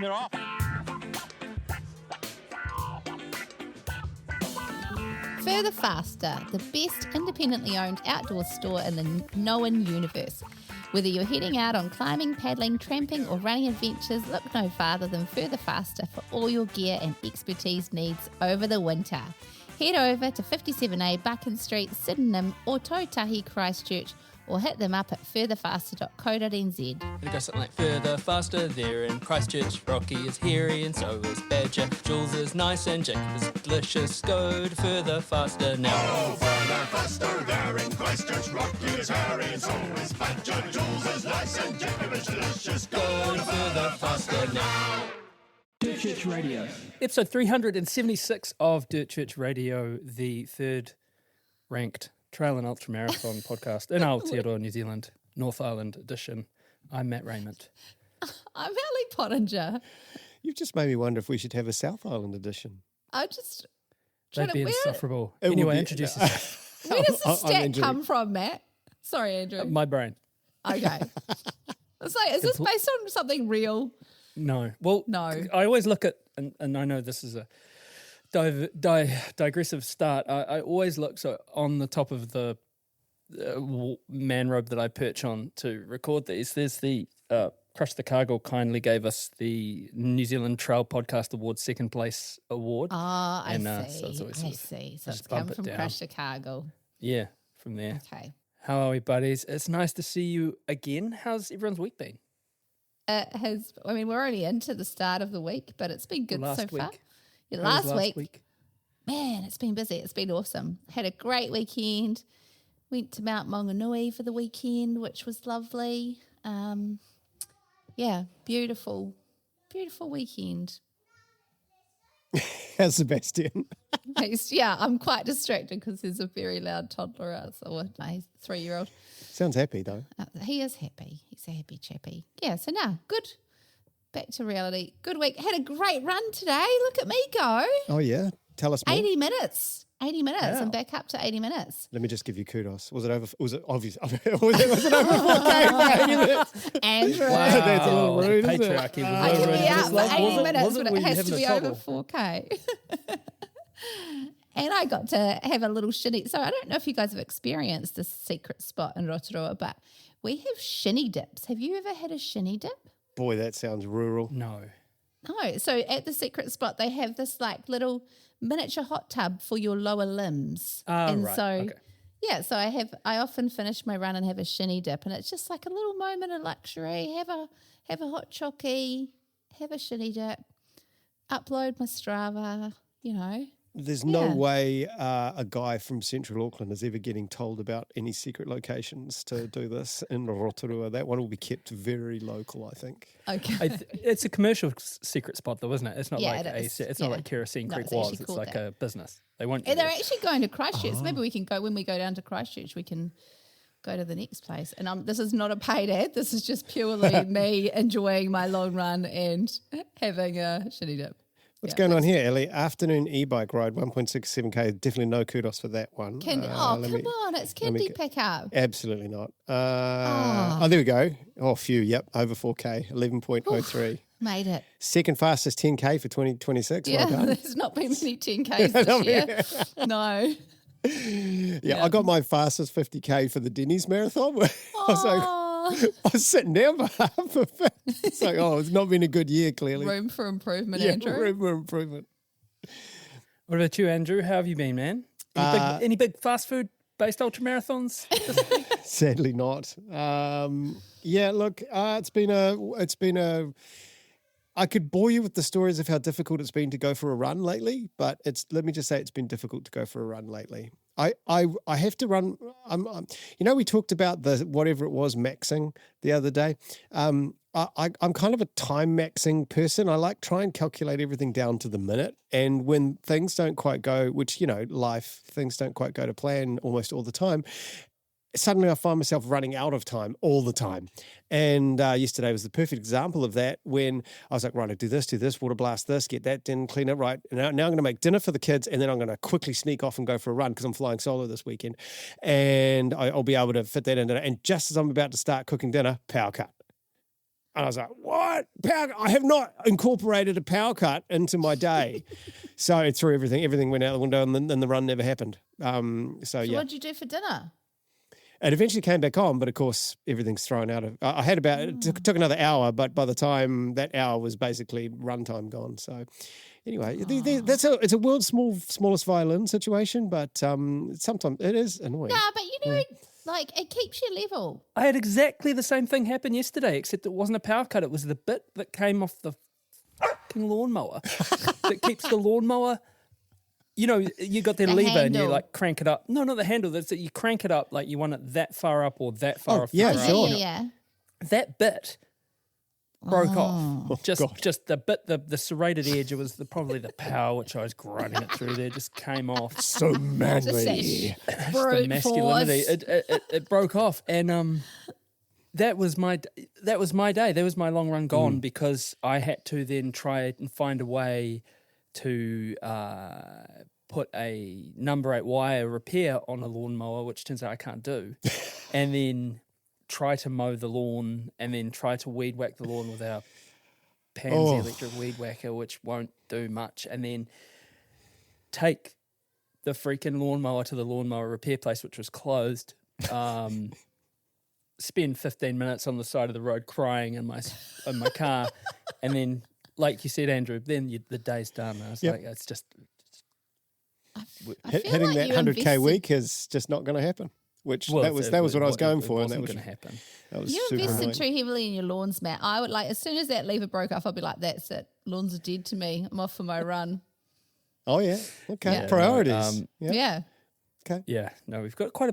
and they're off. Further Faster, the best independently owned outdoor store in the known universe. Whether you're heading out on climbing, paddling, tramping or running adventures, look no farther than Further Faster for all your gear and expertise needs over the winter. Head over to 57A Buchan Street, Sydenham or Tautahi, Christchurch, or hit them up at furtherfaster.co.nz. It goes something like further, faster, there in Christchurch. Rocky is hairy and so is Badger. Jules is nice and Jacob is delicious. Go to further, faster now. Oh, further, faster, there in Christchurch. Rocky is hairy and so is Badger. Jules is nice and Jacob is delicious. Go to further, faster now. Dirt Church Radio. Episode 376 of Dirt Church Radio, the third ranked Trail and Ultra Marathon podcast in Aotearoa, New Zealand, North Island edition. I'm Matt Raymond. I'm Ellie Pottinger. You've just made me wonder if we should have a South Island edition. I just... That'd be insufferable. It would Anyway, be- introduce yourself. Where does the I'm stat enjoying- come from, Matt? Sorry, Andrew. My brain. Okay. It's like, is this based on something real? No. Well, No. I always look at, and I know this is a digressive start. I always look on the top of the man robe that I perch on to record these. There's the Crush the Cargill kindly gave us the New Zealand Trail Podcast Award second place award. Oh, I see. So it's always I sort of see. So it's just bump come it from down. Crush Chicago. Yeah, from there. Okay. How are we, buddies? It's nice to see you again. How's everyone's week been? We're only into the start of the week, but it's been good Last so far. week. Yeah, How was last week, man, it's been busy. It's been awesome. Had a great weekend. Went to Mount Maunganui for the weekend, which was lovely. Beautiful weekend. How's Sebastian? I'm quite distracted because there's a very loud toddler outside, my 3-year-old. Sounds happy though. He is happy. He's a happy chappy. Yeah, so now, good. Back to reality. Good week. Had a great run today. Look at me go. Oh yeah, tell us more. 80 minutes. 80 minutes. Wow. I'm back up to 80 minutes. Let me just give you kudos. Was it over? Was it obvious? was it over 4K for 80 minutes? Andrew. That's a little rude, isn't it? Patriarchy. I can be out for 80 minutes, but were it you has having to a be trouble? over 4K. And I got to have a little shinny. So I don't know if you guys have experienced this secret spot in Rotorua, but we have shinny dips. Have you ever had a shinny dip? Boy, that sounds rural. No. No. So at the secret spot, they have this like little miniature hot tub for your lower limbs. And right. so, Okay. yeah, so I often finish my run and have a shinny dip, and it's just like a little moment of luxury. Have a hot chockey, have a shinny dip, upload my Strava, you know. There's no Yeah. way a guy from Central Auckland is ever getting told about any secret locations to do this in Rotorua. That one will be kept very local, I think. Okay. It's a commercial secret spot, though, isn't it? It's not Yeah, like it is. it's not Yeah. like Kerosene No, Creek it's was. actually It's called like that. a business. They won't. And they're actually going to Christchurch. So maybe we can go when we go down to Christchurch. We can go to the next place. And this is not a paid ad. This is just purely me enjoying my long run and having a shitty dip. What's Yeah, going on here, Ellie? Afternoon e-bike ride, 1.67K. Definitely no kudos for that one. Come on, it's candy pickup. Absolutely not. Oh, there we go. Oh, phew. Yep, over 4K, 11.03. Made it. Second fastest 10K for 2026. Yeah, Well done. there's not been many 10Ks this year. No. Yeah, I got my fastest 50K for the Denny's Marathon. I was sitting down for half of it. It's like, it's not been a good year, clearly. Room for improvement, Yeah, Andrew. room for improvement. What about you, Andrew? How have you been, man? Any big fast food based ultra marathons? Sadly not. Yeah, look, it's been a. I could bore you with the stories of how difficult it's been to go for a run lately, but let me just say it's been difficult to go for a run lately. I have to run. We talked about the whatever it was maxing the other day. I'm kind of a time maxing person. I like try and calculate everything down to the minute. And when things don't quite go, which, things don't quite go to plan almost all the time, suddenly I find myself running out of time all the time. And yesterday was the perfect example of that when I was like, right, I do this, water blast this, get that done, clean it right. And now I'm going to make dinner for the kids, and then I'm going to quickly sneak off and go for a run because I'm flying solo this weekend. And I'll be able to fit that in. And just as I'm about to start cooking dinner, power cut. And I was like, what? I have not incorporated a power cut into my day. So it threw everything. Everything went out the window and then the run never happened. So what did you do for dinner? It eventually came back on, but of course everything's thrown out of. I had about it took another hour, but by the time that hour was basically runtime gone. So anyway, it's a world's smallest violin situation, but sometimes it is annoying. Nah, but you know, like it keeps you level. I had exactly the same thing happen yesterday, except it wasn't a power cut. It was the bit that came off the fucking lawnmower that keeps the lawnmower. You know, you got the lever handle. and you like crank it up. No, not the handle. That's that you crank it up like you want it that far up or that far off. yeah, the sure. ground. Yeah. That bit broke Oh. off. Just the bit, the serrated edge. It was probably the power which I was grinding it through there. Just came off. So manly. The Brute masculinity. force. It broke off, and that was my day. That was my long run gone because I had to then try and find a way to put a number 8 wire repair on a lawnmower, which turns out I can't do, and then try to mow the lawn, and then try to weed whack the lawn with our Pansy electric weed whacker, which won't do much, and then take the freaking lawnmower to the lawnmower repair place, which was closed. Spend 15 minutes on the side of the road crying in my car, and then, like you said, Andrew, then the day's done. I was like, it's just I feel Hitting like that you 100K invested- week is just not going to happen. Which well, that was what I was going it for, and that wasn't was going to happen. that was You super invested annoying. too heavily in your lawns, Matt. I would like, as soon as that lever broke off, I'd be like, that's it. Lawns are dead to me. I'm off for my run. Oh yeah, okay. Yeah. Priorities. Yeah. Okay. Yeah, no, we've got quite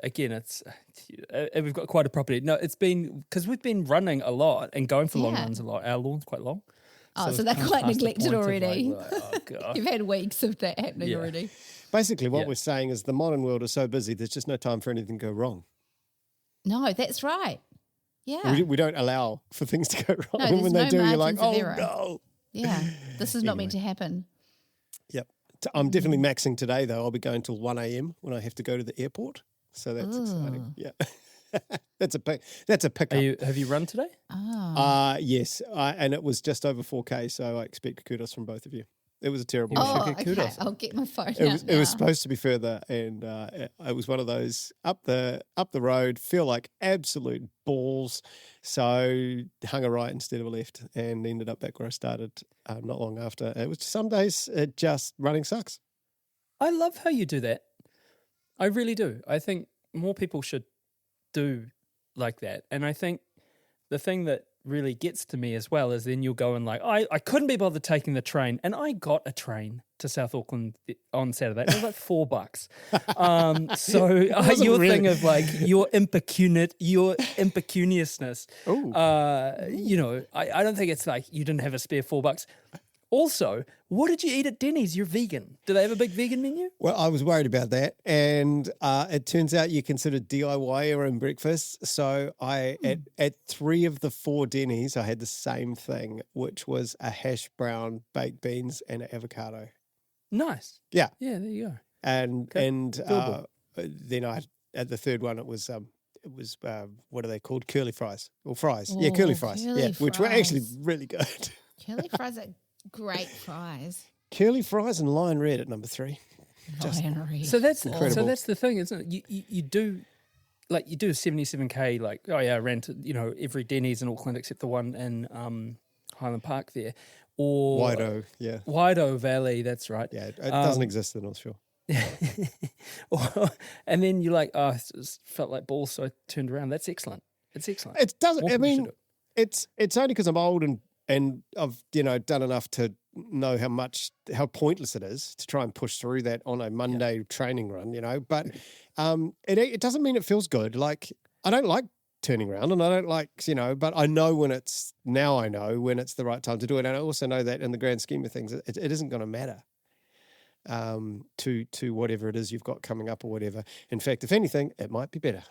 again, we've got quite a property. No, it's been, because we've been running a lot and going for long Yeah. runs a lot. Our lawn's quite long. Oh, so it's they're come quite past the neglected point of, already. oh, God. You've had weeks of that happening Yeah. already. Basically, what Yeah. we're saying is the modern world is so busy. There's just no time for anything to go wrong. No, that's right. Yeah. We don't allow for things to go wrong. No, And when there's they no do, you're like, margins oh of error. no. Yeah. This is not meant to happen. Yep. I'm definitely maxing today, though. I'll be going till 1 a.m. when I have to go to the airport. So that's exciting. Yeah. That's a pickup. Have you run today? Oh. Yes. And it was just over 4K, so I expect kudos from both of you. It was a terrible Oh, run. Oh, get okay. kudos. I'll get my phone It out was now. supposed to be further, and it was one of those up the road, feel like absolute balls. So hung a right instead of a left, and ended up back where I started not long after. It was some days it just running sucks. I love how you do that. I really do. I think more people should do like that. And I think the thing that really gets to me as well is then you'll go and like, I couldn't be bothered taking the train, and I got a train to South Auckland on Saturday. It was like $4. So wasn't your really- thing of like your impecuniousness, you know, I don't think it's like you didn't have a spare $4. Also, what did you eat at Denny's? You're vegan. Do they have a big vegan menu? Well, I was worried about that, and it turns out you consider DIY your own breakfast. So I at 3 of the 4 Denny's, I had the same thing, which was a hash brown, baked beans, and an avocado. Nice. Yeah, Yeah, there you go. and Okay. then I at the third one it was what are they called? Curly fries or fries? Yeah, curly Oh, fries. curly Yeah, which were actually fries. really good. Curly fries are great fries. Curly fries and lion red at number 3. Henry. So that's Incredible. the thing, isn't it? You do like you do a 77K, like, oh yeah, I ran to, you know, every Denny's in Auckland except the one in Highland Park there, or Wido, yeah, Wido Valley. That's right. yeah. It doesn't exist in North Shore. And then you're like, oh, it just felt like balls, so I turned around. That's excellent. It's excellent. It doesn't. More I people should mean, do it. it's only because I'm old and I've done enough to know how pointless it is to try and push through that on a Monday training run. But it doesn't mean it feels good. Like I don't like turning around, and I don't like but I know when it's the right time to do it, and I also know that in the grand scheme of things, it isn't going to matter to whatever it is you've got coming up or whatever. In fact, if anything, it might be better.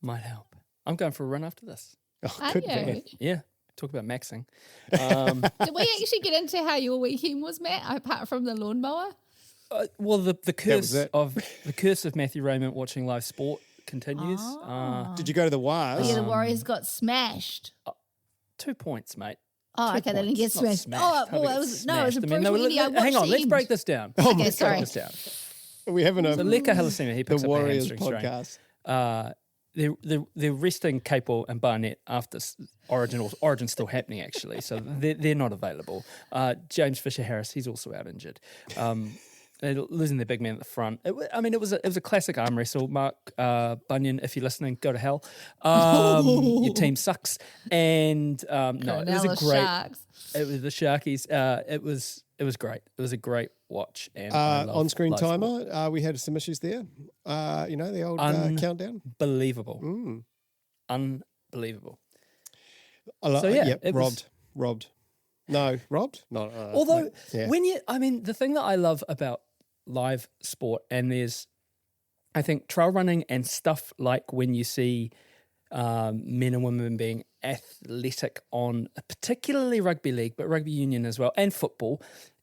Might help. I'm going for a run after this. Oh, Are good you? man. Yeah. Talk about maxing. Did we actually get into how your weekend was, Matt, apart from the lawnmower? Well, the curse it. of Matthew Raymond watching live sport continues. Did you go to the Wars? Yeah, the Warriors got smashed. 2 points, mate. Oh, 2 okay, then it points. gets Not smashed. Oh, Totally well, it was a smashed. brutal video. Hang on, let's break this down. Okay, Let's sorry. break this down. We having a So Leka Halasima, he the picks up a Warriors hamstring podcast. strain. They're resting Capel and Barnett after Origin's still happening, actually. So they're not available. James Fisher-Harris, he's also out injured. They're losing their big man at the front. It was a classic arm wrestle. Mark Bunyan, if you're listening, go to hell. Your team sucks. And no, it was a great. Sharks. It was the Sharkies. It was great. It was a great watch. And On-screen live timer, sport. we had some issues there. The old countdown. Unbelievable. Mm. Unbelievable. So yeah, yep, it was- robbed. No, robbed? Not. Although, yeah. the thing that I love about live sport, and I think trail running and stuff like when you see men and women being athletic on particularly rugby league, but rugby union as well, and football,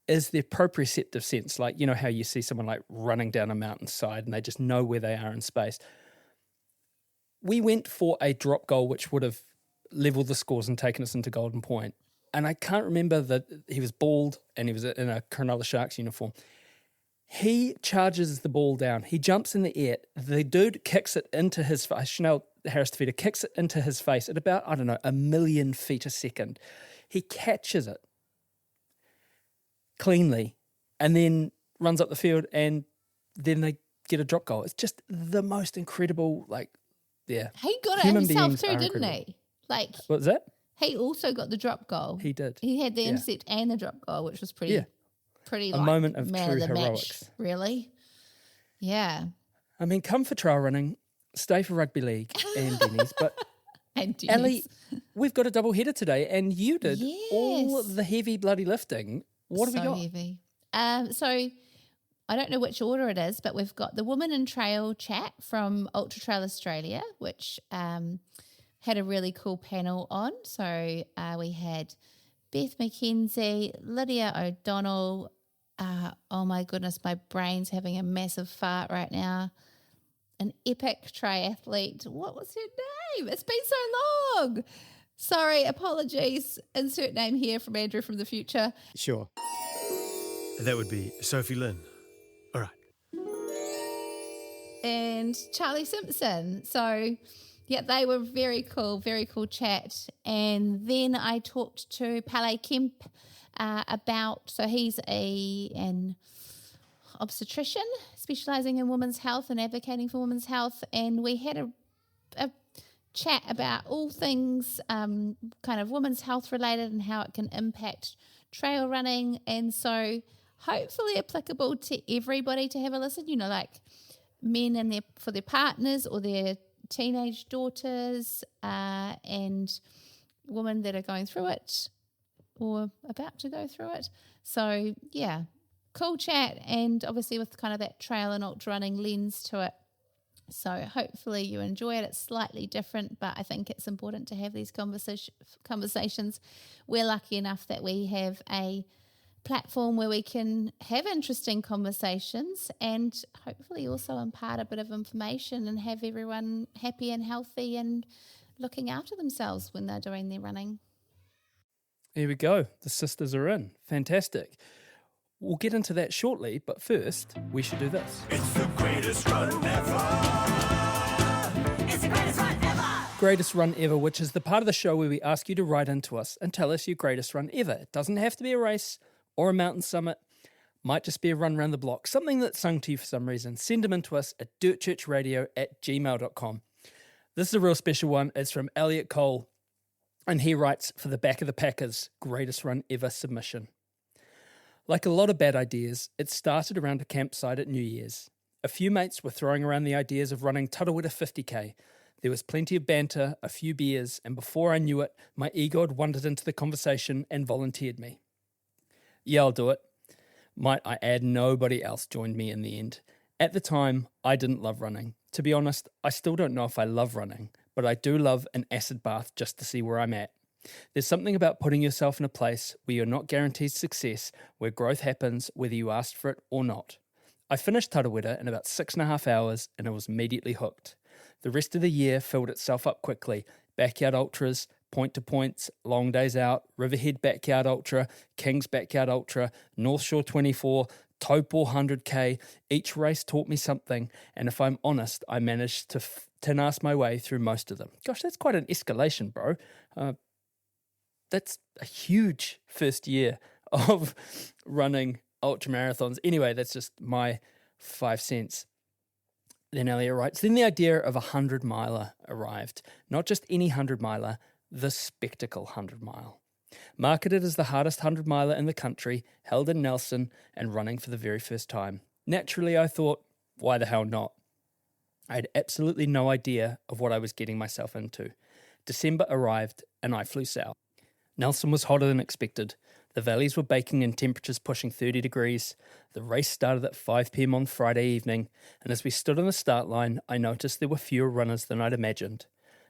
is their proprioceptive sense. Like, you know how you see someone like running down a mountainside and they just know where they are in space. We went for a drop goal, which would have leveled the scores and taken us into Golden Point. And I can't remember that he was bald and he was in a Cronulla Sharks uniform. He charges the ball down. He jumps in the air. The dude kicks it into his face. Chanel Harris-Tavita kicks it into his face at about, 1 million feet a second. He catches it cleanly and then runs up the field, and then they get a drop goal. It's just the most incredible, He got it Human himself beings too, are didn't incredible. he? What was that? He also got the drop goal. He did. He had the Yeah. intercept and the drop goal, which was pretty A moment of man true of the heroics. match, really. Yeah. I mean, come for trail running, stay for rugby league and Denny's. But And Ellie, we've got a double header today, and you did all Yes. the heavy bloody lifting. What have we got? Heavy. So I don't know which order it is, but we've got the Women in Trail chat from Ultra Trail Australia, which had a really cool panel on. So we had Beth McKenzie, Lydia O'Donnell. Oh my goodness, my brain's having a massive fart right now. An epic triathlete. What was her name? It's been so long. Sorry, apologies. Insert name here from Andrew from the future. Sure. That would be Sophie Linn. All right. And Charlie Simpson. So, yeah, they were very cool chat. And then I talked to Pelle Kempe so he's an obstetrician specialising in women's health and advocating for women's health. And we had a chat about all things kind of women's health related and how it can impact trail running. And so hopefully applicable to everybody to have a listen, like men and for their partners or their teenage daughters and women that are going through it or about to go through it. So, yeah, cool chat, and obviously with kind of that trail and ultra running lens to it. So hopefully you enjoy it. It's slightly different, but I think it's important to have these conversations. We're lucky enough that we have a platform where we can have interesting conversations and hopefully also impart a bit of information and have everyone happy and healthy and looking after themselves when they're doing their running. Here we go. The sisters are in. Fantastic. We'll get into that shortly, but first, we should do this. It's the greatest run ever. It's the greatest run ever! Greatest Run Ever, which is the part of the show where we ask you to write into us and tell us your greatest run ever. It doesn't have to be a race or a mountain summit. Might just be a run around the block, something that's sung to you for some reason. Send them in to us at dirtchurchradio@gmail.com. This is a real special one. It's from Elliot Cole, and he writes for the Back of the Packers Greatest Run Ever submission. Like a lot of bad ideas, it started around a campsite at New Year's. A few mates were throwing around the ideas of running Tarawera 50k. There was plenty of banter, a few beers, and before I knew it, my ego had wandered into the conversation and volunteered me. Yeah, I'll do it. Might I add, nobody else joined me in the end. At the time, I didn't love running. To be honest, I still don't know if I love running, but I do love an acid bath just to see where I'm at. There's something about putting yourself in a place where you're not guaranteed success, where growth happens whether you asked for it or not. I finished Tarawera in about 6.5 hours and I was immediately hooked. The rest of the year filled itself up quickly. Backyard ultras, point to points, long days out, Riverhead Backyard Ultra, King's Backyard Ultra, North Shore 24, Taupo 100k. Each race taught me something, and if I'm honest, I managed to tin-ass my way through most of them. Gosh, that's quite an escalation, bro. That's a huge first year of running ultra marathons. Anyway, that's just my 5 cents. Then Elliot writes, then the idea of a 100-miler arrived. Not just any 100-miler, the spectacle 100-mile. Marketed as the hardest 100-miler in the country, held in Nelson and running for the very first time. Naturally, I thought, why the hell not? I had absolutely no idea of what I was getting myself into. December arrived and I flew south. Nelson was hotter than expected. The valleys were baking in temperatures pushing 30 degrees. The race started at 5 p.m. on Friday evening, and as we stood on the start line, I noticed there were fewer runners than I'd imagined.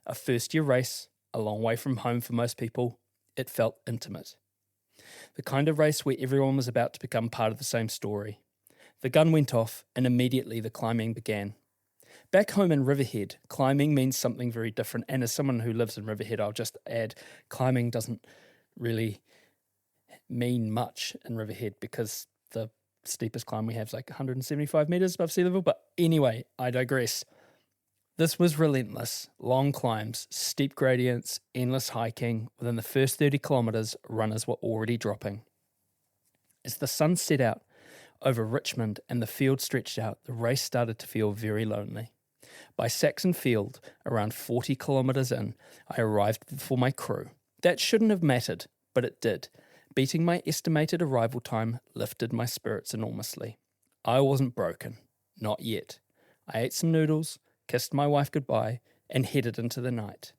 A first-year race, a long way from home for most people, it felt intimate. The kind of race where everyone was about to become part of the same story. The gun went off, and immediately the climbing began. Back home in Riverhead, climbing means something very different, and as someone who lives in Riverhead, I'll just add, climbing doesn't really mean much in Riverhead because the steepest climb we have is like 175 metres above sea level. But anyway, I digress. This was relentless, long climbs, steep gradients, endless hiking. Within the first 30 kilometres, runners were already dropping. As the sun set out over Richmond and the field stretched out, the race started to feel very lonely. By Saxon Field, around 40 kilometres in, I arrived before my crew. That shouldn't have mattered, but it did. Beating my estimated arrival time lifted my spirits enormously. I wasn't broken. Not yet. I ate some noodles, kissed my wife goodbye, and headed into the night.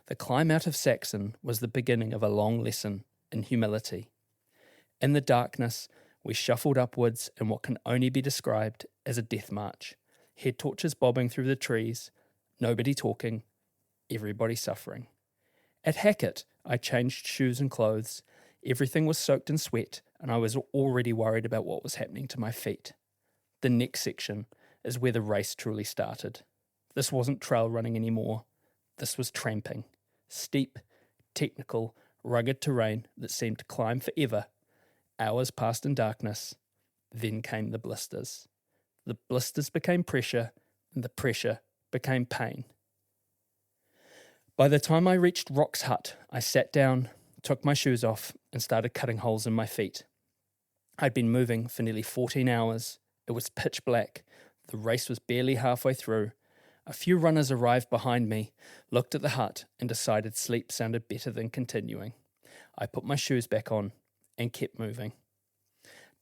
The climb out of Saxon was the beginning of a long lesson in humility. In the darkness, we shuffled upwards in what can only be described as a death march. Head torches bobbing through the trees, nobody talking, everybody suffering. At Hackett, I changed shoes and clothes. Everything was soaked in sweat, and I was already worried about what was happening to my feet. The next section is where the race truly started. This wasn't trail running anymore. This was tramping. Steep, technical, rugged terrain that seemed to climb forever. Hours passed in darkness. Then came the blisters. The blisters became pressure, and the pressure became pain. By the time I reached Rock's hut, I sat down, took my shoes off, and started cutting holes in my feet. I'd been moving for nearly 14 hours. It was pitch black. The race was barely halfway through. A few runners arrived behind me, looked at the hut, and decided sleep sounded better than continuing. I put my shoes back on and kept moving.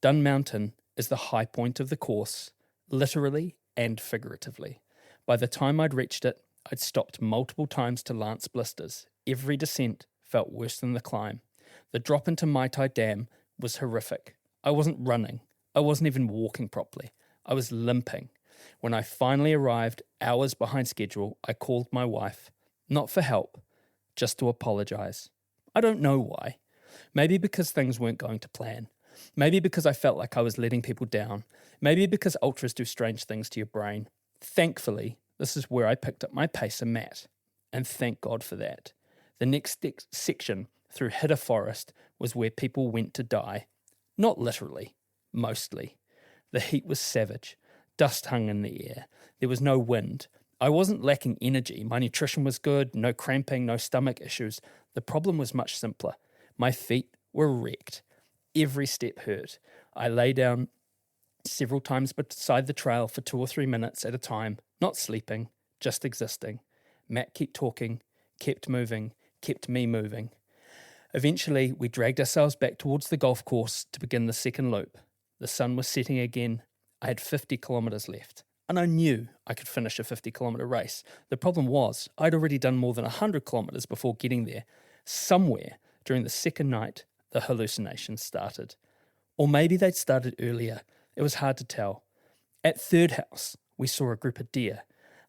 Dun Mountain is the high point of the course, literally and figuratively. By the time I'd reached it, I'd stopped multiple times to lance blisters. Every descent felt worse than the climb. The drop into Mai Tai Dam was horrific. I wasn't running. I wasn't even walking properly. I was limping. When I finally arrived, hours behind schedule, I called my wife, not for help, just to apologise. I don't know why. Maybe because things weren't going to plan. Maybe because I felt like I was letting people down. Maybe because ultras do strange things to your brain. Thankfully, this is where I picked up my pacer mat. And thank God for that. The next section through Hidda Forest was where people went to die. Not literally, mostly. The heat was savage. Dust hung in the air. There was no wind. I wasn't lacking energy. My nutrition was good, no cramping, no stomach issues. The problem was much simpler. My feet were wrecked. Every step hurt. I lay down several times beside the trail for 2 or 3 minutes at a time, not sleeping, just existing. Matt kept talking, kept moving, kept me moving. Eventually, we dragged ourselves back towards the golf course to begin the second loop. The sun was setting again. I had 50 kilometres left, and I knew I could finish a 50-kilometre race. The problem was, I'd already done more than 100 kilometres before getting there. Somewhere during the second night, the hallucinations started. Or maybe they'd started earlier. It was hard to tell. At Third House, we saw a group of deer.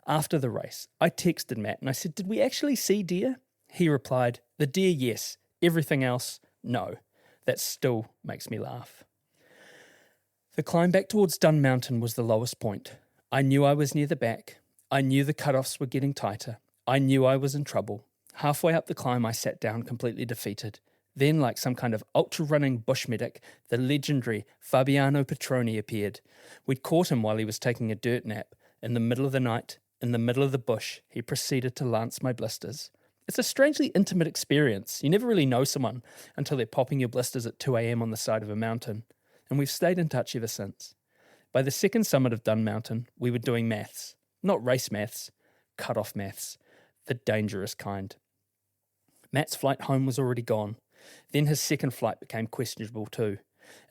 After the race, I texted Matt and I said, "Did we actually see deer?" He replied, "The deer, yes. Everything else, no." That still makes me laugh. The climb back towards Dun Mountain was the lowest point. I knew I was near the back. I knew the cutoffs were getting tighter. I knew I was in trouble. Halfway up the climb, I sat down completely defeated. Then, like some kind of ultra-running bush medic, the legendary Fabiano Petroni appeared. We'd caught him while he was taking a dirt nap. In the middle of the night, in the middle of the bush, he proceeded to lance my blisters. It's a strangely intimate experience. You never really know someone until they're popping your blisters at 2 a.m. on the side of a mountain. And we've stayed in touch ever since. By the second summit of Dun Mountain, we were doing maths. Not race maths, cut-off maths. The dangerous kind. Matt's flight home was already gone. Then his second flight became questionable too.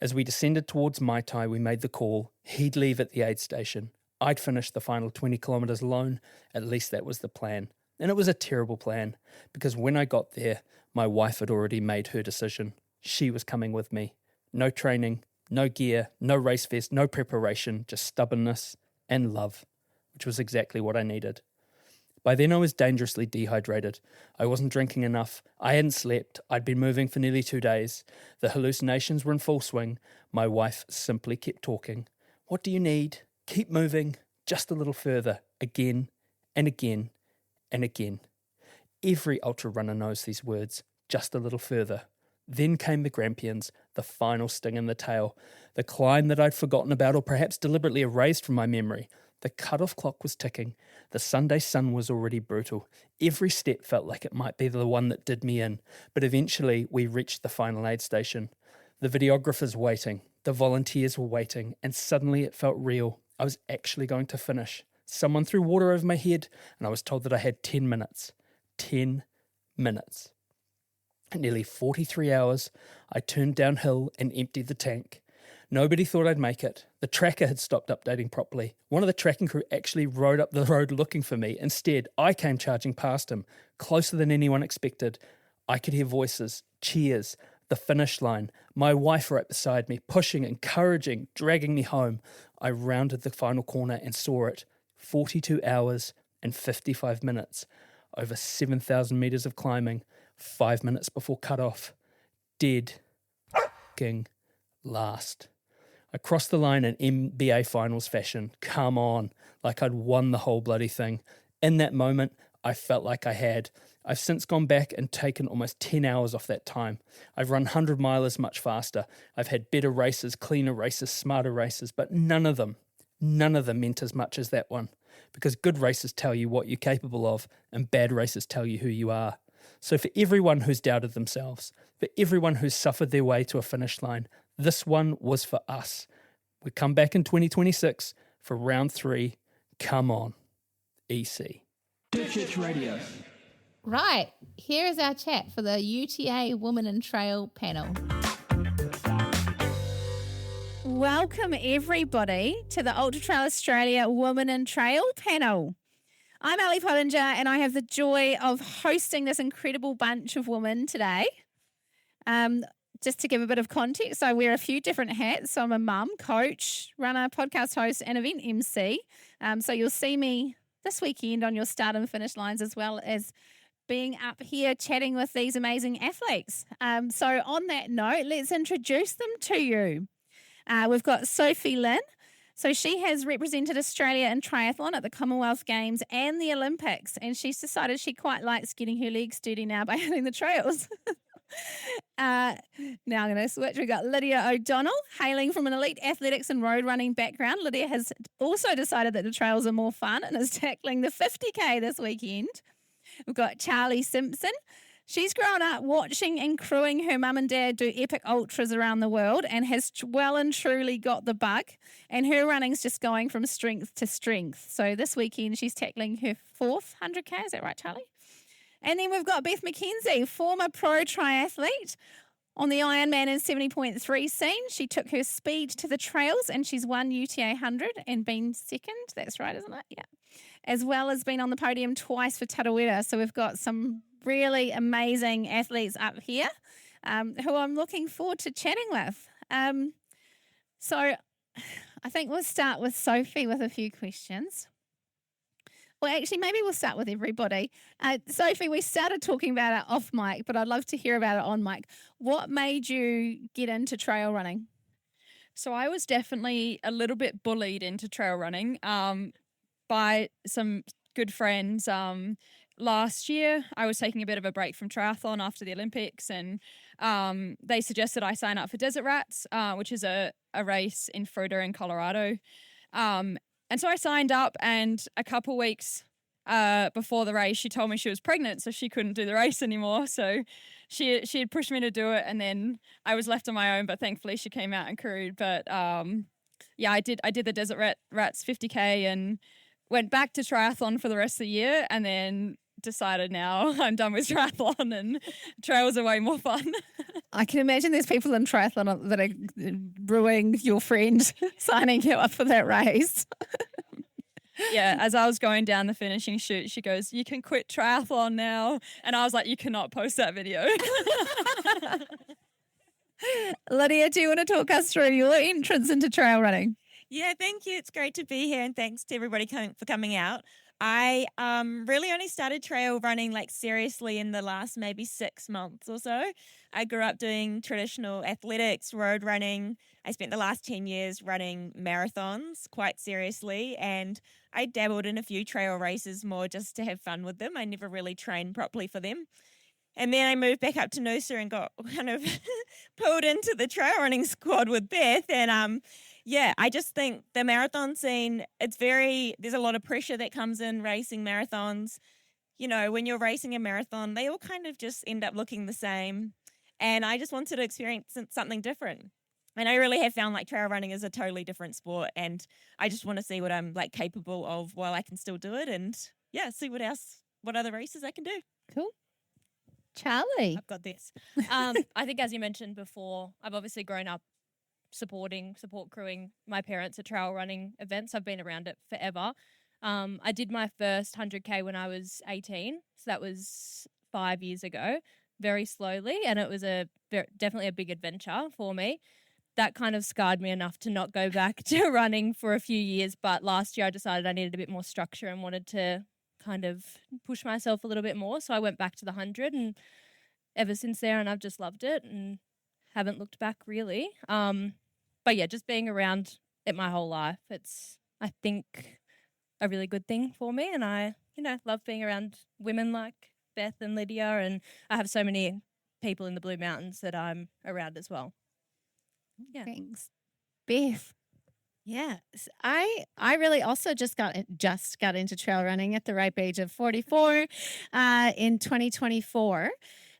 As we descended towards Mai Tai, we made the call. He'd leave at the aid station. I'd finish the final 20 kilometres alone. At least that was the plan. And it was a terrible plan, because when I got there, my wife had already made her decision. She was coming with me. No training, no gear, no race vest, no preparation, just stubbornness and love, which was exactly what I needed. By then I was dangerously dehydrated. I wasn't drinking enough. I hadn't slept. I'd been moving for nearly 2 days. The hallucinations were in full swing. My wife simply kept talking. What do you need? Keep moving. Just a little further. Again and again and again. Every ultra runner knows these words. Just a little further. Then came the Grampians, the final sting in the tail. The climb that I'd forgotten about or perhaps deliberately erased from my memory. The cut-off clock was ticking. The Sunday sun was already brutal. Every step felt like it might be the one that did me in. But eventually we reached the final aid station. The videographers waiting. The volunteers were waiting. And suddenly it felt real. I was actually going to finish. Someone threw water over my head and I was told that I had 10 minutes. 10 minutes. At nearly 43 hours, I turned downhill and emptied the tank. Nobody thought I'd make it. The tracker had stopped updating properly. One of the tracking crew actually rode up the road looking for me. Instead, I came charging past him, closer than anyone expected. I could hear voices, cheers, the finish line. My wife right beside me, pushing, encouraging, dragging me home. I rounded the final corner and saw it. 42 hours and 55 minutes. Over 7,000 metres of climbing. 5 minutes before cut-off. Dead f***ing last. I crossed the line in NBA Finals fashion. Come on, like I'd won the whole bloody thing. In that moment, I felt like I had. I've since gone back and taken almost 10 hours off that time. I've run 100 milers much faster. I've had better races, cleaner races, smarter races, but none of them meant as much as that one. Because good races tell you what you're capable of, and bad races tell you who you are. So for everyone who's doubted themselves, for everyone who's suffered their way to a finish line, this one was for us. We come back in 2026 for round 3. Come on, EC. Ditch Radio. Right, here is our chat for the UTA Women in Trail panel. Welcome everybody to the Ultra Trail Australia Women in Trail panel. I'm Ali Pollinger and I have the joy of hosting this incredible bunch of women today. Just to give a bit of context, I wear a few different hats. So I'm a mum, coach, runner, podcast host, and event MC. So you'll see me this weekend on your start and finish lines, as well as being up here chatting with these amazing athletes. So on that note, let's introduce them to you. We've got Sophie Linn. So she has represented Australia in triathlon at the Commonwealth Games and the Olympics, and she's decided she quite likes getting her legs dirty now by hitting the trails. Now I'm going to switch. We've got Lydia O'Donnell, hailing from an elite athletics and road running background. Lydia has also decided that the trails are more fun and is tackling the 50K this weekend. We've got Charlie Simpson. She's grown up watching and crewing her mum and dad do epic ultras around the world and has well and truly got the bug. And her running's just going from strength to strength. So this weekend she's tackling her 4th 100K. Is that right, Charlie? And then we've got Beth McKenzie, former pro triathlete. On the Ironman in 70.3 scene, she took her speed to the trails and she's won UTA 100 and been second. That's right, isn't it? Yeah. As well as been on the podium twice for Tarawera. So we've got some really amazing athletes up here who I'm looking forward to chatting with. So I think we'll start with Sophie with a few questions. Well, actually, maybe we'll start with everybody. Sophie, we started talking about it off mic, but I'd love to hear about it on mic. What made you get into trail running? So I was definitely a little bit bullied into trail running by some good friends. last year I was taking a bit of a break from triathlon after the Olympics, and they suggested I sign up for Desert Rats, which is a race in Fruita in Colorado. And so I signed up, and a couple weeks before the race, she told me she was pregnant, so she couldn't do the race anymore. So she had pushed me to do it, and then I was left on my own, but thankfully she came out and crewed. But I did the Desert Rats 50K and went back to triathlon for the rest of the year, and then decided now I'm done with triathlon and trails are way more fun. I can imagine there's people in triathlon that are ruining your friend signing you up for that race. Yeah, as I was going down the finishing chute, she goes, "You can quit triathlon now." And I was like, "You cannot post that video." Lydia, do you want to talk us through your entrance into trail running? Yeah, thank you. It's great to be here, and thanks to everybody for coming out. I really only started trail running like seriously in the last maybe 6 months or so. I grew up doing traditional athletics, road running. I spent the last 10 years running marathons quite seriously, and I dabbled in a few trail races more just to have fun with them. I never really trained properly for them. And then I moved back up to Noosa and got kind of pulled into the trail running squad with Beth. And I just think the marathon scene, there's a lot of pressure that comes in racing marathons. You know, when you're racing a marathon, they all kind of just end up looking the same. And I just wanted to experience something different. And I really have found like trail running is a totally different sport. And I just want to see what I'm like capable of while I can still do it. And see what other races I can do. Cool. Charlie. I've got this. I think as you mentioned before, I've obviously grown up support crewing my parents at trail running events. I've been around it forever. I did my first 100K when I was 18. So that was 5 years ago, very slowly. And it was definitely a big adventure for me. That kind of scarred me enough to not go back to running for a few years. But last year I decided I needed a bit more structure and wanted to kind of push myself a little bit more. So I went back to the 100, and ever since there, and I've just loved it and haven't looked back really. But yeah, just being around it my whole life, it's, I think, a really good thing for me. And I, love being around women like Beth and Lydia, and I have so many people in the Blue Mountains that I'm around as well. Yeah. Thanks. Beth. Yeah, I really also just got into trail running at the ripe age of 44 in 2024,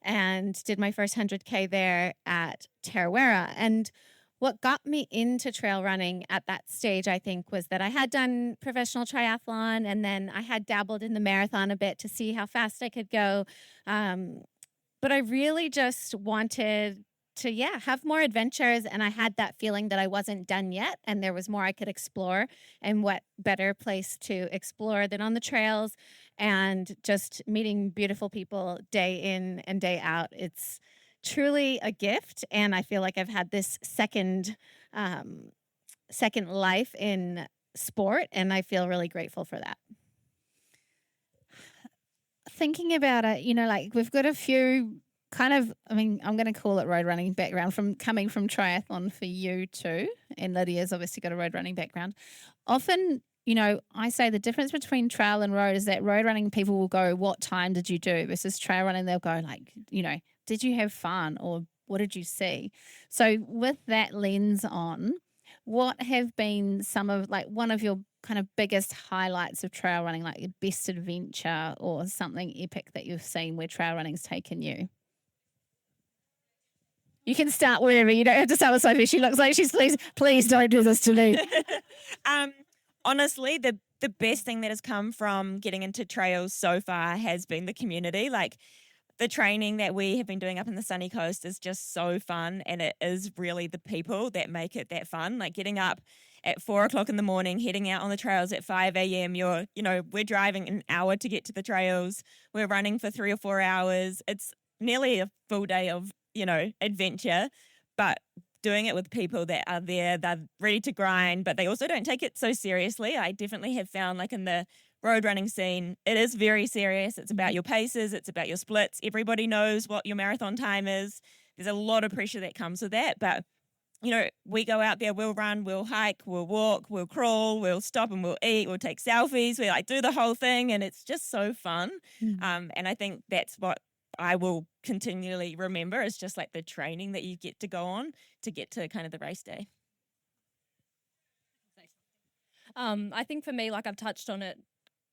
and did my first 100K there at Tarawera. And what got me into trail running at that stage, I think, was that I had done professional triathlon, and then I had dabbled in the marathon a bit to see how fast I could go. But I really just wanted to have more adventures, and I had that feeling that I wasn't done yet and there was more I could explore, and what better place to explore than on the trails and just meeting beautiful people day in and day out. It's truly a gift, and I feel like I've had this second life in sport, and I feel really grateful for that. Thinking about it, we've got a few I'm going to call it road running background from coming from triathlon for you too. And Lydia's obviously got a road running background. Often, I say the difference between trail and road is that road running people will go, "What time did you do?" versus trail running, they'll go like, "Did you have fun?" or "What did you see?" So with that lens on, what have been some of one of your kind of biggest highlights of trail running, like your best adventure or something epic that you've seen where trail running's taken you? You can start wherever. You don't have to start with Sophie. She looks like she's please don't do this to me. Honestly, the best thing that has come from getting into trails so far has been the community. Like, the training that we have been doing up in the sunny coast is just so fun, and it is really the people that make it that fun. Like, getting up at 4 o'clock in the morning, heading out on the trails at 5 a.m. We're driving an hour to get to the trails. We're running for 3 or 4 hours. It's nearly a full day of adventure, but doing it with people that are there, they're ready to grind, but they also don't take it so seriously. I definitely have found, like, in the road running scene, it is very serious. It's about your paces, it's about your splits. Everybody knows what your marathon time is. There's a lot of pressure that comes with that, but we go out there, we'll run, we'll hike, we'll walk, we'll crawl, we'll stop and we'll eat, we'll take selfies, we like do the whole thing, and it's just so fun. And I think that's what I will continually remember, is just like the training that you get to go on to get to kind of the race day. I think for me, like I've touched on it,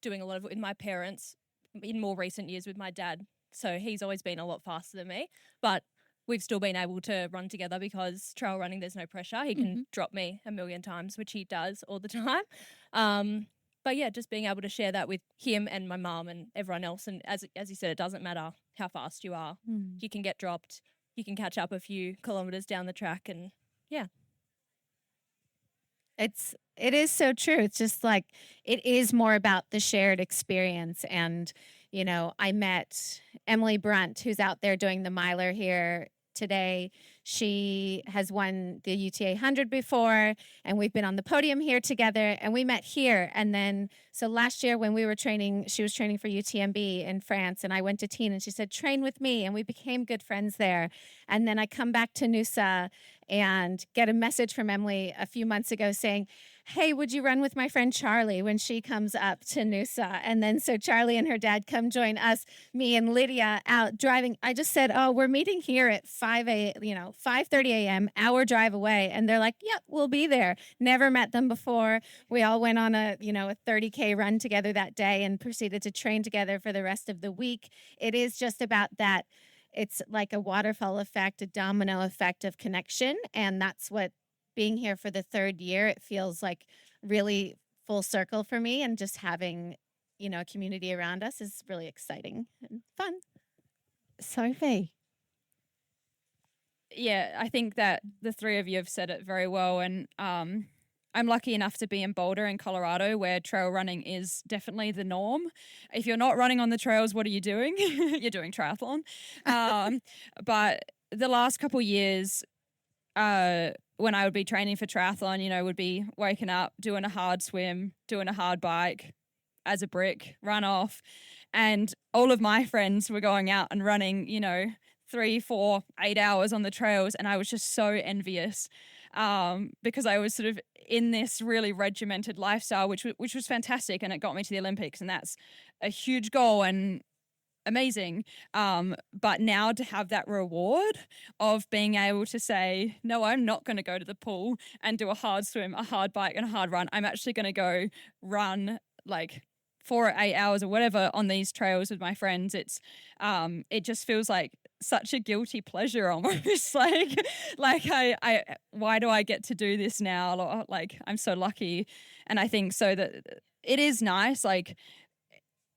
doing a lot of it with my parents, in more recent years with my dad. So he's always been a lot faster than me, but we've still been able to run together because trail running, there's no pressure. He can drop me a million times, which he does all the time. But yeah, just being able to share that with him and my mum and everyone else. And as you said, it doesn't matter how fast you are. You can get dropped. You can catch up a few kilometres down the track, and yeah. It is so true. It's just like, it is more about the shared experience. And, I met Emily Brunt, who's out there doing the miler here today. She has won the UTA 100 before, and we've been on the podium here together, and we met here. And then, so last year when we were training, she was training for UTMB in France, and I went to Teen, and she said, train with me, and we became good friends there. And then I come back to Noosa and get a message from Emily a few months ago saying, hey, would you run with my friend Charlie when she comes up to Noosa? And then so Charlie and her dad come join us, me and Lydia, out driving. I just said, oh, we're meeting here at 5:30 a.m., hour drive away. And they're like, yep, we'll be there. Never met them before. We all went on a 30K run together that day and proceeded to train together for the rest of the week. It is just about that. It's like a waterfall effect, a domino effect of connection. And that's what, being here for the third year, it feels like really full circle for me, and just having, a community around us is really exciting and fun. Sophie. Yeah, I think that the three of you have said it very well. And I'm lucky enough to be in Boulder in Colorado, where trail running is definitely the norm. If you're not running on the trails, what are you doing? You're doing triathlon. But the last couple of years, when I would be training for triathlon, would be waking up, doing a hard swim, doing a hard bike as a brick, run off. And all of my friends were going out and running, 3, 4, 8 hours on the trails. And I was just so envious because I was sort of in this really regimented lifestyle, which was fantastic. And it got me to the Olympics. And that's a huge goal and amazing. But now to have that reward of being able to say, no, I'm not going to go to the pool and do a hard swim, a hard bike and a hard run. I'm actually going to go run like 4 or 8 hours or whatever on these trails with my friends. It's it just feels like such a guilty pleasure almost. like I why do I get to do this now? Like I'm so lucky. And I think so that it is nice. Like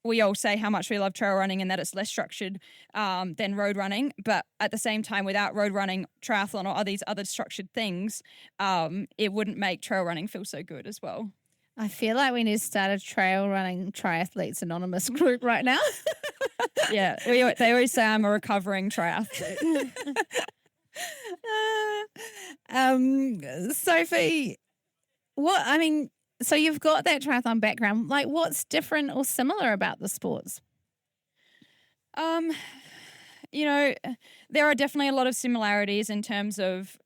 we all say how much we love trail running and that it's less structured than road running. But at the same time, without road running, triathlon, or all these other structured things, it wouldn't make trail running feel so good as well. I feel like we need to start a trail running triathletes anonymous group right now. Yeah, they always say I'm a recovering triathlete. Sophie, so you've got that triathlon background. Like, what's different or similar about the sports? There are definitely a lot of similarities in terms of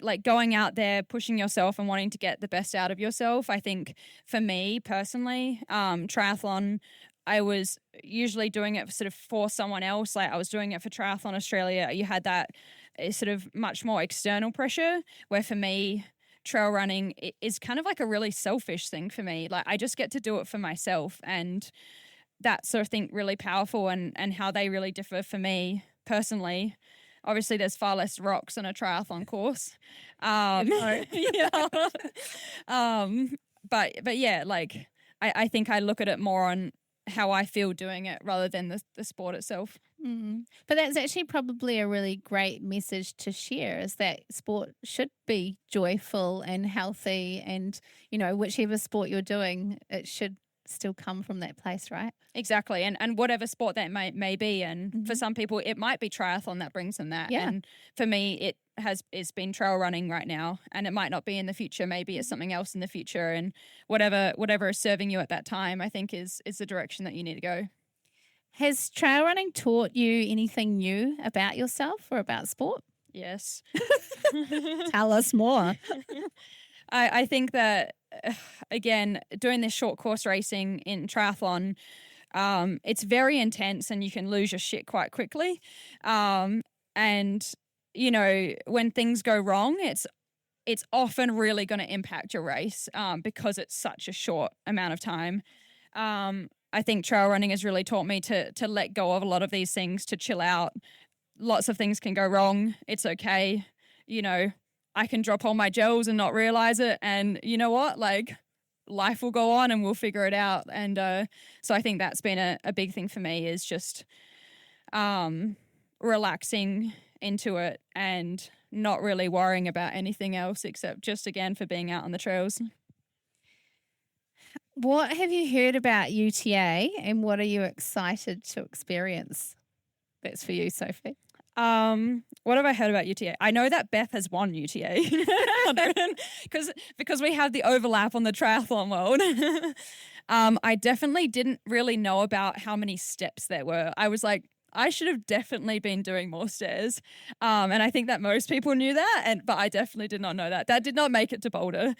like going out there, pushing yourself and wanting to get the best out of yourself. I think for me personally, triathlon, I was usually doing it sort of for someone else. Like I was doing it for Triathlon Australia. You had that sort of much more external pressure, where for me, trail running is kind of like a really selfish thing for me. Like I just get to do it for myself, and that's sort of thing really powerful, and how they really differ for me personally. Obviously, there's far less rocks on a triathlon course. But yeah, like I think I look at it more on how I feel doing it rather than the sport itself. Mm-hmm. But that's actually probably a really great message to share, is that sport should be joyful and healthy, and, whichever sport you're doing, it should still come from that place, right? Exactly. And whatever sport that may be. And for some people, it might be triathlon that brings them that. Yeah. And for me, it's been trail running right now, and it might not be in the future. Maybe it's something else in the future, and whatever is serving you at that time, I think is the direction that you need to go. Has trail running taught you anything new about yourself or about sport? Yes. Tell us more. I think that, again, doing this short course racing in triathlon, it's very intense and you can lose your shit quite quickly. And, you know, when things go wrong, it's often really going to impact your race because it's such a short amount of time. I think trail running has really taught me to let go of a lot of these things, to chill out. Lots of things can go wrong. It's okay. You know, I can drop all my gels and not realize it. And you know what? Like, life will go on and we'll figure it out. And so I think that's been a big thing for me, is just relaxing into it and not really worrying about anything else except just, again, for being out on the trails. What have you heard about UTA and what are you excited to experience? That's for you, Sophie. What have I heard about UTA? I know that Beth has won UTA because we have the overlap on the triathlon world. I definitely didn't really know about how many steps there were. I was like, I should have definitely been doing more stairs. And I think that most people knew that, but I definitely did not know that. That did not make it to Boulder.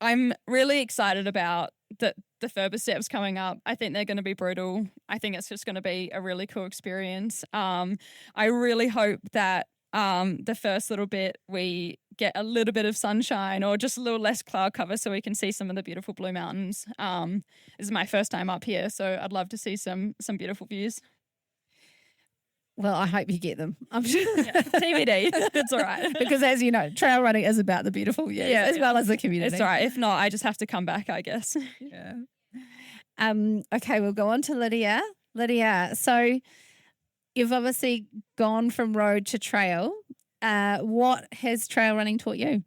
I'm really excited about the further steps coming up. I think they're going to be brutal. I think it's just going to be a really cool experience. I really hope that the first little bit we get a little bit of sunshine or just a little less cloud cover so we can see some of the beautiful Blue Mountains. This is my first time up here, so I'd love to see some beautiful views. Well, I hope you get them. I'm sure. Yeah, TBD. It's all right. Because as you know, trail running is about the beautiful views as well as the community. It's all right. If not, I just have to come back, I guess. Yeah. Okay, we'll go on to Lydia. Lydia, so you've obviously gone from road to trail. What has trail running taught you?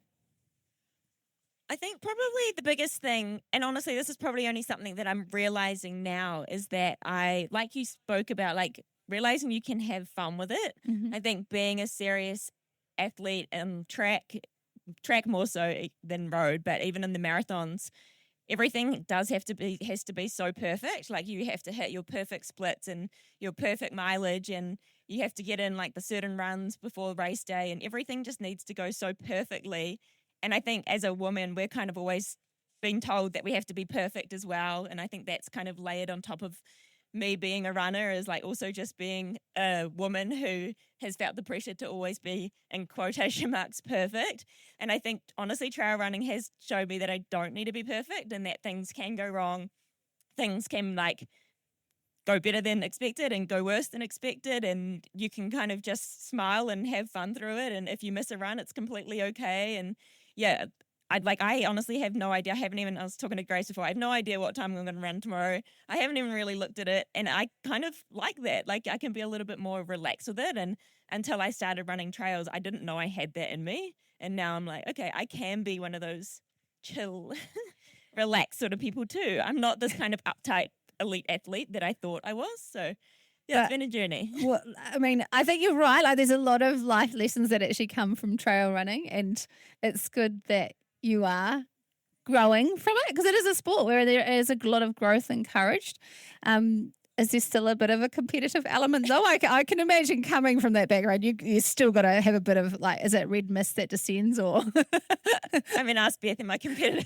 I think probably the biggest thing, and honestly, this is probably only something that I'm realizing now, is that like you spoke about, like realizing you can have fun with it. Mm-hmm. I think being a serious athlete in track more so than road, but even in the marathons, everything has to be so perfect. Like you have to hit your perfect splits and your perfect mileage, and you have to get in like the certain runs before race day, and everything just needs to go so perfectly. And I think as a woman, we're kind of always being told that we have to be perfect as well. And I think that's kind of layered on top of me being a runner, is like also just being a woman who has felt the pressure to always be, in quotation marks, perfect. And I think honestly trail running has showed me that I don't need to be perfect, and that things can go wrong. Things can like go better than expected and go worse than expected, and you can kind of just smile and have fun through it. And if you miss a run, it's completely okay. And yeah, I honestly have no idea. I was talking to Grace before. I have no idea what time I'm going to run tomorrow. I haven't even really looked at it. And I kind of like that. Like I can be a little bit more relaxed with it. And until I started running trails, I didn't know I had that in me. And now I'm like, okay, I can be one of those chill, relaxed sort of people too. I'm not this kind of uptight elite athlete that I thought I was. So yeah, it's been a journey. Well, I mean, I think you're right. Like there's a lot of life lessons that actually come from trail running, and it's good that you are growing from it, because it is a sport where there is a lot of growth encouraged. Is there still a bit of a competitive element though? I can imagine coming from that background, you still got to have a bit of like, is it red mist that descends or? I mean, ask Beth, am I competitive?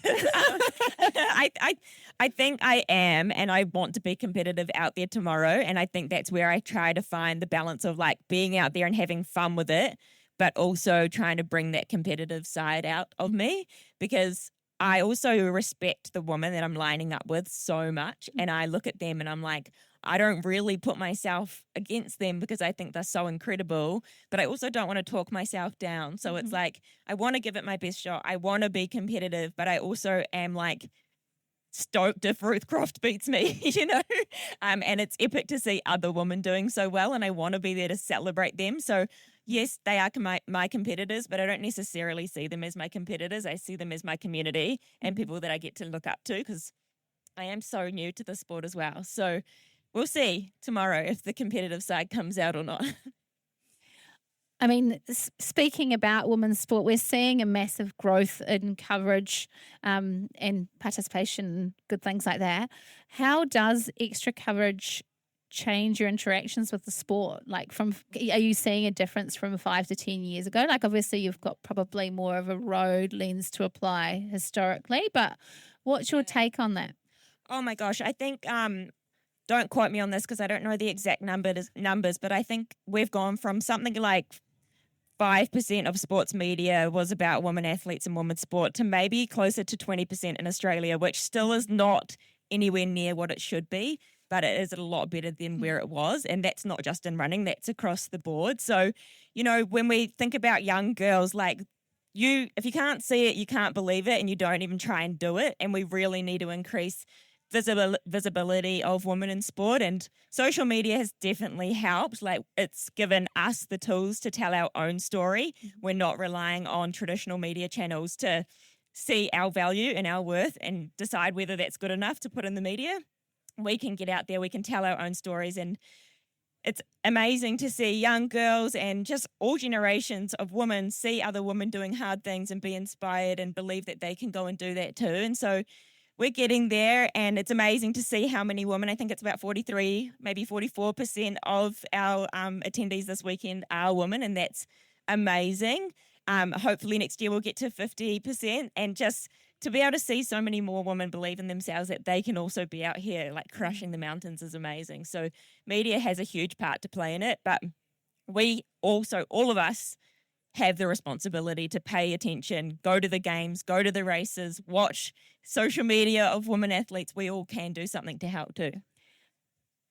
I think I am, and I want to be competitive out there tomorrow. And I think that's where I try to find the balance of like being out there and having fun with it, but also trying to bring that competitive side out of me, because I also respect the woman that I'm lining up with so much. And I look at them and I'm like, I don't really put myself against them because I think they're so incredible, but I also don't want to talk myself down. So it's like, I want to give it my best shot. I want to be competitive, but I also am like stoked if Ruth Croft beats me, you know? And it's epic to see other women doing so well, and I want to be there to celebrate them. So yes, they are my competitors, but I don't necessarily see them as my competitors. I see them as my community and people that I get to look up to, because I am so new to the sport as well. So we'll see tomorrow if the competitive side comes out or not. I mean, speaking about women's sport, we're seeing a massive growth in coverage and participation, good things like that. How does extra coverage change your interactions with the sport? Like are you seeing a difference from 5 to 10 years ago? Like obviously you've got probably more of a road lens to apply historically, but what's your take on that? Oh my gosh, I think don't quote me on this because I don't know the exact numbers, but I think we've gone from something like 5% of sports media was about women athletes and women's sport to maybe closer to 20% in Australia, which still is not anywhere near what it should be, but it is a lot better than where it was. And that's not just in running, that's across the board. So, you know, when we think about young girls, like if you can't see it, you can't believe it, and you don't even try and do it. And we really need to increase visibility of women in sport, and social media has definitely helped. Like it's given us the tools to tell our own story. We're not relying on traditional media channels to see our value and our worth and decide whether that's good enough to put in the media. We can get out there, we can tell our own stories, and it's amazing to see young girls and just all generations of women see other women doing hard things and be inspired and believe that they can go and do that too. And so we're getting there, and it's amazing to see how many women, I think it's about 43, maybe 44% of our attendees this weekend are women, and that's amazing. Hopefully next year we'll get to 50%, and just to be able to see so many more women believe in themselves that they can also be out here like crushing the mountains is amazing. So media has a huge part to play in it, but we also, all of us, have the responsibility to pay attention, go to the games, go to the races, watch social media of women athletes. We all can do something to help too.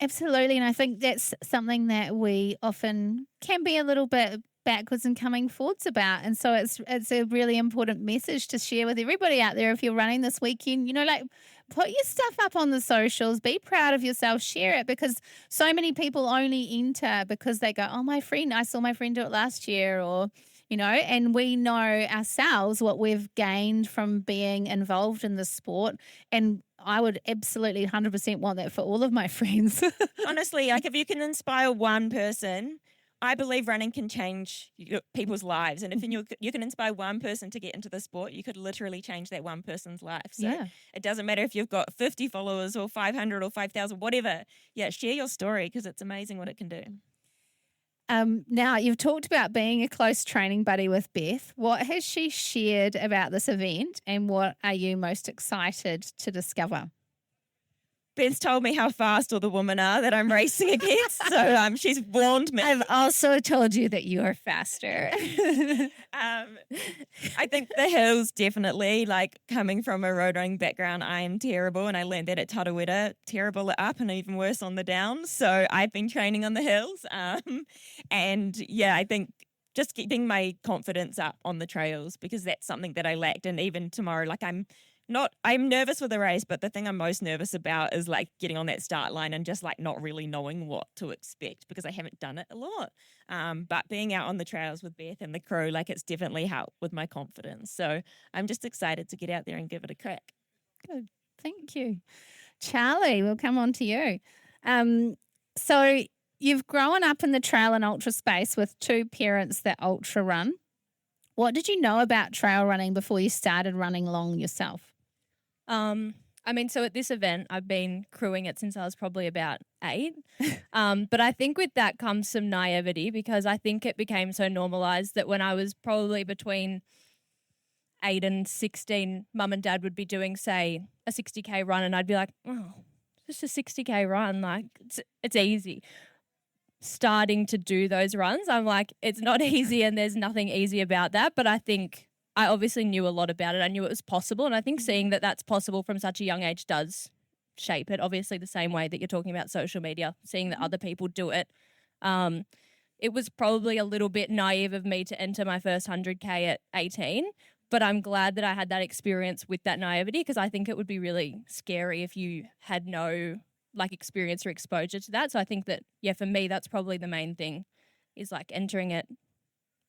Absolutely. And I think that's something that we often can be a little bit backwards and coming forwards about. And so it's a really important message to share with everybody out there. If you're running this weekend, you know, like put your stuff up on the socials, be proud of yourself, share it, because so many people only enter because they go, oh, I saw my friend do it last year, or, you know, and we know ourselves what we've gained from being involved in the sport. And I would absolutely 100% want that for all of my friends. Honestly, like if you can inspire one person, I believe running can change people's lives. And if you can inspire one person to get into the sport, you could literally change that one person's life. So it doesn't matter if you've got 50 followers or 500 or 5,000, whatever. Yeah, share your story because it's amazing what it can do. Now, you've talked about being a close training buddy with Beth. What has she shared about this event, and what are you most excited to discover? Beth's told me how fast all the women are that I'm racing against, so she's warned me. I've also told you that you are faster. I think the hills definitely, like coming from a road running background, I am terrible, and I learned that at Tarawera, terrible up and even worse on the downs. So I've been training on the hills, and yeah, I think just keeping my confidence up on the trails, because that's something that I lacked. And even tomorrow, like I'm nervous for the race, but the thing I'm most nervous about is like getting on that start line and just like not really knowing what to expect because I haven't done it a lot. But being out on the trails with Beth and the crew, like it's definitely helped with my confidence. So I'm just excited to get out there and give it a crack. Good. Thank you. Charlie, we'll come on to you. So you've grown up in the trail and ultra space with two parents that ultra run. What did you know about trail running before you started running long yourself? I mean, so at this event, I've been crewing it since I was probably about 8. But I think with that comes some naivety, because I think it became so normalised that when I was probably between 8 and 16, mum and dad would be doing, say, a 60K run, and I'd be like, oh, just a 60K run, like it's easy. Starting to do those runs, I'm like, it's not easy, and there's nothing easy about that. But I think I obviously knew a lot about it. I knew it was possible. And I think seeing that that's possible from such a young age does shape it. Obviously, the same way that you're talking about social media, seeing that other people do it. It was probably a little bit naive of me to enter my first 100K at 18. But I'm glad that I had that experience with that naivety, because I think it would be really scary if you had no like experience or exposure to that. So I think that, yeah, for me, that's probably the main thing, is like entering it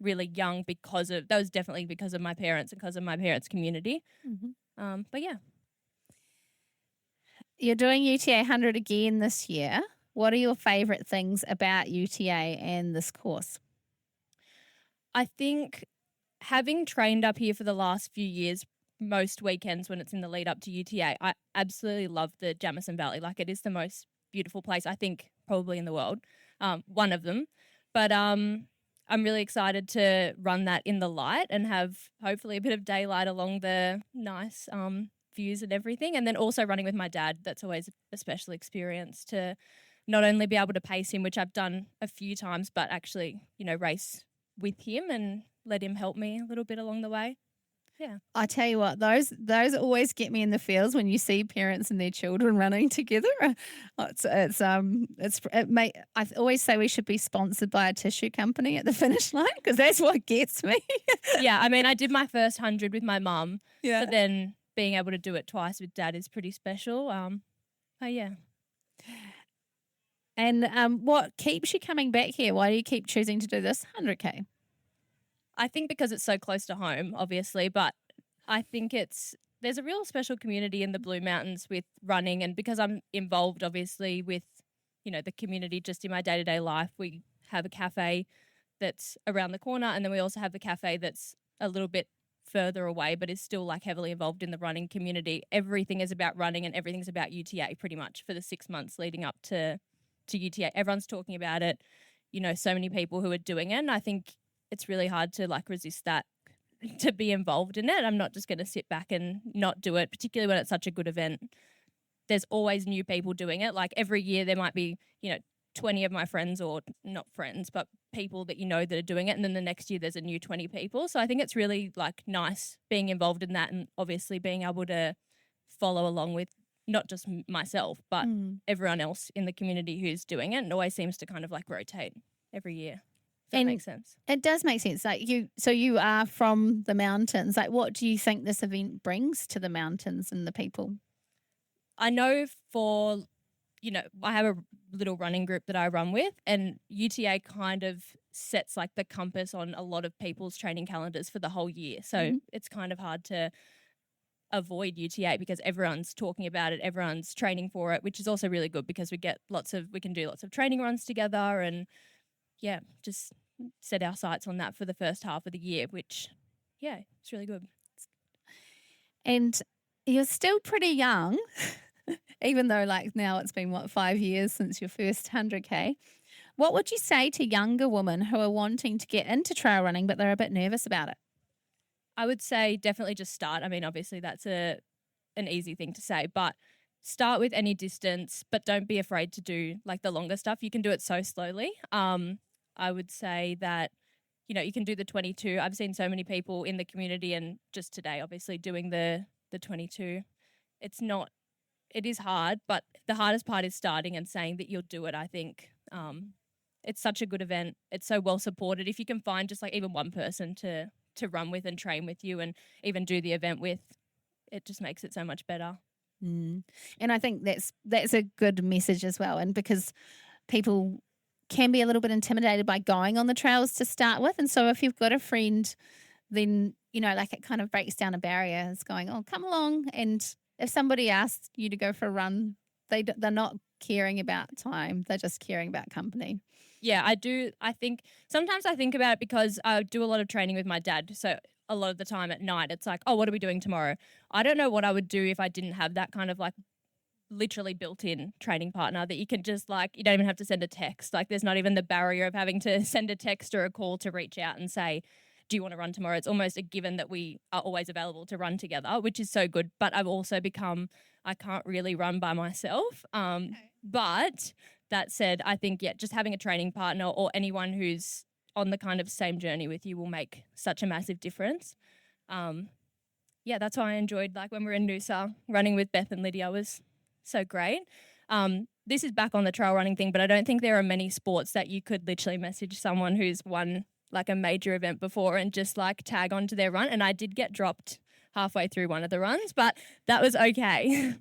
really young, because of, that was definitely because of my parents and because of my parents' community. Mm-hmm. But yeah. You're doing UTA 100 again this year. What are your favourite things about UTA and this course? I think having trained up here for the last few years, most weekends when it's in the lead up to UTA, I absolutely love the Jamison Valley. Like, it is the most beautiful place, I think probably in the world, one of them. But I'm really excited to run that in the light and have hopefully a bit of daylight along the nice views and everything. And then also running with my dad, that's always a special experience to not only be able to pace him, which I've done a few times, but actually, race with him and let him help me a little bit along the way. Yeah. I tell you what, those always get me in the feels when you see parents and their children running together. I always say we should be sponsored by a tissue company at the finish line because that's what gets me. Yeah, I mean, I did my first 100 with my mum, Yeah. but then being able to do it twice with dad is pretty special. Yeah. And what keeps you coming back here? Why do you keep choosing to do this 100K? I think because it's so close to home, obviously, but I think there's a real special community in the Blue Mountains with running, and because I'm involved, obviously, with, the community just in my day-to-day life. We have a cafe that's around the corner, and then we also have the cafe that's a little bit further away, but is still like heavily involved in the running community. Everything is about running and everything's about UTA pretty much for the 6 months leading up to UTA. Everyone's talking about it, so many people who are doing it, and I think it's really hard to resist that, to be involved in it. I'm not just going to sit back and not do it, particularly when it's such a good event. There's always new people doing it. Like every year there might be, 20 of my friends, or not friends, but people that that are doing it. And then the next year there's a new 20 people. So I think it's really nice being involved in that, and obviously being able to follow along with not just myself, but everyone else in the community who's doing it. And it always seems to kind of rotate every year. That makes sense. It does make sense. So you are from the mountains. What do you think this event brings to the mountains and the people? I know I have a little running group that I run with, and UTA kind of sets the compass on a lot of people's training calendars for the whole year. So it's kind of hard to avoid UTA because everyone's talking about it, everyone's training for it, which is also really good because we can do lots of training runs together, and just set our sights on that for the first half of the year, which, it's really good. And you're still pretty young, even though now it's been, 5 years since your first 100K. What would you say to younger women who are wanting to get into trail running, but they're a bit nervous about it? I would say definitely just start. I mean, obviously that's an easy thing to say, but start with any distance, but don't be afraid to do the longer stuff. You can do it so slowly. I would say that, you can do the 22. I've seen so many people in the community, and just today, obviously, doing the 22. It is hard, but the hardest part is starting and saying that you'll do it, I think. It's such a good event. It's so well supported. If you can find just even one person to run with and train with you and even do the event with, it just makes it so much better. And I think that's a good message as well. And because people can be a little bit intimidated by going on the trails to start with. And so if you've got a friend, then, it kind of breaks down a barrier. It's going, oh, come along. And if somebody asks you to go for a run, they're not caring about time. They're just caring about company. Yeah, I do. Sometimes I think about it because I do a lot of training with my dad. So a lot of the time at night, it's oh, what are we doing tomorrow? I don't know what I would do if I didn't have that kind of literally built-in training partner that you can just you don't even have to send a text. There's not even the barrier of having to send a text or a call to reach out and say, do you want to run tomorrow? It's almost a given that we are always available to run together, which is so good. But I've also become, I can't really run by myself. But that said, I think, just having a training partner or anyone who's on the kind of same journey with you will make such a massive difference. That's why I enjoyed, when we were in Noosa, running with Beth and Lydia was so great. This is back on the trail running thing, but I don't think there are many sports that you could literally message someone who's won a major event before and just tag onto their run. And I did get dropped halfway through one of the runs, but that was okay.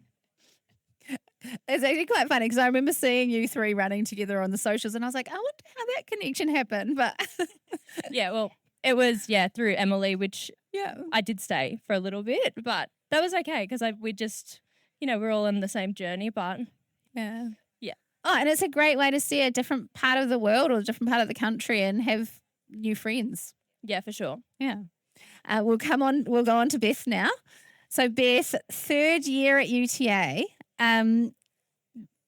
It's actually quite funny because I remember seeing you three running together on the socials, and I was I wonder how that connection happened. But it was through Emily, which I did stay for a little bit, but that was okay because we just, we're all in the same journey. But yeah. Oh, and it's a great way to see a different part of the world or a different part of the country and have new friends. Yeah, for sure. Yeah. We'll go on to Beth now. So Beth, third year at UTA.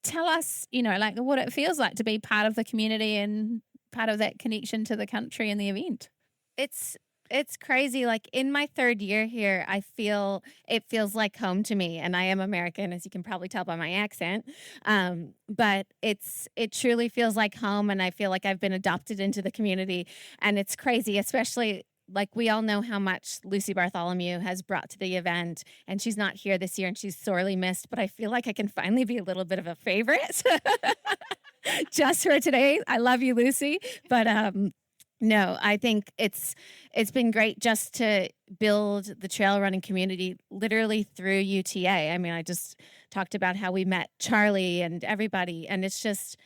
tell us, like what it feels like to be part of the community and part of that connection to the country and the event. It's crazy. Like in my third year here, it feels like home to me. And I am American, as you can probably tell by my accent. But it truly feels like home. And I feel like I've been adopted into the community. And it's crazy, especially like we all know how much Lucy Bartholomew has brought to the event. And she's not here this year and she's sorely missed. But I feel like I can finally be a little bit of a favorite just for today. I love you, Lucy. But no, I think it's been great just to build the trail running community literally through UTA. I mean, I just talked about how we met Charlie and everybody, and it's just,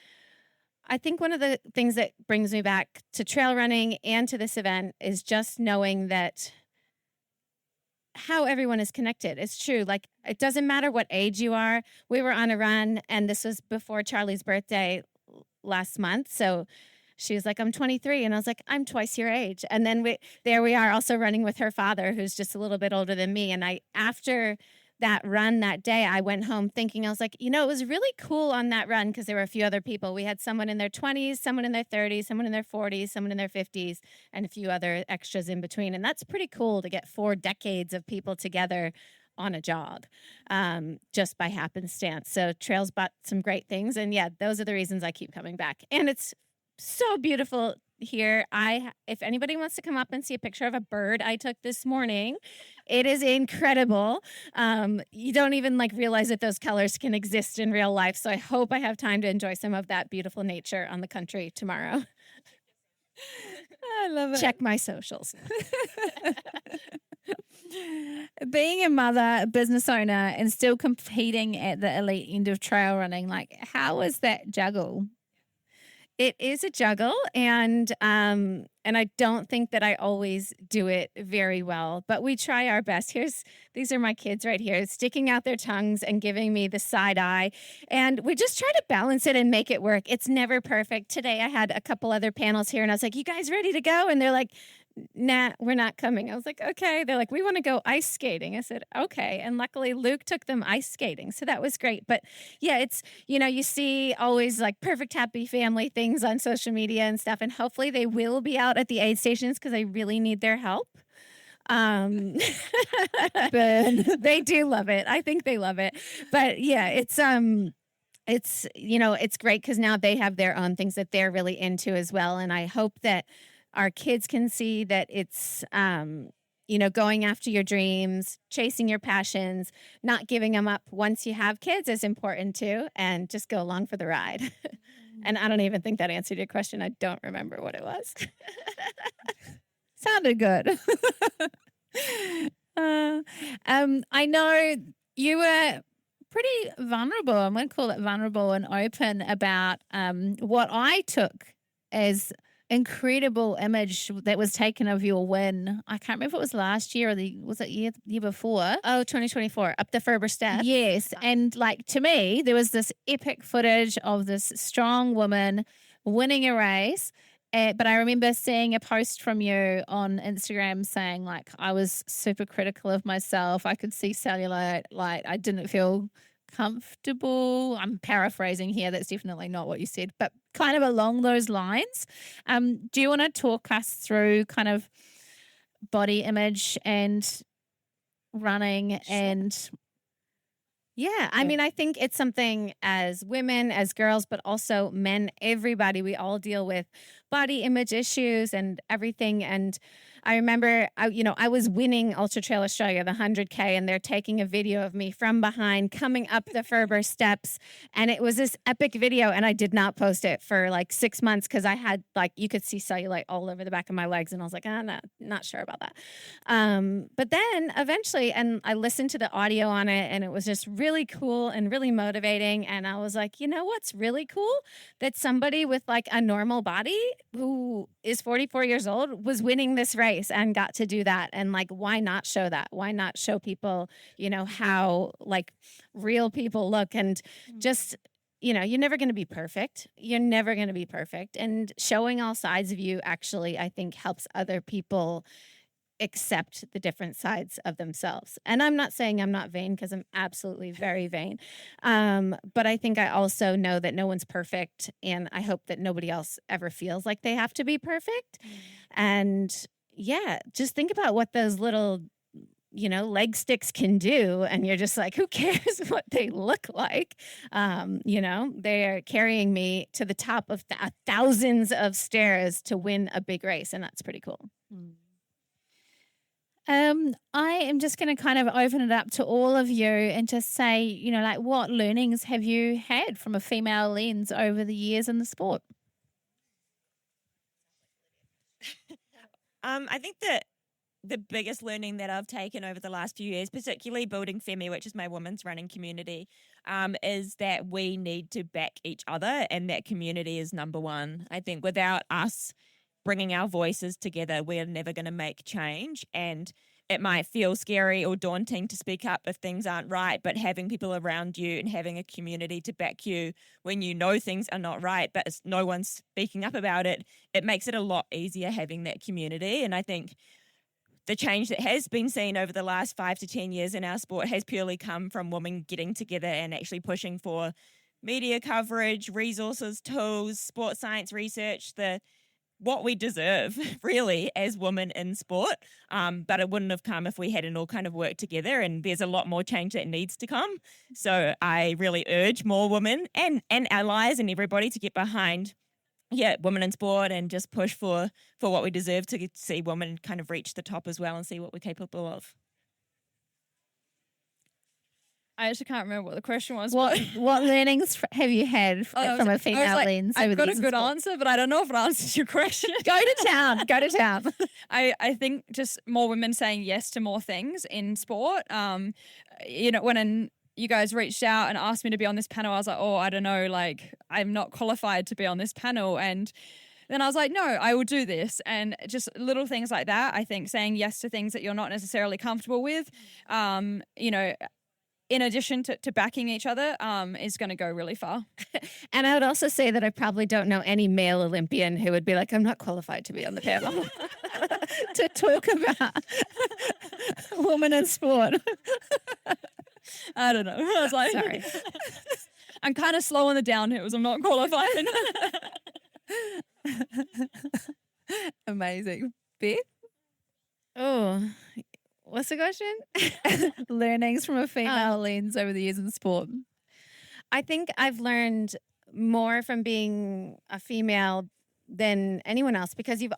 I think one of the things that brings me back to trail running and to this event is just knowing that how everyone is connected. It's true. Like, it doesn't matter what age you are. We were on a run, and this was before Charlie's birthday last month, so she was like, I'm 23. And I was like, I'm twice your age. And then there we are also running with her father, who's just a little bit older than me. And after that run that day, I went home thinking, I was like, it was really cool on that run because there were a few other people. We had someone in their 20s, someone in their 30s, someone in their 40s, someone in their 50s, and a few other extras in between. And that's pretty cool to get 4 decades of people together on a jog, just by happenstance. So trails brought some great things. And yeah, those are the reasons I keep coming back. And it's so beautiful here. If anybody wants to come up and see a picture of a bird I took this morning, it is incredible. You don't even realize that those colors can exist in real life. So I hope I have time to enjoy some of that beautiful nature on the country tomorrow. I love it. Check my socials. Being a mother, a business owner, and still competing at the elite end of trail running, how is that juggle? It is a juggle, and I don't think that I always do it very well, but we try our best. These are my kids right here, sticking out their tongues and giving me the side eye, and we just try to balance it and make it work. It's never perfect. Today I had a couple other panels here, and I was like, you guys ready to go? And they're like, nah, we're not coming. I was like, okay. They're like, we want to go ice skating. I said, okay. And luckily Luke took them ice skating. So that was great. But yeah, it's, you see always perfect happy family things on social media and stuff. And hopefully they will be out at the aid stations because I really need their help. But they do love it. I think they love it. But yeah, it's great because now they have their own things that they're really into as well. And I hope that our kids can see that it's, going after your dreams, chasing your passions, not giving them up once you have kids is important too, and just go along for the ride. And I don't even think that answered your question. I don't remember what it was. Sounded good. I know you were pretty vulnerable, I'm going to call it vulnerable and open about what I took as incredible image that was taken of your win. I can't remember if it was last year or was it year before? Oh, 2024, up the Ferber Steps. Yes. And to me, there was this epic footage of this strong woman winning a race. But I remember seeing a post from you on Instagram saying I was super critical of myself. I could see cellulite. I didn't feel comfortable. I'm paraphrasing here. That's definitely not what you said, but kind of along those lines. Do you want to talk us through kind of body image and running and... Yeah, I mean, I think it's something as women, as girls, but also men, everybody, we all deal with body image issues and everything. And I remember, I was winning Ultra Trail Australia, the 100K, and they're taking a video of me from behind coming up the Ferber Steps. And it was this epic video, and I did not post it for 6 months because I had, you could see cellulite all over the back of my legs. And I was like, no, not sure about that. But then eventually, and I listened to the audio on it, and it was just really cool and really motivating. And I was like, you know what's really cool? That somebody with a normal body who is 44 years old was winning this race and got to do that. And why not show that? Why not show people, how real people look? And just, you're never going to be perfect. You're never going to be perfect. And showing all sides of you actually, I think, helps other people accept the different sides of themselves. And I'm not saying I'm not vain, because I'm absolutely very vain. But I think I also know that no one's perfect, and I hope that nobody else ever feels like they have to be perfect. And yeah, just think about what those little, leg sticks can do. And you're just like, who cares what they look like? They're carrying me to the top of thousands of stairs to win a big race. And that's pretty cool. I am just going to kind of open it up to all of you and just say, what learnings have you had from a female lens over the years in the sport? I think that the biggest learning that I've taken over the last few years, particularly building Femi, which is my women's running community, is that we need to back each other, and that community is number one. I think without us bringing our voices together, we're never going to make change. And it might feel scary or daunting to speak up if things aren't right, but having people around you and having a community to back you when you know things are not right, but no one's speaking up about it, it makes it a lot easier having that community. And I think the change that has been seen over the last 5 to 10 years in our sport has purely come from women getting together and actually pushing for media coverage, resources, tools, sports science research, what we deserve, really, as women in sport. But it wouldn't have come if we hadn't all kind of worked together, and there's a lot more change that needs to come. So I really urge more women and allies and everybody to get behind, women in sport, and just push for what we deserve, to see women kind of reach the top as well and see what we're capable of. I actually can't remember what the question was. What learnings have you had from a female lens? I've got a good answer, but I don't know if it answers your question. Go to town. Go to town. I think just more women saying yes to more things in sport. When you guys reached out and asked me to be on this panel, I was like, I don't know, I'm not qualified to be on this panel. And then I was like, no, I will do this. And just little things like that, I think saying yes to things that you're not necessarily comfortable with, in addition to backing each other, is going to go really far. And I would also say that I probably don't know any male Olympian who would be like, I'm not qualified to be on the panel to talk about women in sport. I don't know. I was like, sorry. I'm kind of slow on the downhills. I'm not qualified. Amazing. Beth? Oh, what's the question? Learnings from a female lens over the years in sport. I think I've learned more from being a female than anyone else, because you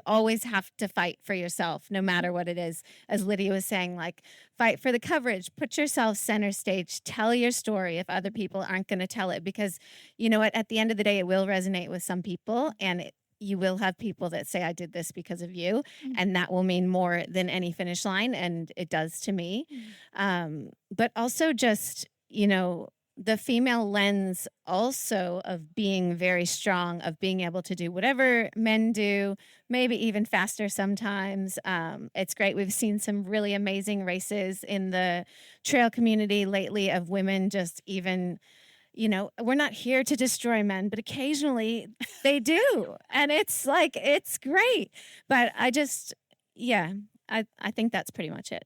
always have to fight for yourself, no matter what it is. As Lydia was saying, fight for the coverage, put yourself center stage, tell your story if other people aren't going to tell it, because you know what, at the end of the day, it will resonate with some people, and you will have people that say, I did this because of you. And that will mean more than any finish line. And it does to me. But also just, the female lens also of being very strong, of being able to do whatever men do, maybe even faster sometimes. It's great. We've seen some really amazing races in the trail community lately of women just even, we're not here to destroy men, but occasionally they do. And it's great. But I think that's pretty much it.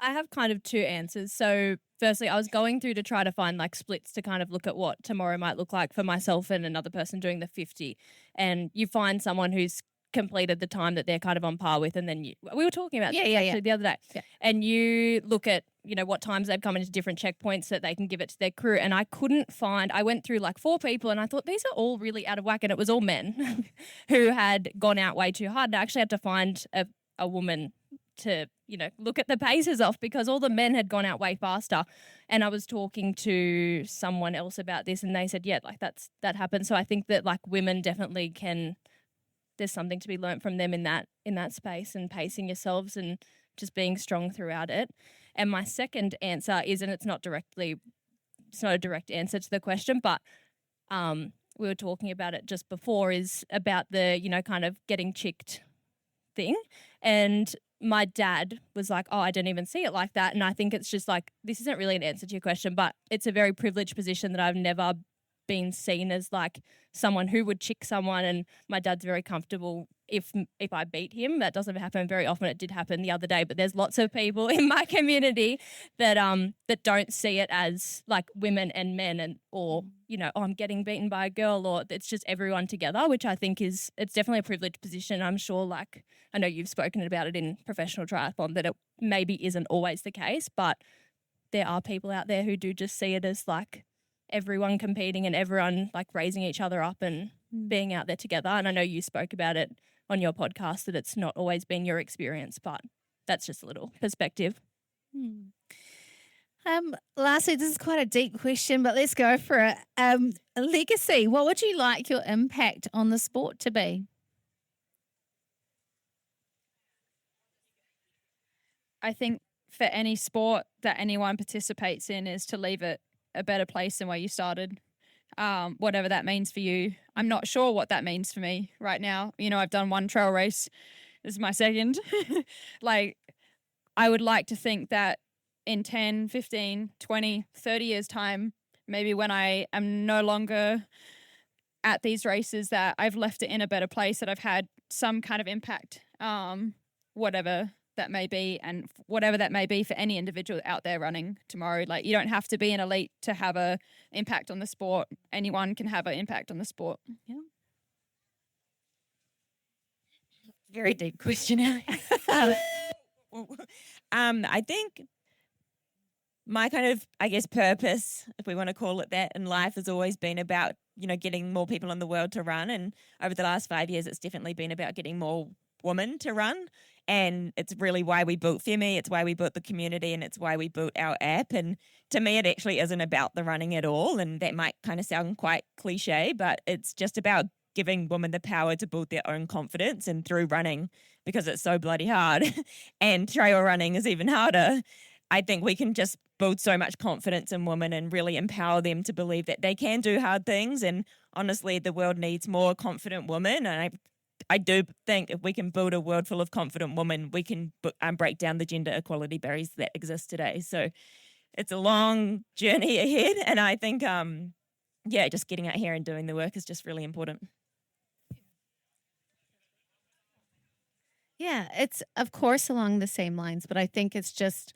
I have kind of two answers. So firstly, I was going through to try to find splits to kind of look at what tomorrow might look like for myself and another person doing the 50. And you find someone who's completed the time that they're kind of on par with, and then we were talking about this the other day. Yeah. And you look at, what times they've come into different checkpoints that they can give it to their crew. And I couldn't find, I went through 4 people and I thought these are all really out of whack, and it was all men who had gone out way too hard. And I actually had to find a woman to, look at the paces off, because all the men had gone out way faster. And I was talking to someone else about this, and they said, that happens. So I think that women definitely there's something to be learnt from them in that space, and pacing yourselves and just being strong throughout it. And my second answer is, and it's not a direct answer to the question, but we were talking about it just before, is about the, kind of getting chicked thing. And my dad was like, I didn't even see it like that. And I think it's just this isn't really an answer to your question, but it's a very privileged position that I've never been seen as like someone who would chick someone, and my dad's very comfortable if I beat him. That doesn't happen very often. It did happen the other day, but there's lots of people in my community that that don't see it as like women and men, and or oh, I'm getting beaten by a girl, or it's just everyone together, which I think it's definitely a privileged position. I'm sure, like, I know you've spoken about it in professional triathlon, that it maybe isn't always the case, but there are people out there who do just see it as like everyone competing and everyone like raising each other up and being out there together. And I know you spoke about it on your podcast that it's not always been your experience, but that's just a little perspective. Lastly, this is quite a deep question, but let's go for it. Legacy, what would you like your impact on the sport to be? I think for any sport that anyone participates in is to leave it a better place than where you started, whatever that means for you. I'm not sure what that means for me right now. I've done one trail race. This is my second. Like, I would like to think that in 10, 15, 20, 30 years' time, maybe when I am no longer at these races, that I've left it in a better place, that I've had some kind of impact, whatever that may be, and whatever that may be for any individual out there running tomorrow. Like, you don't have to be an elite to have an impact on the sport. Anyone can have an impact on the sport. Yeah. Very deep question. I think my kind of, purpose, if we want to call it that, in life has always been about, getting more people in the world to run. And over the last 5 years, it's definitely been about getting more women to run. And it's really why we built Femi, it's why we built the community, and it's why we built our app. And to me, it actually isn't about the running at all. And that might kind of sound quite cliche, but it's just about giving women the power to build their own confidence, and through running, because it's so bloody hard and trail running is even harder, I think we can just build so much confidence in women and really empower them to believe that they can do hard things. And honestly, the world needs more confident women. And I do think if we can build a world full of confident women, we can break down the gender equality barriers that exist today. So it's a long journey ahead. And I think, just getting out here and doing the work is just really important. Yeah, it's of course along the same lines, but I think it's just,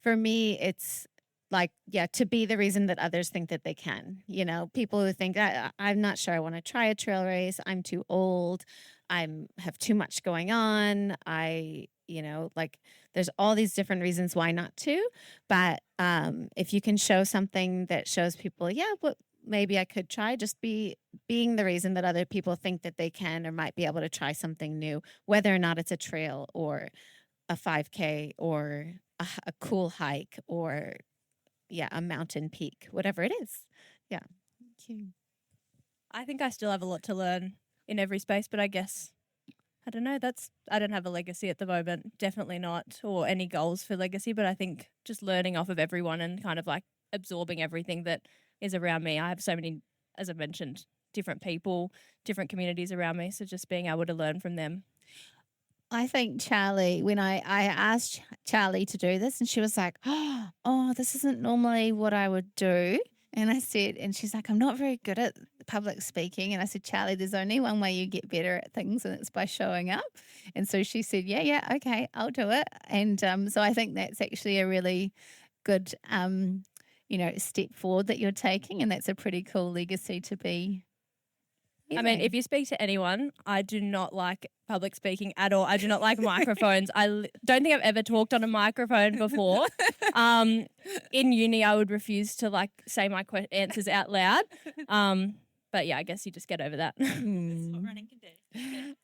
for me, it's like, to be the reason that others think that they can. People who think, I'm not sure I want to try a trail race, I'm too old, I have too much going on, there's all these different reasons why not to. But if you can show something that shows people, maybe I could try, just being the reason that other people think that they can or might be able to try something new, whether or not it's a trail or a 5K or a cool hike or a mountain peak, whatever it is. Yeah. Thank you. I think I still have a lot to learn in every space, but I guess, I don't know, I don't have a legacy at the moment, definitely not, or any goals for legacy, but I think just learning off of everyone and kind of like absorbing everything that is around me. I have so many, as I mentioned, different people, different communities around me, so just being able to learn from them. I think Charlie, when I asked Charlie to do this, and she was like, oh, this isn't normally what I would do. And I said, and she's like, I'm not very good at public speaking. And I said, Charlie, there's only one way you get better at things, and it's by showing up. And so she said, yeah, okay, I'll do it. And so I think that's actually a really good, step forward that you're taking. And that's a pretty cool legacy to be. I mean, if you speak to anyone, I do not like public speaking at all. I do not like microphones. I don't think I've ever talked on a microphone before. In uni, I would refuse to say my answers out loud. But yeah, I guess you just get over that. That's what running can do.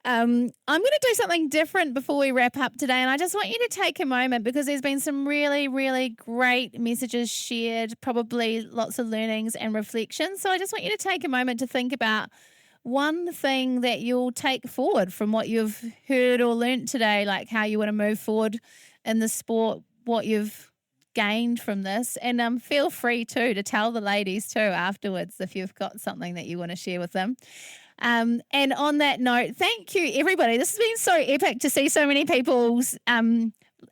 I'm going to do something different before we wrap up today, and I just want you to take a moment, because there's been some really, really great messages shared, probably lots of learnings and reflections. So I just want you to take a moment to think about one thing that you'll take forward from what you've heard or learnt today, like how you want to move forward in the sport, what you've gained from this. And feel free to tell the ladies too afterwards if you've got something that you want to share with them. And on that note, thank you, everybody. This has been so epic to see so many people's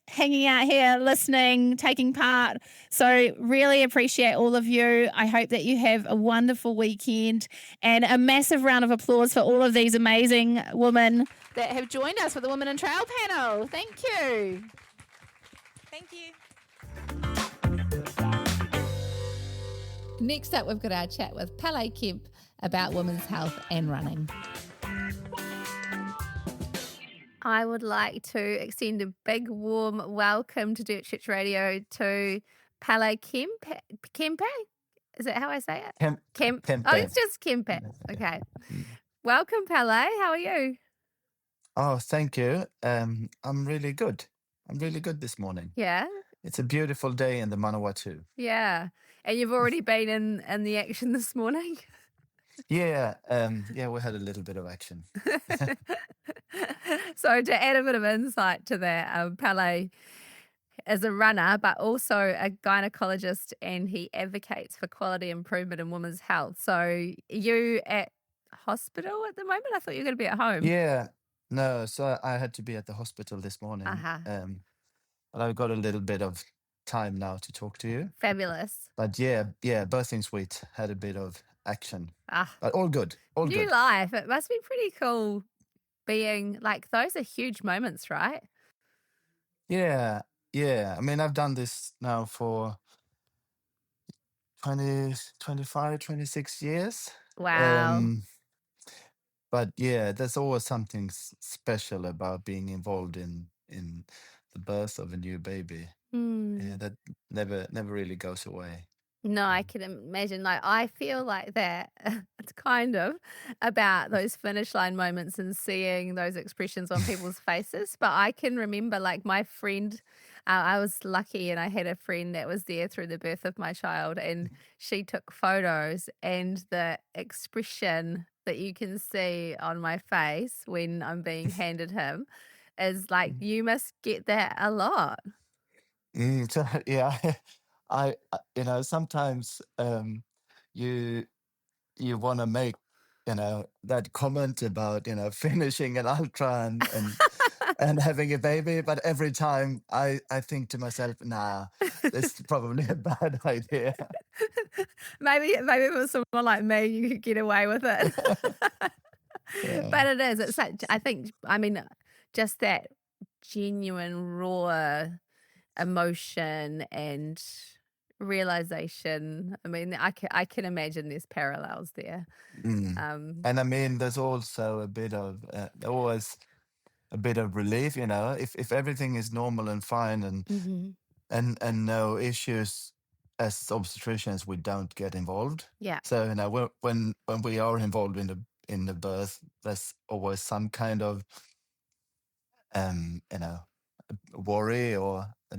hanging out here, listening, taking part. So really appreciate all of you. I hope that you have a wonderful weekend, and a massive round of applause for all of these amazing women that have joined us for the Women in Trail panel. Thank you. Thank you. Next up, we've got our chat with Pelle Kempe about women's health and running. I would like to extend a big warm welcome to Dirt Church Radio to Pelle Kempe. Kempe? Is that how I say it? Kempe. Oh, it's just Kempe. Okay. Welcome, Pelle. How are you? Oh, thank you. I'm really good. I'm really good this morning. Yeah. It's a beautiful day in the Manawatu. Yeah. And you've already been in the action this morning? Yeah, we had a little bit of action. So to add a bit of insight to that, Pelle is a runner, but also a gynecologist, and he advocates for quality improvement in women's health. So you at hospital at the moment? I thought you were going to be at home. Yeah, no, so I had to be at the hospital this morning. But I've got a little bit of time now to talk to you. Fabulous. But yeah, birthing suite had a bit of action. But all good, New life. It must be pretty cool being like, those are huge moments, right? Yeah. I mean, I've done this now for 25, 26 years. Wow. But yeah, there's always something special about being involved in the birth of a new baby. Yeah, that never really goes away. No, I can imagine. Like, I feel like that. It's kind of about those finish line moments and seeing those expressions on people's faces. But I can remember, like, my friend, I was lucky and I had a friend that was there through the birth of my child, and she took photos, and the expression that you can see on my face when I'm being handed him is like, you must get that a lot. So, yeah, I sometimes you want to make that comment about finishing an ultra and having a baby, but every time I think to myself, nah, this is probably a bad idea. Maybe if it was someone like me, you could get away with it. But it is. It's such. I mean, just that genuine, raw emotion and realization. I mean, I can imagine there's parallels there. And I mean, there's also always a bit of relief, if everything is normal and fine and no issues. As obstetricians, we don't get involved. Yeah. So when we are involved in the birth, there's always some kind of worry or a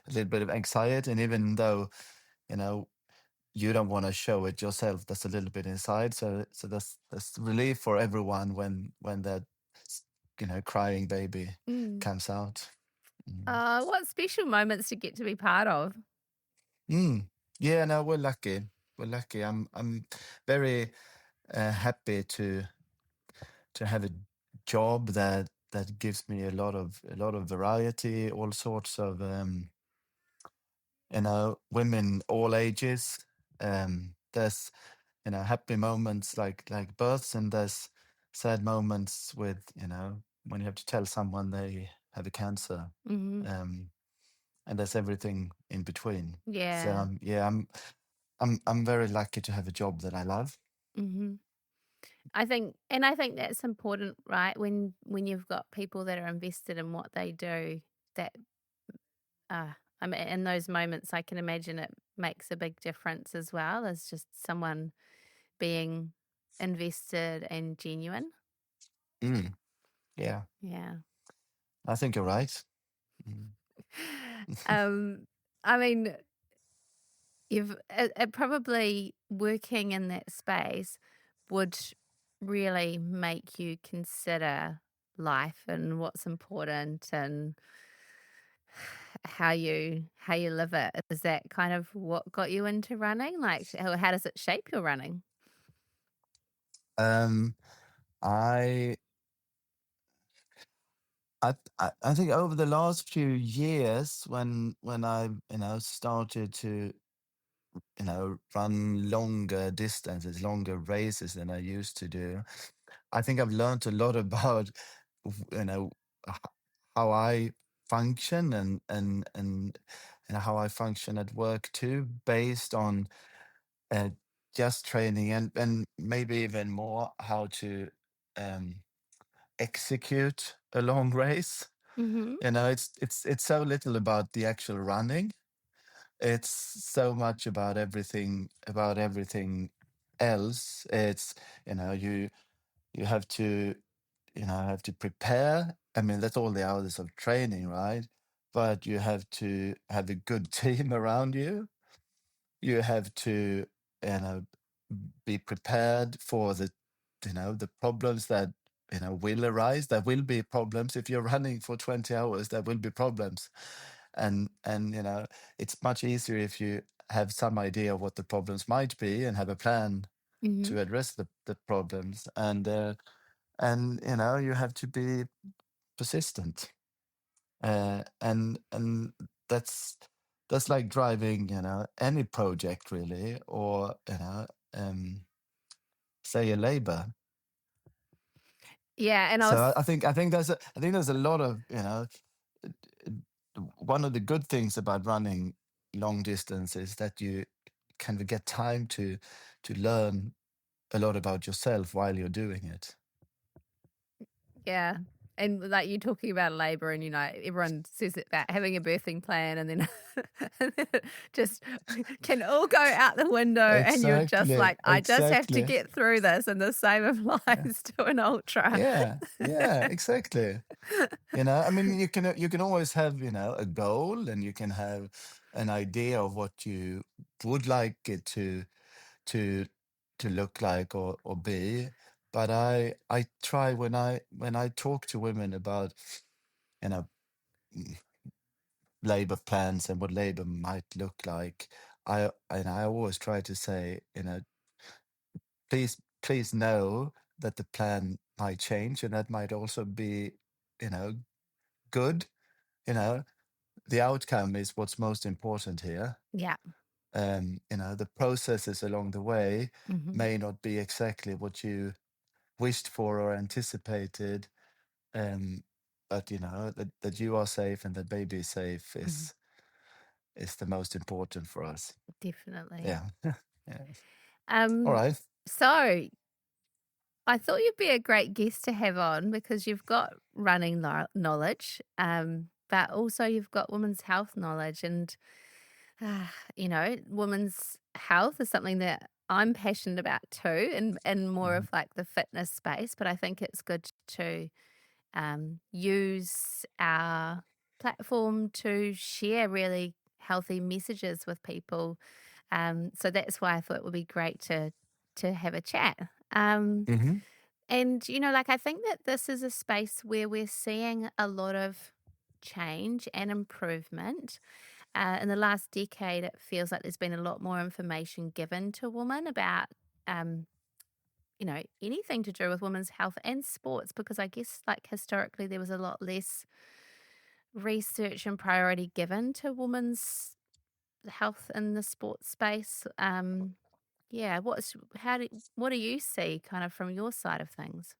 little bit of anxiety, and even though you don't want to show it yourself, there's a little bit inside. So that's relief for everyone when that crying baby comes out. What special moments to get to be part of? Yeah, no, we're lucky. I'm very happy to have a job that gives me a lot of variety, all sorts of women, all ages. There's happy moments like births, and there's sad moments with when you have to tell someone they have a cancer. And there's everything in between. Yeah. So I'm very lucky to have a job that I love. I think that's important, right? When you've got people that are invested in what they do, that I mean, in those moments, I can imagine it makes a big difference as well as just someone being invested and genuine. Yeah, Yeah. I think you're right. I mean, it probably working in that space would really make you consider life and what's important and how you live it. Is that kind of what got you into running? Like, how does it shape your running? I I think over the last few years, when I started to run longer distances, longer races than I used to do, I think I've learned a lot about h- how I function and how I function at work too, based on uh, just training and maybe even more how to um, execute a long race. Mm-hmm. It's so little about the actual running. It's so much about everything else. It's you have to have to prepare. I mean, that's all the hours of training, right? But you have to have a good team around you. You have to be prepared for the problems that will arise. There will be problems if you're running for 20 hours. There will be problems, and it's much easier if you have some idea of what the problems might be and have a plan Mm-hmm. to address the problems. And you have to be persistent, and that's like driving any project really, or um, say a labor. Yeah, and I So was I think there's a lot of one of the good things about running long distance is that you kind of get time to learn a lot about yourself while you're doing it. yeah. And like you talking about labor, and everyone says it about having a birthing plan, and then it just can all go out the window, and you're just Exactly, like, I just have to exactly. get through this, and the same applies to an ultra. Yeah, exactly. I mean, you can always have a goal, and you can have an idea of what you would like it to look like or be. But I try when I talk to women about you know mm, labor plans and what labor might look like. I always try to say, please know that the plan might change, and that might also be you know good. you know the outcome is what's most important here. Yeah. The processes along the way Mm-hmm. may not be exactly what you wished for or anticipated, um, but that you are safe and that baby is safe Mm-hmm. is the most important for us. Definitely. Yeah. Yeah. All Um, right. so I thought you'd be a great guest to have on because you've got running knowledge, but also you've got women's health knowledge. And, women's health is something that I'm passionate about too, and more of like the fitness space. But I think it's good to use our platform to share really healthy messages with people. So that's why I thought it would be great to have a chat. Mm-hmm. And, I think that this is a space where we're seeing a lot of change and improvement. In the last decade, it feels like there's been a lot more information given to women about, anything to do with women's health and sports, because I guess, like, historically, there was a lot less research and priority given to women's health in the sports space. Yeah, what do you see kind of from your side of things?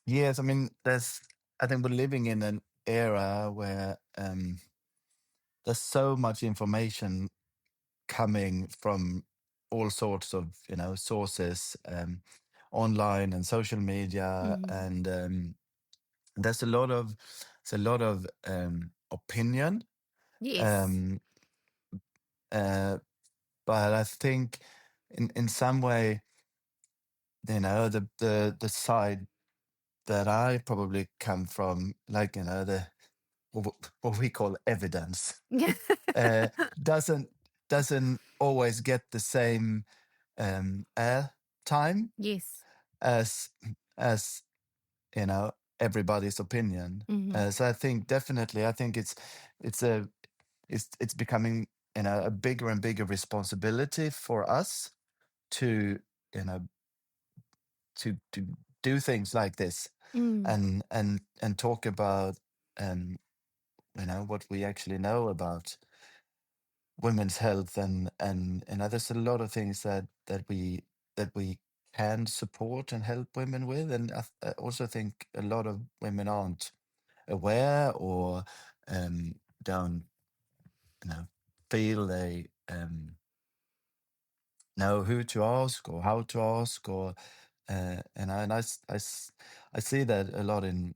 Yes, I mean, I think we're living in an era where there's so much information coming from all sorts of sources, online and social media, Mm-hmm. and there's a lot of opinion, Yes. um, uh, but I think in some way, the side that I probably come from, like the what we call evidence, uh, doesn't always get the same air time Yes. as as everybody's opinion. Mm-hmm. So I think definitely, it's a it's becoming a bigger and bigger responsibility for us to you know to do things like this and talk about what we actually know about women's health and there's a lot of things that we can support and help women with, and I also think a lot of women aren't aware or don't feel they know who to ask or how to ask, or I see that a lot in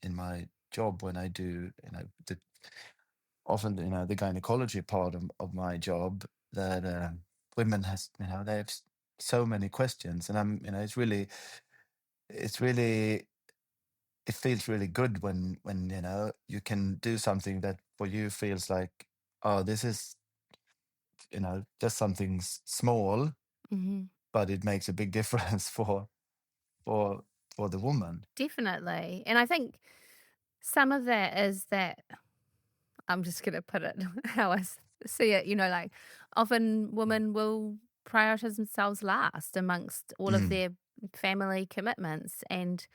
my job when I do often the gynecology part of my job, that women has they have so many questions, and I'm it feels really good when you can do something that for you feels like, oh, this is just something small, but it makes a big difference for the woman. Definitely. And I think some of that is that, I'm just going to put it how I see it, like often women will prioritize themselves last amongst all of their family commitments, and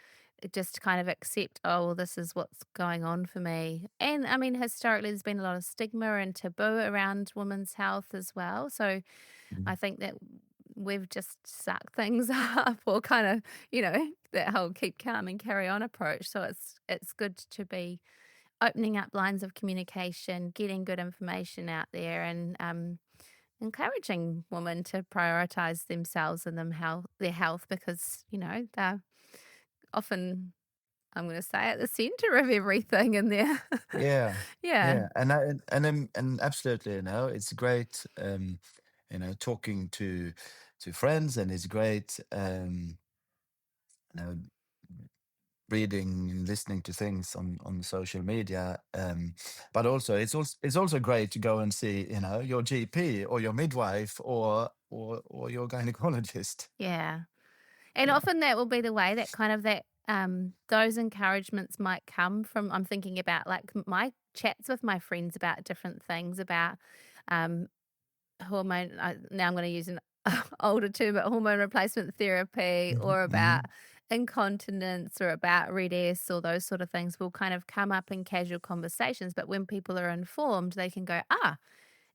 just kind of accept, oh, well, this is what's going on for me. And I mean, historically, there's been a lot of stigma and taboo around women's health as well. So I think that we've just sucked things up, or kind of, that whole keep calm and carry on approach. So it's good to be opening up lines of communication, getting good information out there, and encouraging women to prioritize themselves and their health, because they're often, I'm going to say, at the center of everything in there. Yeah, Yeah. and absolutely, it's great, talking to friends, and it's great, reading and listening to things on social media, but also it's also great to go and see your GP or your midwife or your gynecologist. Yeah. And often that will be the way that kind of that those encouragements might come from. I'm thinking about like my chats with my friends about different things, about hormone. Now I'm going to use an older term, but hormone replacement therapy, or about incontinence, or about red S, or those sort of things will kind of come up in casual conversations. But when people are informed, they can go,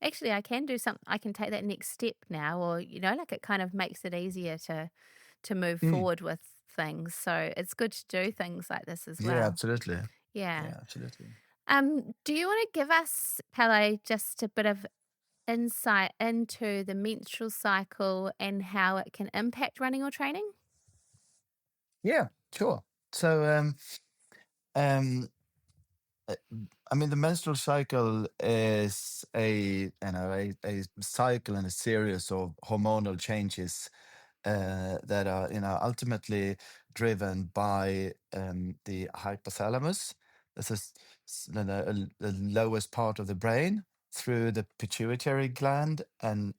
actually, I can do something. I can take that next step now, or like it kind of makes it easier to move forward with things. So it's good to do things like this as well. Yeah, absolutely. Yeah. Yeah, absolutely. Do you want to give us, Pelle, just a bit of insight into the menstrual cycle and how it can impact running or training? Yeah, sure. So, I mean, the menstrual cycle is a cycle and a series of hormonal changes that are ultimately driven by the hypothalamus. This is the lowest part of the brain, through the pituitary gland and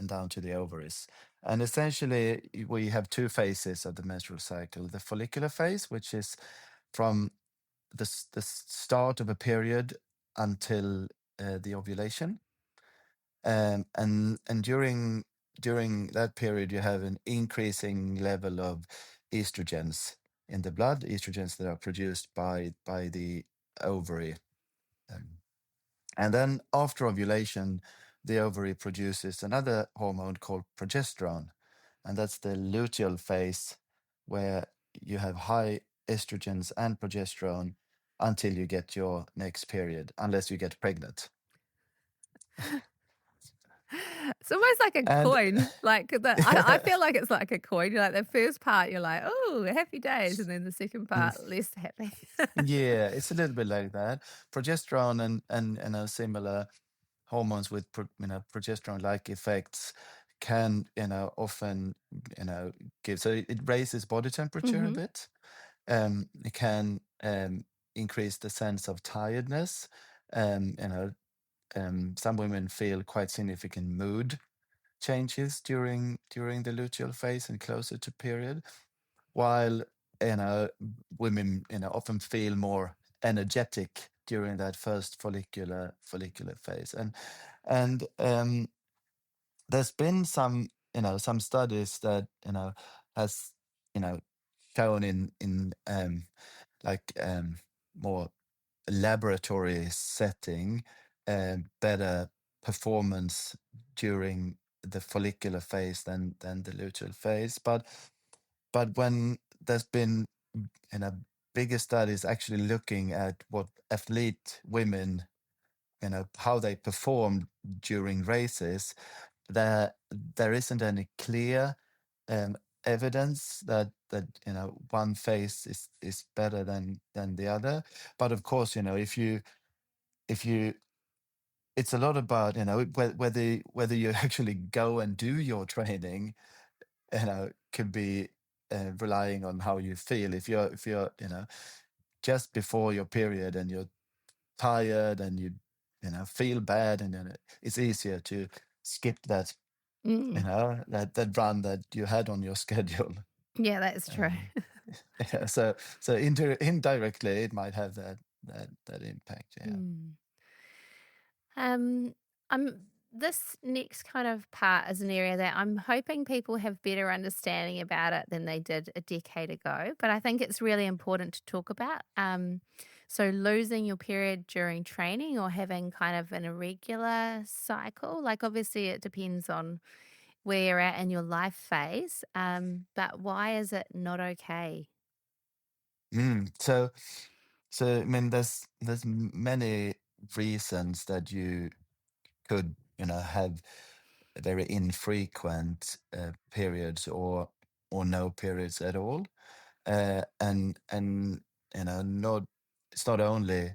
down to the ovaries. And essentially, we have two phases of the menstrual cycle: the follicular phase, which is from the start of a period until the ovulation, and during that period, you have an increasing level of estrogens in the blood, estrogens that are produced by the ovary. And then after ovulation, the ovary produces another hormone called progesterone. And that's the luteal phase, where you have high estrogens and progesterone until you get your next period, unless you get pregnant. It's almost like a coin. Like I feel like it's like a coin. You're like, the first part, you're like, oh, happy days, and then the second part, less happy. Yeah, it's a little bit like that. Progesterone and similar hormones with progesterone-like effects can often give, so it raises body temperature a bit. It can increase the sense of tiredness. Some women feel quite significant mood changes during the luteal phase and closer to period, while women often feel more energetic during that first follicular phase. And there's been some studies that has shown in more laboratory setting, better performance during the follicular phase than the luteal phase. But when there's been bigger studies actually looking at what athlete women, how they perform during races, there isn't any clear evidence that one phase is better than the other. But of course, if you it's a lot about whether you actually go and do your training, could be relying on how you feel. If you're just before your period and you're tired and you feel bad, and then it's easier to skip that that run that you had on your schedule. Yeah, that's true. Yeah, so indirectly it might have that impact. Yeah. This next kind of part is an area that I'm hoping people have better understanding about it than they did a decade ago, but I think it's really important to talk about. So losing your period during training or having kind of an irregular cycle, like obviously it depends on where you're at in your life phase, but why is it not okay? So I mean, there's many reasons that you could have very infrequent periods or no periods at all, and not it's not only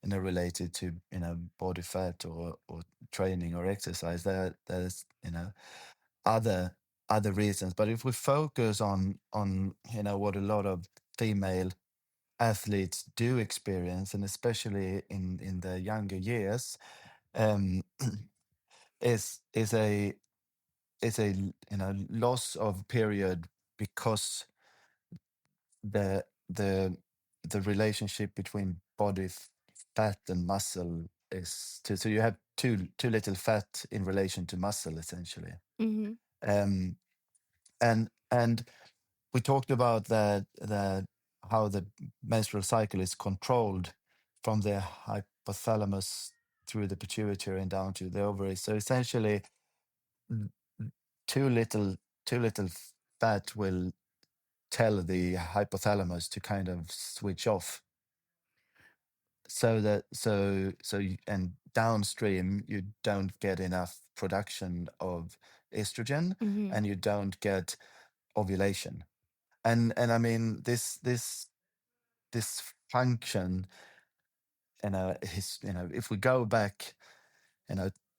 related to body fat or training or exercise. There's other reasons. But if we focus on what a lot of female athletes do experience, and especially in the younger years, um, is a loss of period because the relationship between body fat and muscle is so you have too little fat in relation to muscle, essentially. Mm-hmm. And we talked about that how the menstrual cycle is controlled from the hypothalamus through the pituitary and down to the ovaries. So essentially, too little fat will tell the hypothalamus to kind of switch off. And downstream you don't get enough production of estrogen, Mm-hmm. and you don't get ovulation. And I mean, this function, is, if we go back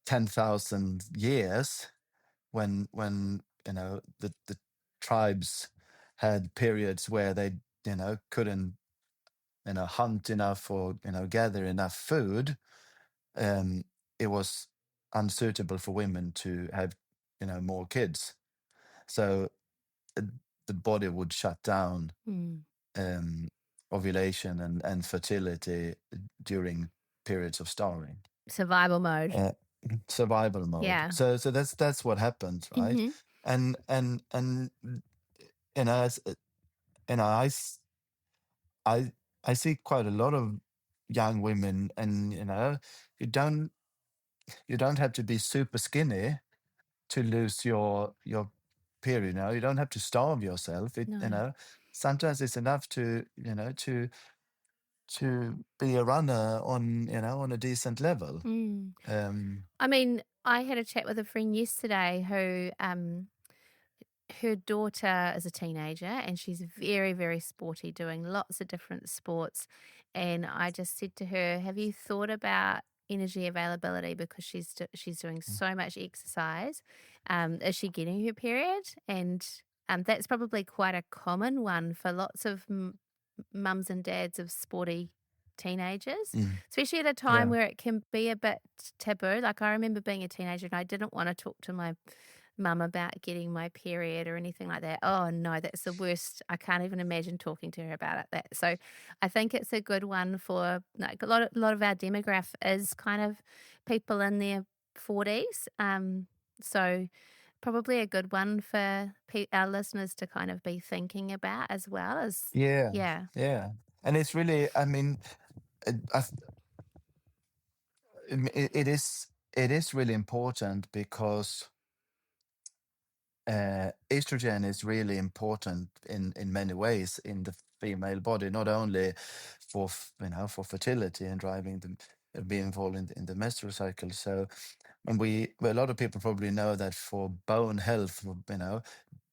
10,000 years, when the tribes had periods where they couldn't hunt enough or gather enough food, it was unsuitable for women to have more kids, so the body would shut down ovulation and fertility during periods of starving. Survival mode. Survival mode. Yeah. So that's what happens, right? Mm-hmm. And as I see quite a lot of young women, and you don't have to be super skinny to lose your period. You don't have to starve yourself. No. Sometimes it's enough to be a runner on on a decent level. I mean, I had a chat with a friend yesterday who her daughter is a teenager and she's very, very sporty, doing lots of different sports. And I just said to her, have you thought about energy availability, because she's doing so much exercise? Is she getting her period? And that's probably quite a common one for lots of mums and dads of sporty teenagers, especially at a time where it can be a bit taboo. Like, I remember being a teenager and I didn't want to talk to my mum about getting my period or anything like that. Oh no, that's the worst. I can't even imagine talking to her about it. So I think it's a good one for, like, a lot of our demographic is kind of people in their 40s. So probably a good one for our listeners to kind of be thinking about as well as Yeah, yeah. yeah. And it's really, I mean, I it is really important because estrogen is really important in many ways in the female body, not only for for fertility and driving the being involved in the menstrual cycle. So, and a lot of people probably know that for bone health,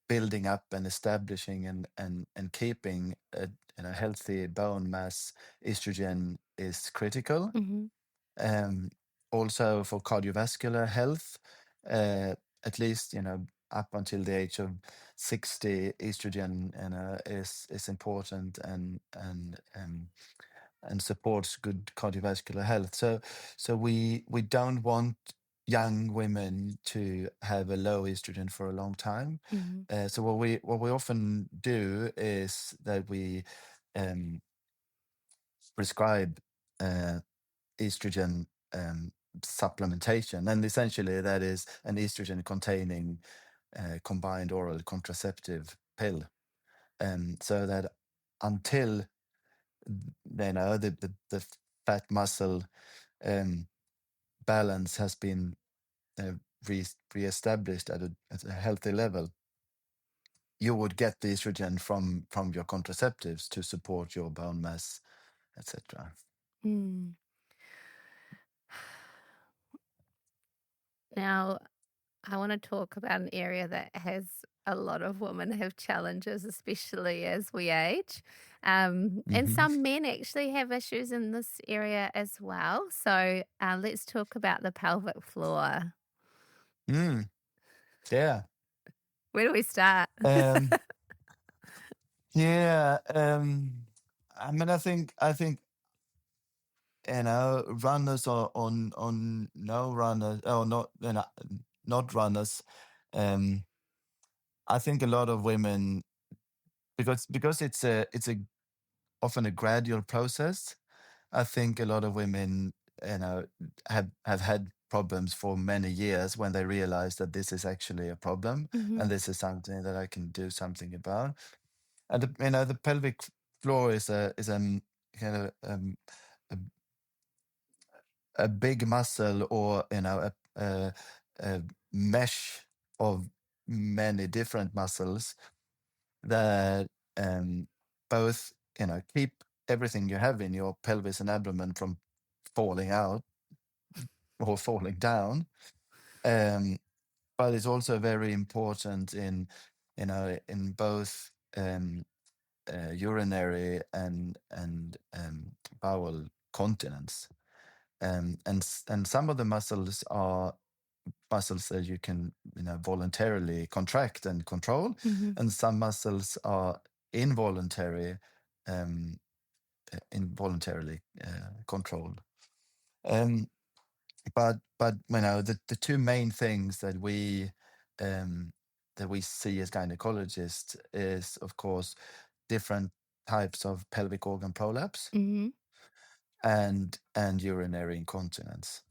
building up and establishing and keeping a healthy bone mass, estrogen is critical. Mm-hmm. Also for cardiovascular health, at least up until the age of 60, estrogen is important and supports good cardiovascular health. So we don't want young women to have a low estrogen for a long time. Mm-hmm. So what we often do is that we prescribe estrogen supplementation, and essentially that is an estrogen containing combined oral contraceptive pill, so that until the fat muscle balance has been re-established at a healthy level, you would get the estrogen from your contraceptives to support your bone mass, etc. Mm. Now, I want to talk about an area that has a lot of women have challenges, especially as we age. And some men actually have issues in this area as well. So let's talk about the pelvic floor. Mm. Yeah. Where do we start? Yeah. I mean, I think runners on no runners or not not runners. I think a lot of women, because it's a often a gradual process. I think a lot of women have had problems for many years when they realize that this is actually a problem Mm-hmm. and this is something that I can do something about. And the pelvic floor is a kind of a big muscle, or a mesh of many different muscles that both keep everything you have in your pelvis and abdomen from falling out or falling down, but it's also very important in both urinary and bowel continence. And some of the muscles are muscles that you can voluntarily contract and control, Mm-hmm. and some muscles are involuntarily controlled. But the two main things that we see as gynecologists is, of course, different types of pelvic organ prolapse Mm-hmm. and urinary incontinence,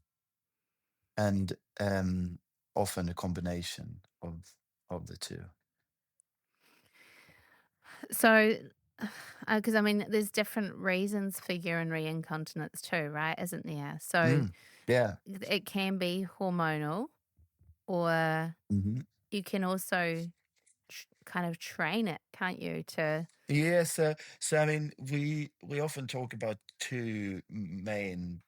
and often a combination of the two. So, because I mean, there's different reasons for urinary incontinence too, right? Isn't there? So Yeah. it can be hormonal, or Mm-hmm. you can also kind of train it, can't you? To Yes. So I mean, we often talk about two main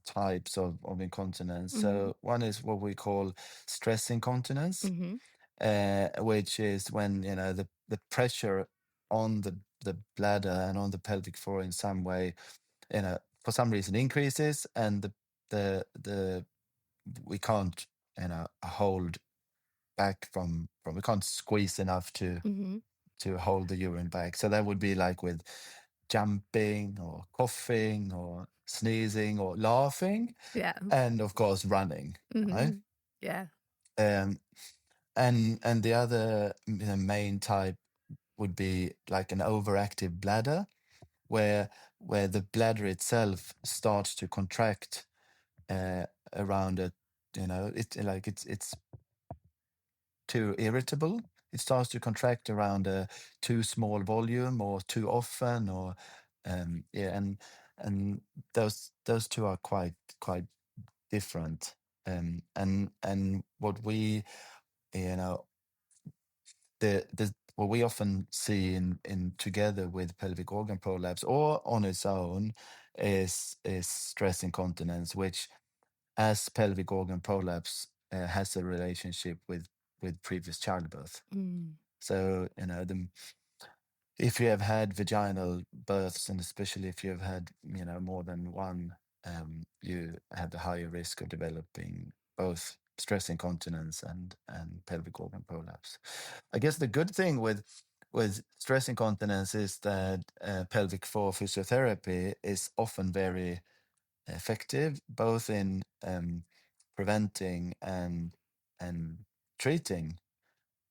types of incontinence. mm-hmm. So one is what we call stress incontinence, Mm-hmm. which is when the pressure on the bladder and on the pelvic floor in some way, for some reason increases, and the we can't hold back from we can't squeeze enough Mm-hmm. to hold the urine back. So that would be like with jumping or coughing or sneezing or laughing, Yeah. and of course running, right? Mm-hmm. Yeah. And the other main type would be like an overactive bladder, where the bladder itself starts to contract around it. It's like it's too irritable. It starts to contract around a too small volume or too often, or and those two are quite different. And what we you know the what we often see in together with pelvic organ prolapse or on its own is stress incontinence, which as pelvic organ prolapse has a relationship with previous childbirth. So if you have had vaginal births, and especially if you have had more than one, you have a higher risk of developing both stress incontinence and pelvic organ prolapse. I guess the good thing with stress incontinence is that pelvic floor physiotherapy is often very effective, both in preventing and treating.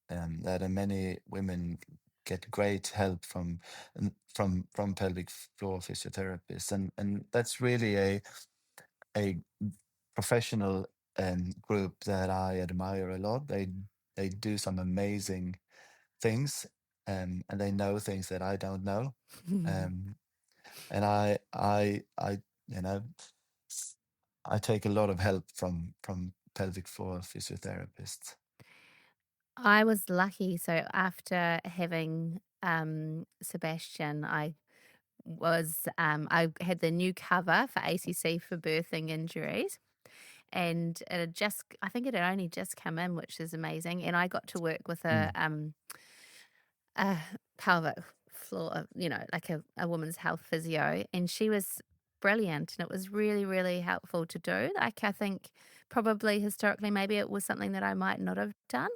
That many women get great help from pelvic floor physiotherapists, and that's really a professional group that I admire a lot. They do some amazing things, and they know things that I don't know. And I take a lot of help from pelvic floor physiotherapists. I was lucky. So after having Sebastian, I had the new cover for ACC for birthing injuries. And I think it had only just come in, which is amazing. And I got to work with a pelvic floor, like a woman's health physio, and she was brilliant, and it was really, really helpful to do. Like, I think probably historically maybe it was something that I might not have done,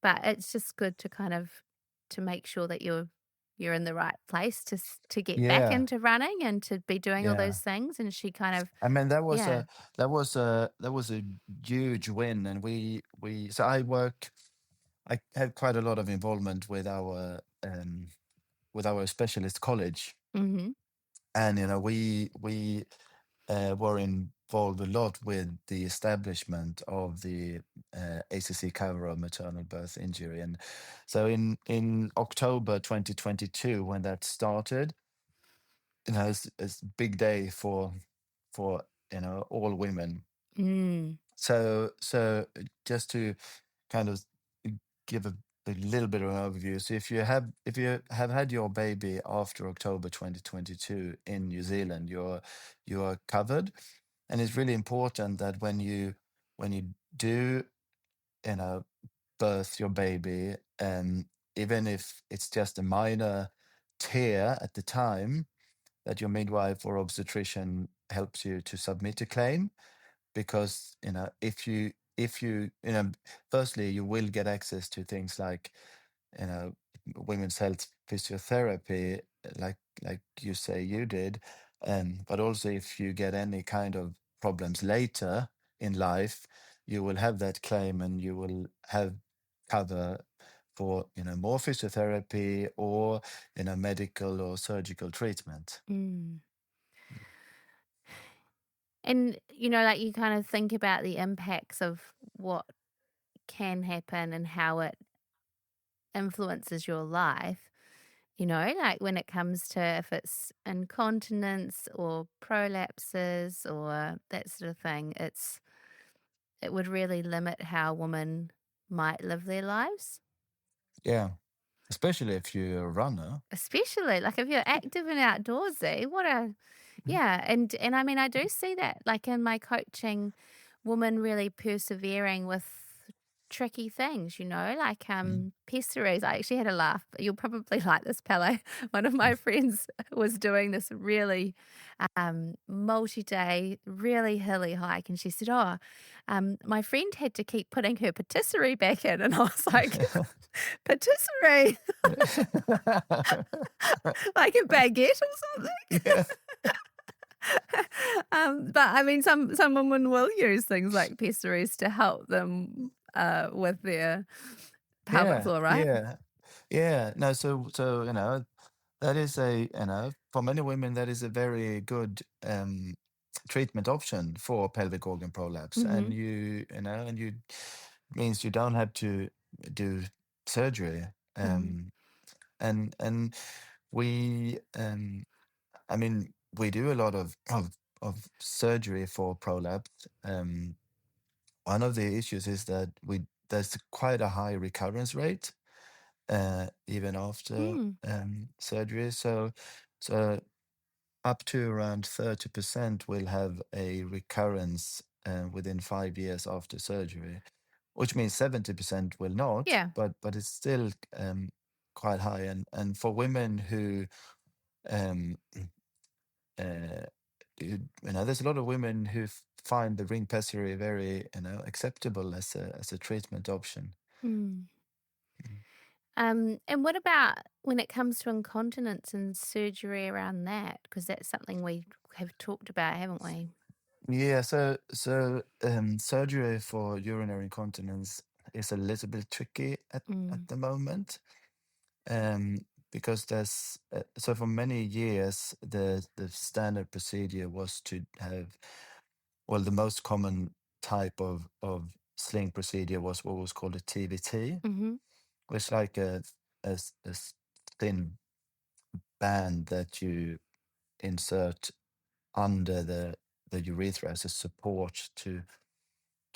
but it's just good to kind of to make sure that you're in the right place to get back into running and to be doing all those things. And she kind of, I mean, that was a huge win, and so I had quite a lot of involvement with our specialist college, and we were involved a lot with the establishment of the ACC cover of maternal birth injury. And so in October 2022, when that started, it's a big day for all women. So just to kind of give a little bit of an overview. So if you have had your baby after October 2022 in New Zealand, you are covered, and it's really important that when you do birth your baby, even if it's just a minor tear at the time, that your midwife or obstetrician helps you to submit a claim, because if you firstly, you will get access to things like women's health physiotherapy, like you say you did, but also if you get any kind of problems later in life, you will have that claim, and you will have cover for more physiotherapy or medical or surgical treatment. And, like you kind of think about the impacts of what can happen and how it influences your life, like when it comes to if it's incontinence or prolapses or that sort of thing, it would really limit how women might live their lives. Yeah. Especially if you're a runner. Especially, like, if you're active and outdoorsy, and I mean, I do see that, like, in my coaching, women really persevering with tricky things, like pessaries. I actually had a laugh. You'll probably like this, Pelle. One of my friends was doing this really multi-day, really hilly hike, and she said, my friend had to keep putting her patisserie back in, and I was like, patisserie? Like a baguette or something? Yeah. But I mean, some women will use things like pessaries to help them with their pelvic floor, right? Yeah. No, so that is for many women that is a very good treatment option for pelvic organ prolapse, and you means you don't have to do surgery. And we, I mean, we do a lot of surgery for prolapse. One of the issues is that there's quite a high recurrence rate, even after surgery. So up to around 30% will have a recurrence within 5 years after surgery, which means 70% will not. Yeah. But it's still quite high. And for women who um, there's a lot of women who find the ring pessary very acceptable as a treatment option. And what about when it comes to incontinence and surgery around that? Because that's something we have talked about, haven't we? Yeah, so surgery for urinary incontinence is a little bit tricky at the moment, because there's so for many years the standard procedure was to have, well, the most common type of sling procedure was what was called a TVT, which is like a thin band that you insert under the urethra as a support to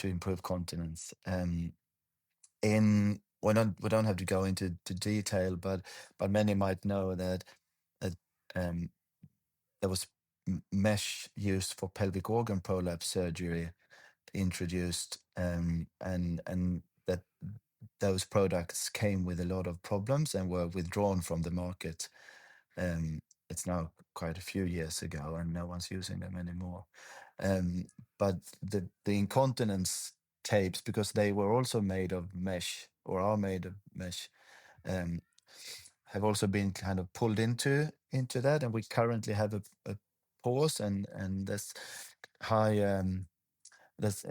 improve continence. We don't have to go into detail, but many might know that there was mesh used for pelvic organ prolapse surgery introduced, and that those products came with a lot of problems and were withdrawn from the market. It's now quite a few years ago, and no one's using them anymore. But the incontinence tapes, because they were also made of mesh, or are made of mesh, have also been kind of pulled into that, and we currently have a pause, and there's high there's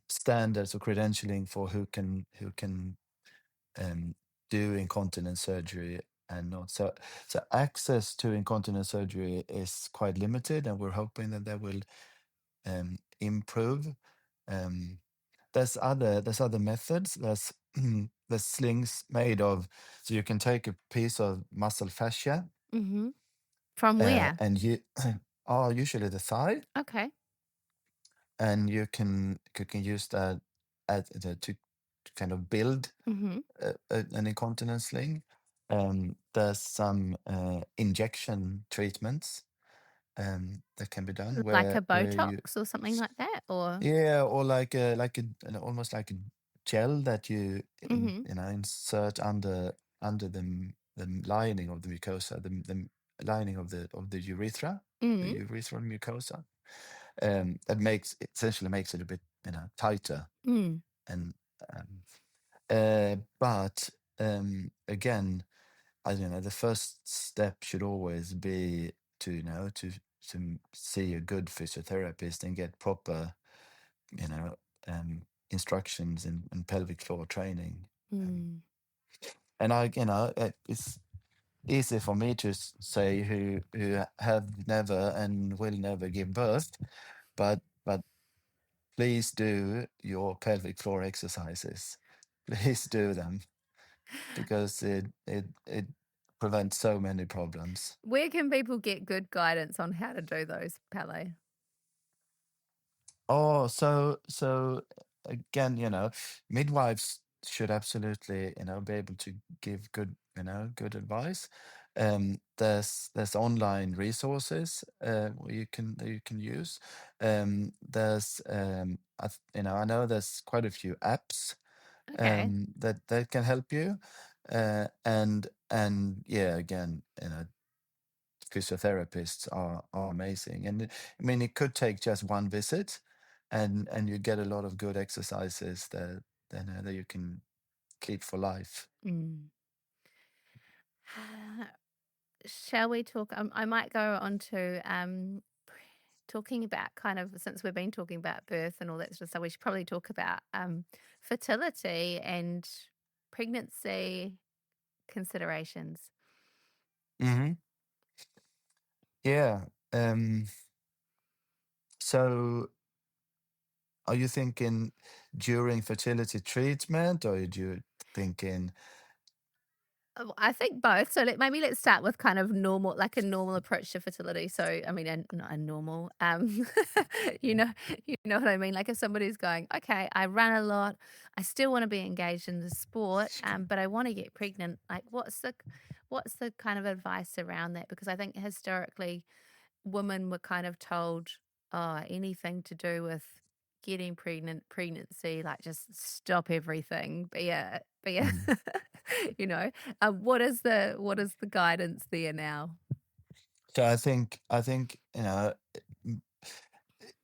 standards of credentialing for who can do incontinence surgery and not. So access to incontinence surgery is quite limited, and we're hoping that will improve. There's other methods. There's there's slings made of, so you can take a piece of muscle fascia, From where? and you usually the thigh, Okay. and you can use that to kind of build an incontinence sling. There's some injection treatments that can be done Like a where you, Botox or something like that, or yeah, or like almost like a gel that you insert under the lining of the mucosa, the lining of the urethra, the urethral mucosa. That essentially makes it a bit tighter. And but again, I don't know, the first step should always be to to see a good physiotherapist and get proper instructions in pelvic floor training. And it's easy for me to say who have never and will never give birth, but please do your pelvic floor exercises. Please do them, because it prevents so many problems. where can people get good guidance on how to do those, Pelle? Oh, so again, midwives should absolutely, be able to give good advice. There's online resources you can use. There's I know there's quite a few apps Okay. that can help you. And yeah, again, physiotherapists are amazing. And I mean, it could take just one visit, and you get a lot of good exercises that you can keep for life. Shall we talk? I might go on to talking about kind of, since we've been talking about birth and all that sort of stuff, we should probably talk about fertility and pregnancy considerations. Mm-hmm. Yeah. So are you thinking during fertility treatment, or are you thinking? I think both. So maybe let's start with kind of normal, like a normal approach to fertility. So I mean, not a normal, you know, you know what I mean. Like if somebody's going, okay, I run a lot, I still want to be engaged in the sport, but I want to get pregnant. Like, what's the kind of advice around that? Because I think historically, women were kind of told, oh, anything to do with getting pregnancy, like just stop everything. But yeah, Mm. you know, what is the guidance there now? So I think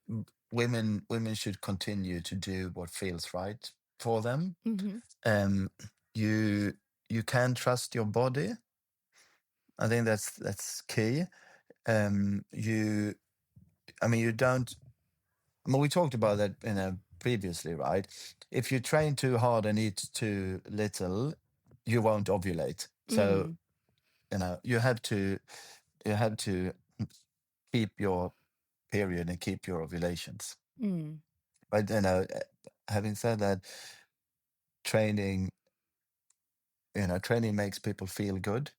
m- women should continue to do what feels right for them. Mm-hmm. Um, you you can trust your body. I think that's key. You I mean you don't. I mean we talked about that previously, right? If you train too hard and eat too little, you won't ovulate. So you have to keep your period and keep your ovulations. Mm. But having said that, training training makes people feel good,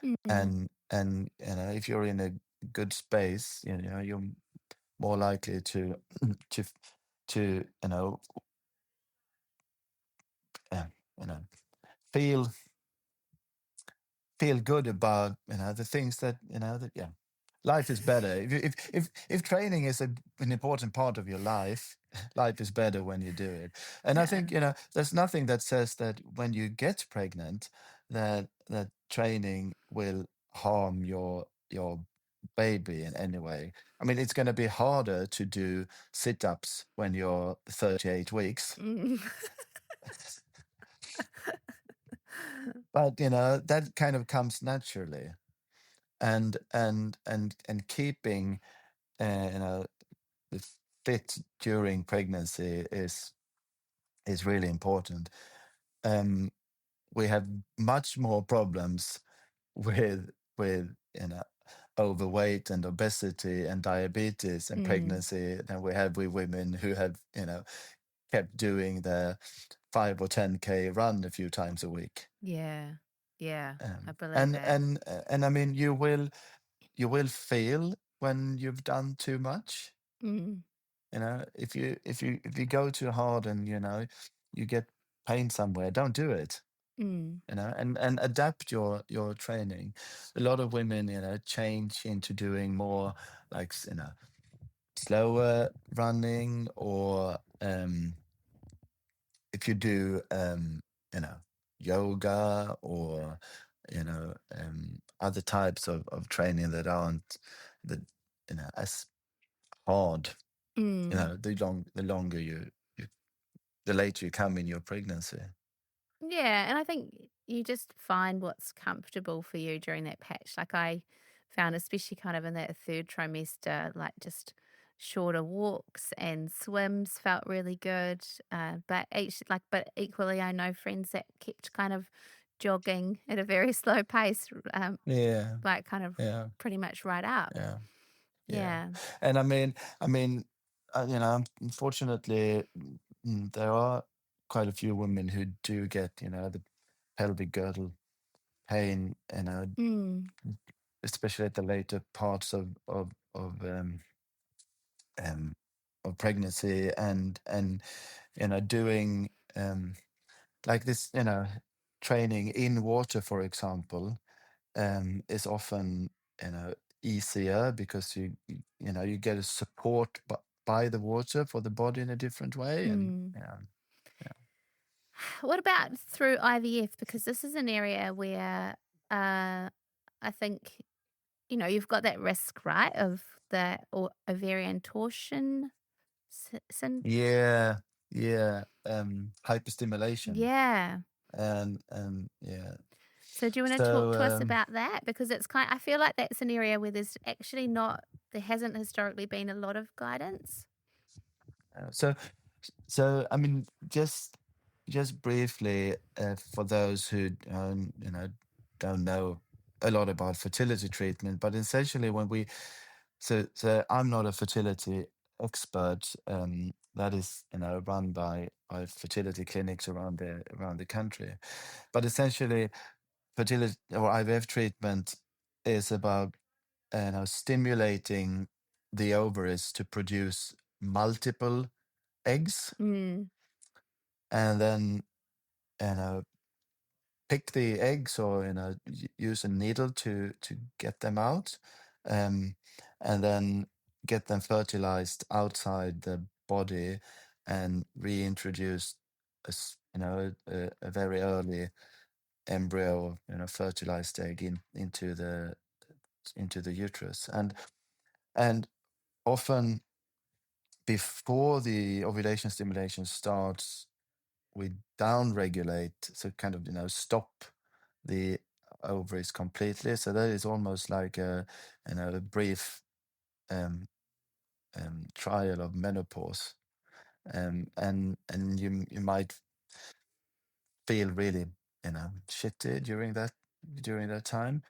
Mm. and if you're in a good space, you're more likely to to to uh, you know feel feel good about the things that life is better if training is an important part of your life. Life is better when you do it. And I think there's nothing that says that when you get pregnant that training will harm your baby in any way. I mean, it's going to be harder to do sit-ups when you're 38 weeks, Mm. but that kind of comes naturally. And keeping the fit during pregnancy is really important. We have much more problems with overweight and obesity and diabetes and pregnancy than we have with women who have kept doing their 5 or 10K run a few times a week. Yeah, I believe And that. and I mean you will feel when you've done too much. Mm. If you go too hard and you get pain somewhere, don't do it. Mm. And adapt your training. A lot of women change into doing more like slower running, or if you do yoga, or other types of training that aren't that as hard. Mm. The longer the later you come in your pregnancy. Yeah, and I think you just find what's comfortable for you during that patch. Like I found, especially kind of in that third trimester, like just shorter walks and swims felt really good. But equally, I know friends that kept kind of jogging at a very slow pace, Yeah, like kind of yeah, pretty much right up. yeah, yeah. Yeah. And I mean, unfortunately, there are quite a few women who do get the pelvic girdle pain, Mm. especially at the later parts um, of pregnancy, and doing like this training in water, for example, is often easier because you get a support by the water for the body in a different way. And Mm. yeah. What about through IVF? Because this is an area where I think, you've got that risk, right, of the ovarian torsion syndrome. Yeah, yeah, hyperstimulation, Yeah. and yeah. So do you want to talk So to us about that? Because I feel like that's an area where there hasn't historically been a lot of guidance. uh, so I mean, just briefly, for those who don't know a lot about fertility treatment, but essentially so I'm not a fertility expert that is run by fertility clinics around the country. But essentially, fertility or IVF treatment is about stimulating the ovaries to produce multiple eggs, Mm. and then pick the eggs, or use a needle to get them out, and then get them fertilized outside the body and reintroduce a very early embryo, fertilized egg into the uterus. And often before the ovulation stimulation starts, we downregulate, so kind of stop the ovaries completely. So that is almost like a brief trial of menopause, and you might feel really shitty during that time,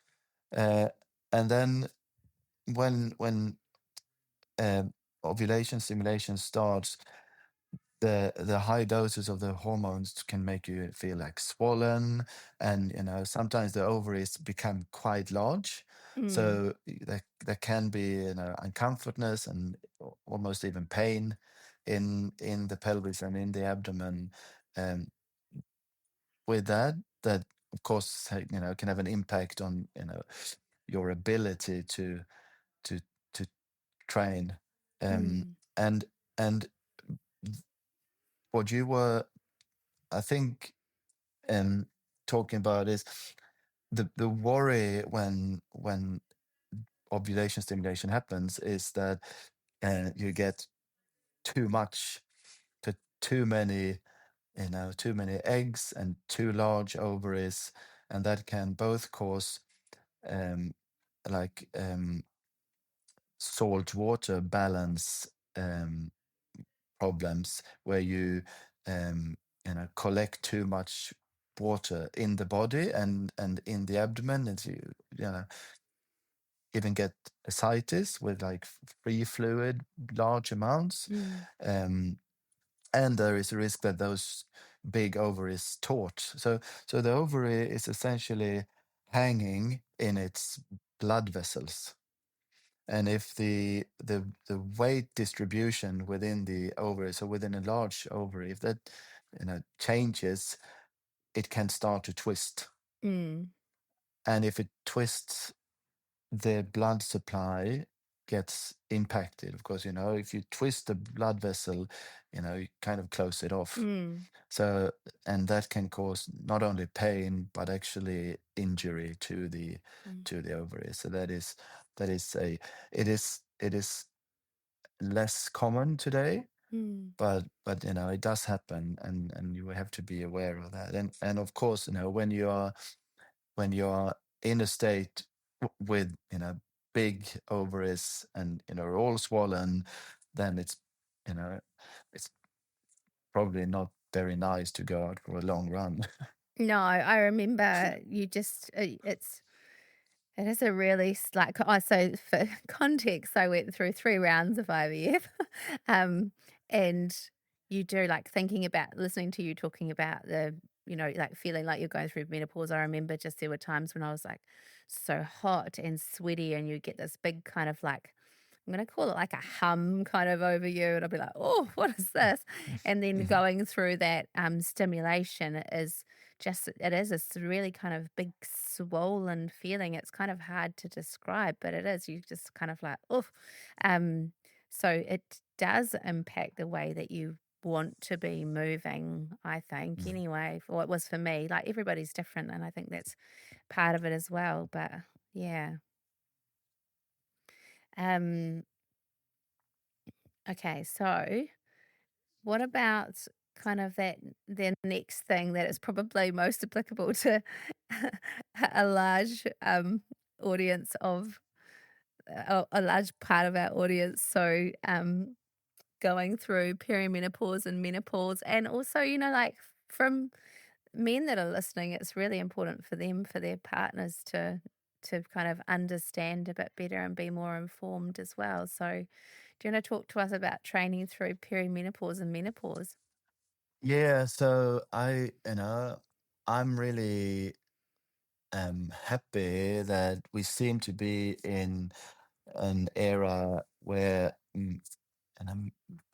and then when ovulation stimulation starts, the high doses of the hormones can make you feel like swollen, and sometimes the ovaries become quite large. So there can be uncomfortness and almost even pain in the pelvis and in the abdomen. Um, with that of course can have an impact on your ability to to to train. And and what you were, I think, talking about is the worry when ovulation stimulation happens is that you get too much, too many too many eggs and too large ovaries, and that can both cause um, like salt water balance problems, where you collect too much water in the body and in the abdomen, and you even get ascites with like free fluid, large amounts. And there is a risk that those big ovaries taut. So the ovary is essentially hanging in its blood vessels. And if the weight distribution within the ovary, so within a large ovary, if that changes, it can start to twist. And if it twists, the blood supply gets impacted. Of course, if you twist the blood vessel, you kind of close it off. So, and that can cause not only pain but actually injury to the ovary. So it is less common today, but it does happen, and you have to be aware of that. And of course, when you are in a state with big ovaries and are all swollen, then it's it's probably not very nice to go out for a long run. No, I remember you just, it is a really like, oh, so for context, I went through 3 rounds of IVF. And you do like thinking about listening to you talking about the, like feeling like you're going through menopause. I remember just there were times when I was like so hot and sweaty, and you get this big kind of like, I'm going to call it like a hum kind of over you. And I'll be like, oh, what is this? And then going through that stimulation is just, it is this really kind of big swollen feeling. It's kind of hard to describe, but it is. You just kind of like, oh. So it does impact the way that you want to be moving, I think, anyway, for what was for me. Like everybody's different, and I think that's part of it as well. But yeah. Okay, so what about kind of the next thing that is probably most applicable to a large audience of a large part of our audience? So going through perimenopause and menopause, and also, like from men that are listening, it's really important for them, for their partners to kind of understand a bit better and be more informed as well. So Do you want to talk to us about training through perimenopause and menopause? Yeah, so I'm really happy that we seem to be in an era where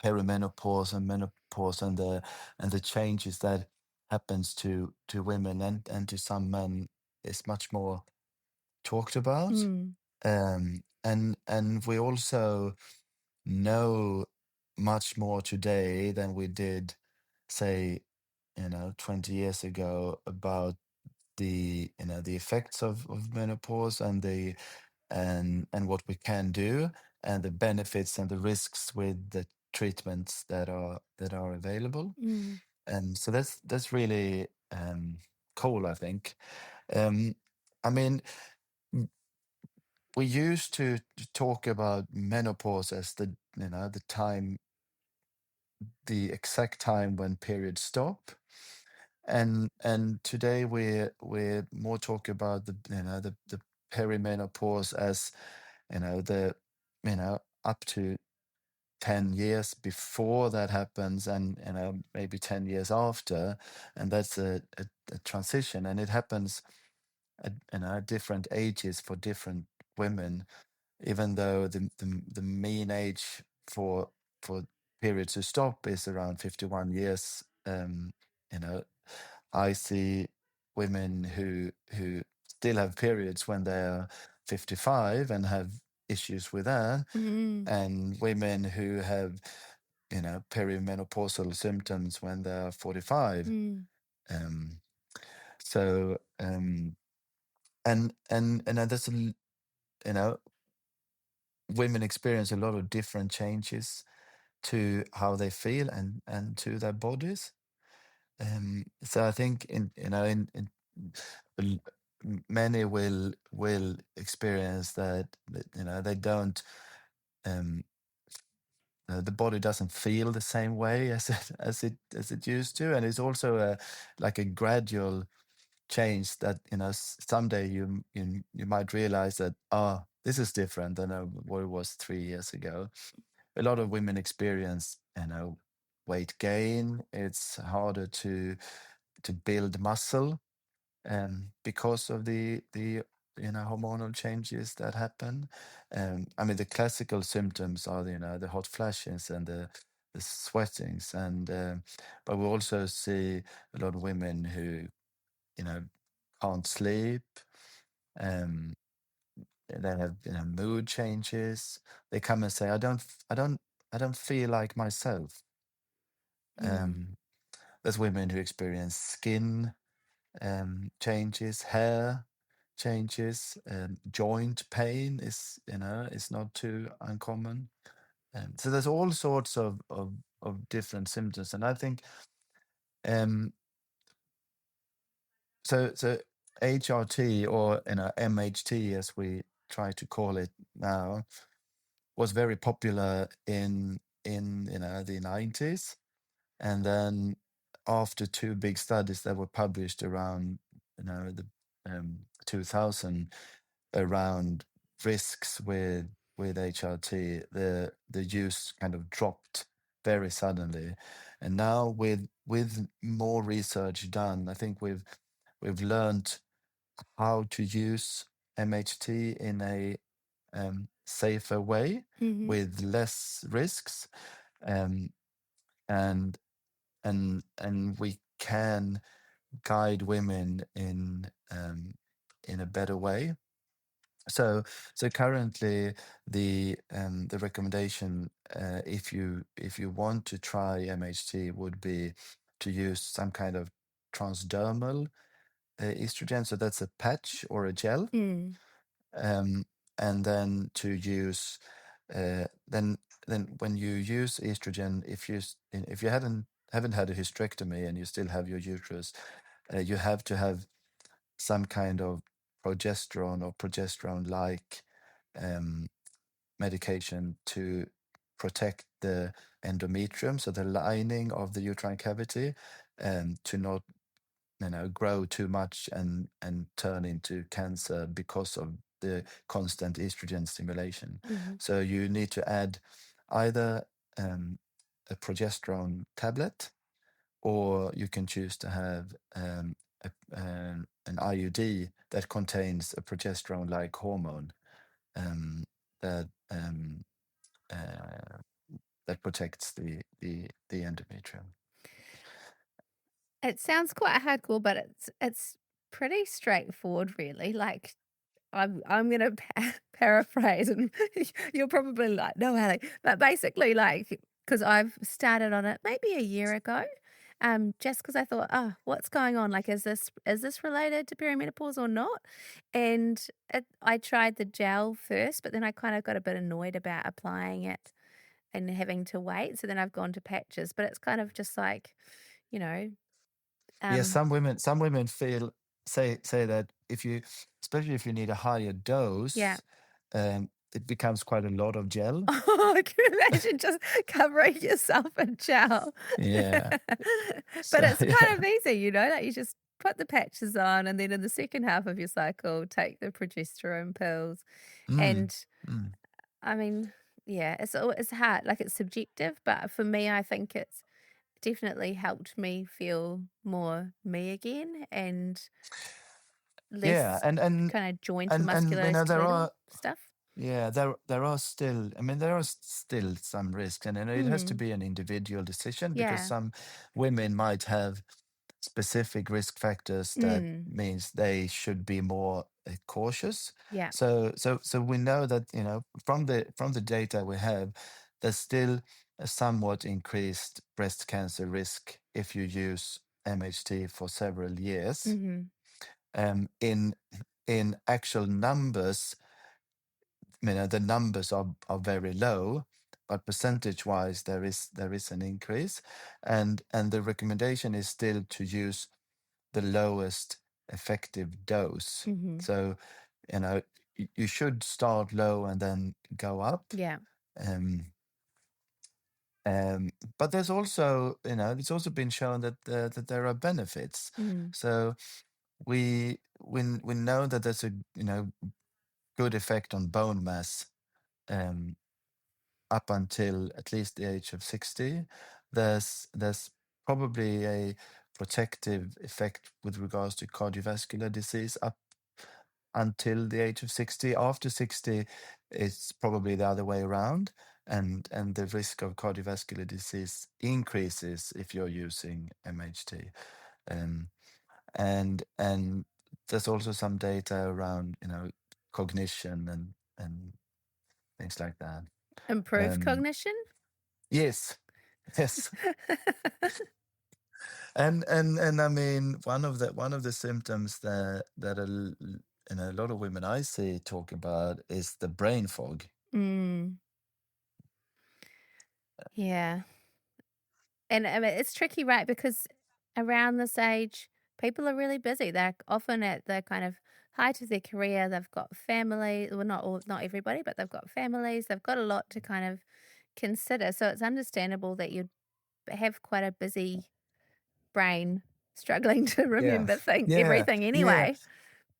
perimenopause and menopause and the changes that happens to women and to some men is much more talked about. Mm. And we also know much more today than we did, say, 20 years ago about the the effects of menopause and what we can do and the benefits and the risks with the treatments that are available. Mm. And so that's really cool, I think. Um, I mean, we used to talk about menopause as the time, the exact time when periods stop. And today we're more talking about the perimenopause as the up to 10 years before that happens, and maybe 10 years after, and that's a transition, and it happens at different ages for different women, even though the mean age for periods to stop is around 51 years. You know, I see women who still have periods when they're 55 and have issues with that, Mm. and women who have perimenopausal symptoms when they're 45. Mm. Um, so and there's women experience a lot of different changes to how they feel and to their bodies. So I think l- many will experience that they don't um, the body doesn't feel the same way as it used to, and it's also like a gradual change that someday you might realize that this is different than what it was 3 years ago. A lot of women experience weight gain. It's harder to build muscle because of the hormonal changes that happen. I mean, the classical symptoms are the hot flashes and the sweatings, and but we also see a lot of women who can't sleep. Um, they have mood changes. They come and say, I don't feel like myself. Mm. There's women who experience skin changes, hair changes, joint pain is not too uncommon. So there's all sorts of different symptoms, and I think um, so HRT, or MHT as we try to call it now, was very popular in the 90s, and then after two big studies that were published around the 2000 around risks with HRT, the use kind of dropped very suddenly, and now with more research done, I think we've learned how to use MHT in a safer way Mhm. with less risks, um, and we can guide women in a better way. So currently the recommendation, if you want to try MHT, would be to use some kind of transdermal estrogen. So that's a patch or a gel, Mm. and then to use then when you use estrogen, if you haven't had a hysterectomy and you still have your uterus, you have to have some kind of progesterone or progesterone-like um, medication to protect the endometrium, so the lining of the uterine cavity, to not grow too much and turn into cancer because of the constant estrogen stimulation. Mhm. So you need to add either a progesterone tablet, or you can choose to have an IUD that contains a progesterone-like hormone that protects the endometrium. It sounds quite hardcore, but it's pretty straightforward, really. Like, I'm gonna paraphrase, and you're probably like, no, Haley, but basically, like, because I've started on it maybe a year ago, just because I thought, oh, what's going on? Like, is this related to perimenopause or not? And I tried the gel first, but then I kind of got a bit annoyed about applying it and having to wait. So then I've gone to patches, but it's kind of just like, you know, Yeah, some women say that especially if you need a higher dose, yeah. it becomes quite a lot of gel. Oh, I can imagine just covering yourself in gel. Yeah. But it's yeah. kind of easy, you know, like you just put the patches on, and then in the second half of your cycle, take the progesterone pills. Mm, And mm. I mean, yeah, it's hard, like it's subjective, but for me, I think it's definitely helped me feel more me again and Yeah, less and kind of joint and and there musculoskeletal are stuff. there are still, I mean, there are still some risks, and it has to be an individual decision, because Yeah. some women might have specific risk factors that means they should be more cautious. Yeah. So we know that, from the data we have, there's still a somewhat increased breast cancer risk if you use MHT for several years. In actual numbers, the numbers are very low, but percentage-wise, there is an increase, and the recommendation is still to use the lowest effective dose. So, you should start low and then go up. Yeah. But there's also, it's also been shown that there are benefits. So we know that there's a good effect on bone mass up until at least the age of 60. There's probably a protective effect with regards to cardiovascular disease up until the age of 60. After 60, it's probably the other way around, and the risk of cardiovascular disease increases if you're using MHT. And there's also some data around cognition and things like that. Improved cognition? Yes. And I mean, one of the symptoms that a lot of women I see talk about is the brain fog. Yeah. And I mean, it's tricky, right? Because around this age, people are really busy. They're often at the kind of height of their career. They've got family. Well, not everybody, but they've got families. They've got a lot to kind of consider. So it's understandable that you'd have quite a busy brain struggling to remember everything anyway.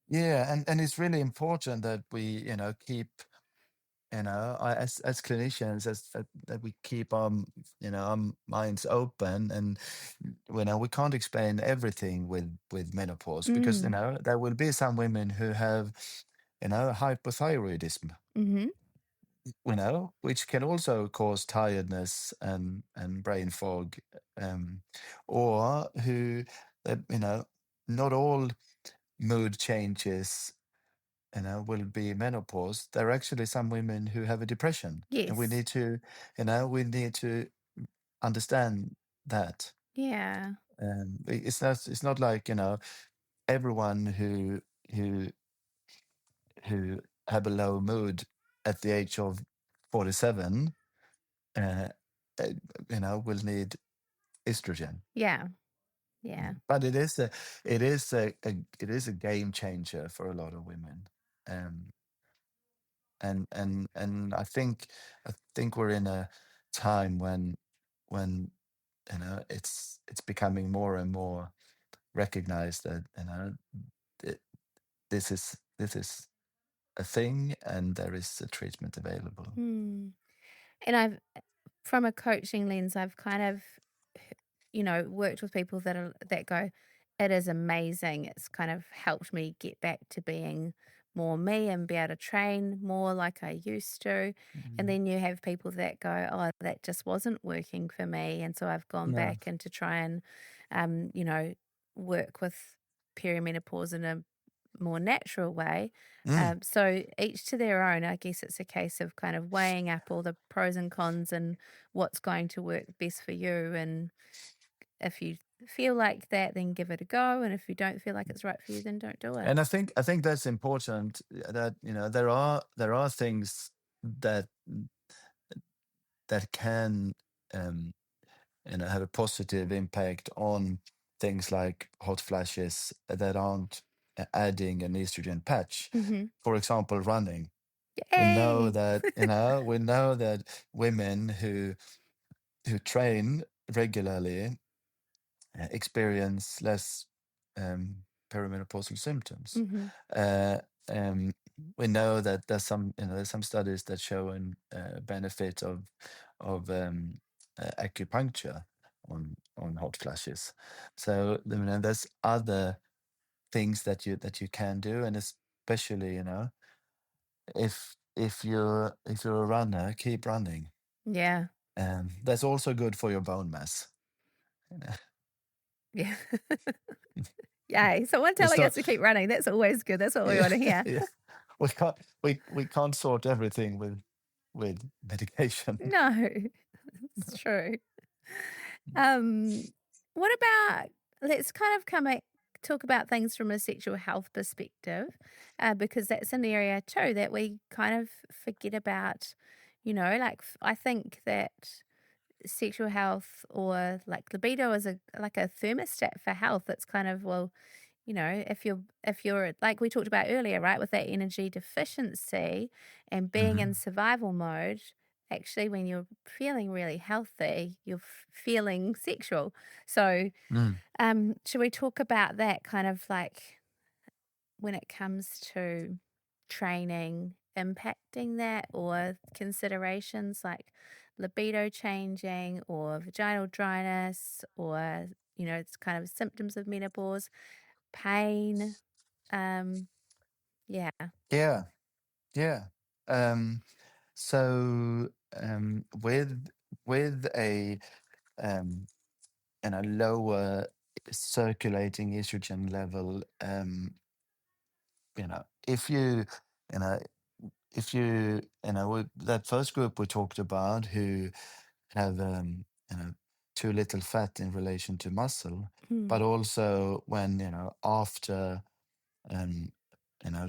Yeah, and it's really important that we, keep, as clinicians, that we keep our minds open, and we can't explain everything with menopause, because there will be some women who have hypothyroidism, which can also cause tiredness and brain fog, or who not all mood changes will be menopause. There are actually some women who have a depression. Yes. And we need to understand that. Yeah. It's not like, everyone who have a low mood at the age of 47 will need estrogen. Yeah. Yeah. But it is a game changer for a lot of women. And I think we're in a time when it's becoming more and more recognized that this is a thing, and there is a treatment available. And I've, from a coaching lens, I've kind of, worked with people that go, it is amazing. It's kind of helped me get back to being more me and be able to train more like I used to. And then you have people that go, oh, that just wasn't working for me. And so I've gone No. back and to try and, work with perimenopause in a more natural way. So each to their own. I guess it's a case of kind of weighing up all the pros and cons and what's going to work best for you. And if you feel like that, then give it a go. And if you don't feel like it's right for you, then don't do it. And I think that's important, that there are things that can have a positive impact on things like hot flashes that aren't adding an estrogen patch. For example, running. We know Yay! that women who train regularly experience less perimenopausal symptoms. We know that there's some studies that show a benefit of acupuncture on hot flashes. So there's other things that you can do, and especially if you're a runner, keep running. Yeah. That's also good for your bone mass. Yeah. Yay. Someone telling us to keep running. That's always good. That's what we want to hear. Yeah. We can't sort everything with medication. No, it's true. What about, let's kind of talk about things from a sexual health perspective, because that's an area too that we kind of forget about. I think that sexual health or like libido is like a thermostat for health. It's kind of, well, if you're like we talked about earlier, right, with that energy deficiency and being in survival mode, actually when you're feeling really healthy, you're feeling sexual. So should we talk about that kind of like when it comes to training impacting that, or considerations like libido changing or vaginal dryness, or it's kind of symptoms of menopause, pain? Yeah. Yeah. So with a lower circulating estrogen level, if you with that first group we talked about who have too little fat in relation to muscle, but also when after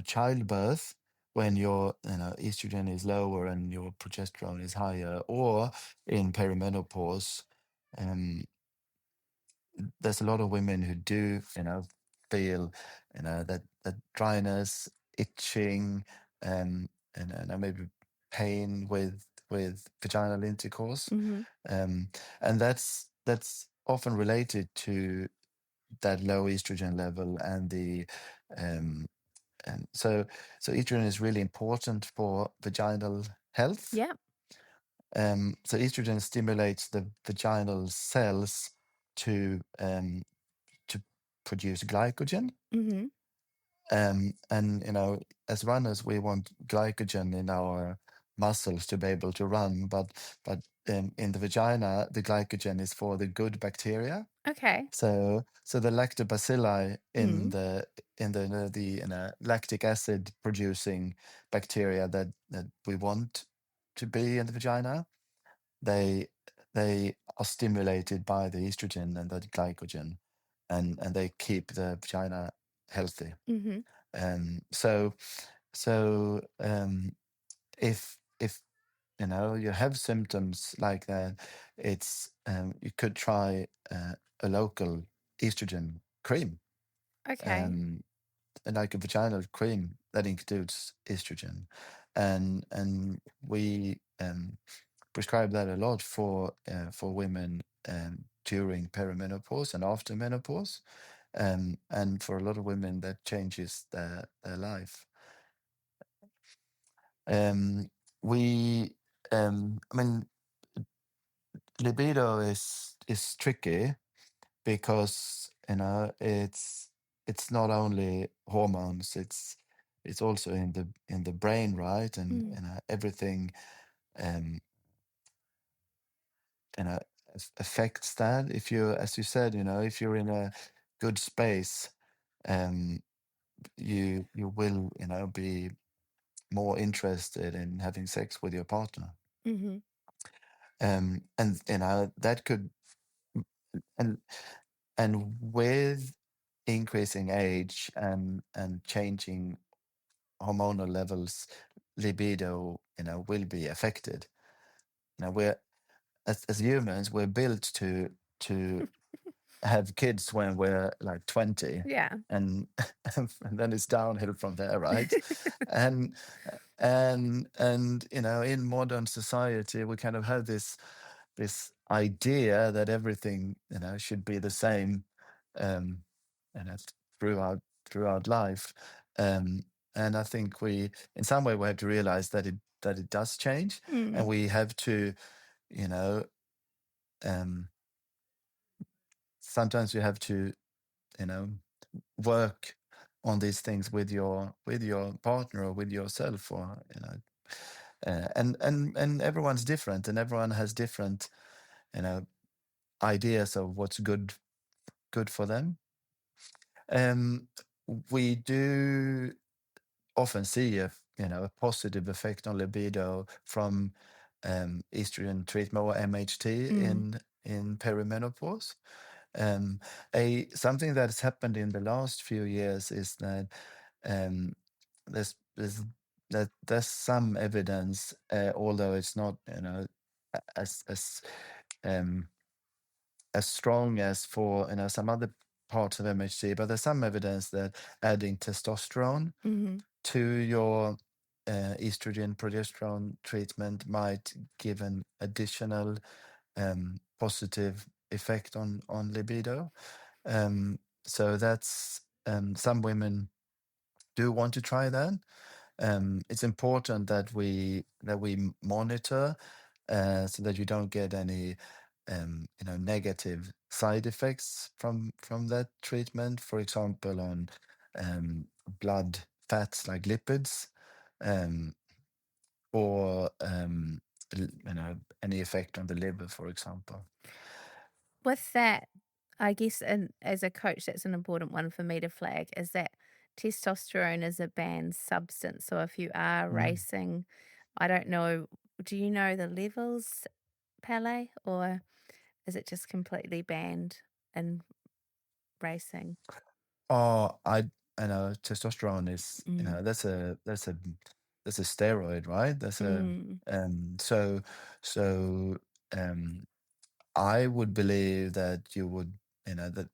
childbirth, when your estrogen is lower and your progesterone is higher, or in perimenopause, there's a lot of women who do feel that dryness, itching, and maybe pain with vaginal intercourse, and that's often related to that low estrogen level and the and so estrogen is really important for vaginal health. Yeah. So estrogen stimulates the vaginal cells to produce glycogen. And as runners, we want glycogen in our muscles to be able to run, but in the vagina, the glycogen is for the good bacteria. Okay. So the lactobacilli in the lactic acid producing bacteria that we want to be in the vagina, they are stimulated by the estrogen and the glycogen, and they keep the vagina healthy. So if you have symptoms like that, it's you could try a local estrogen cream, Okay. and like a vaginal cream that includes estrogen, and we prescribe that a lot for women during perimenopause and after menopause, and for a lot of women that changes their life. We I mean, libido is tricky because it's not only hormones, it's also in the brain, right? And everything um affects that. If you, as you said, if you're in a good space, um you will be more interested in having sex with your partner. Mm-hmm. And that could, and with increasing age and changing hormonal levels, libido will be affected. We're, as humans, we're built to have kids when we're like 20, Yeah. and and then it's downhill from there, right? and in modern society we kind of have this idea that everything should be the same, um throughout life. And I think we, in some way, we have to realize that it does change, and we have to, you know um sometimes you have to, work on these things with your partner or with yourself, or and everyone's different, and everyone has different you know ideas of what's good for them. um we do often see a positive effect on libido from estrogen treatment, or MHT, in perimenopause. Something that has happened in the last few years is that um, there's there's some evidence, although it's not as um, as strong as for some other parts of MHT, but there's some evidence that adding testosterone to your estrogen progesterone treatment might give an additional positive effect on libido. So that's, some women do want to try that. It's important that we monitor, so that you don't get any negative side effects from that treatment. For example, on blood fats like lipids, um, or any effect on the liver, for example. With that, I guess, and as a coach, that's an important one for me to flag, is that testosterone is a banned substance. So if you are racing, I don't know, do you know the levels, Pele, or is it just completely banned in racing? Oh, I know testosterone is, that's a steroid, right? That's a so so I would believe that you would, that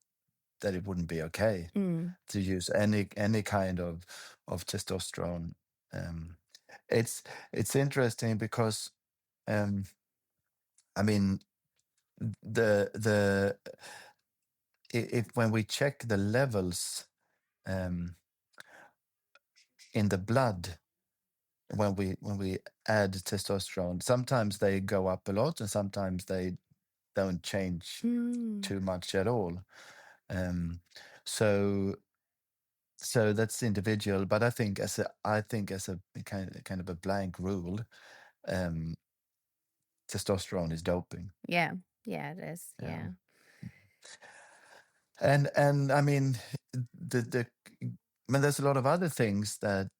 it wouldn't be okay to use any kind of testosterone. Um, it's interesting because, I mean, the if when we check the levels in the blood, when we add testosterone, sometimes they go up a lot, and sometimes they don't change too much at all. So that's individual, but I think as a kind of a blank rule, testosterone is doping. Yeah, it is. Yeah. And I mean, there's a lot of other things that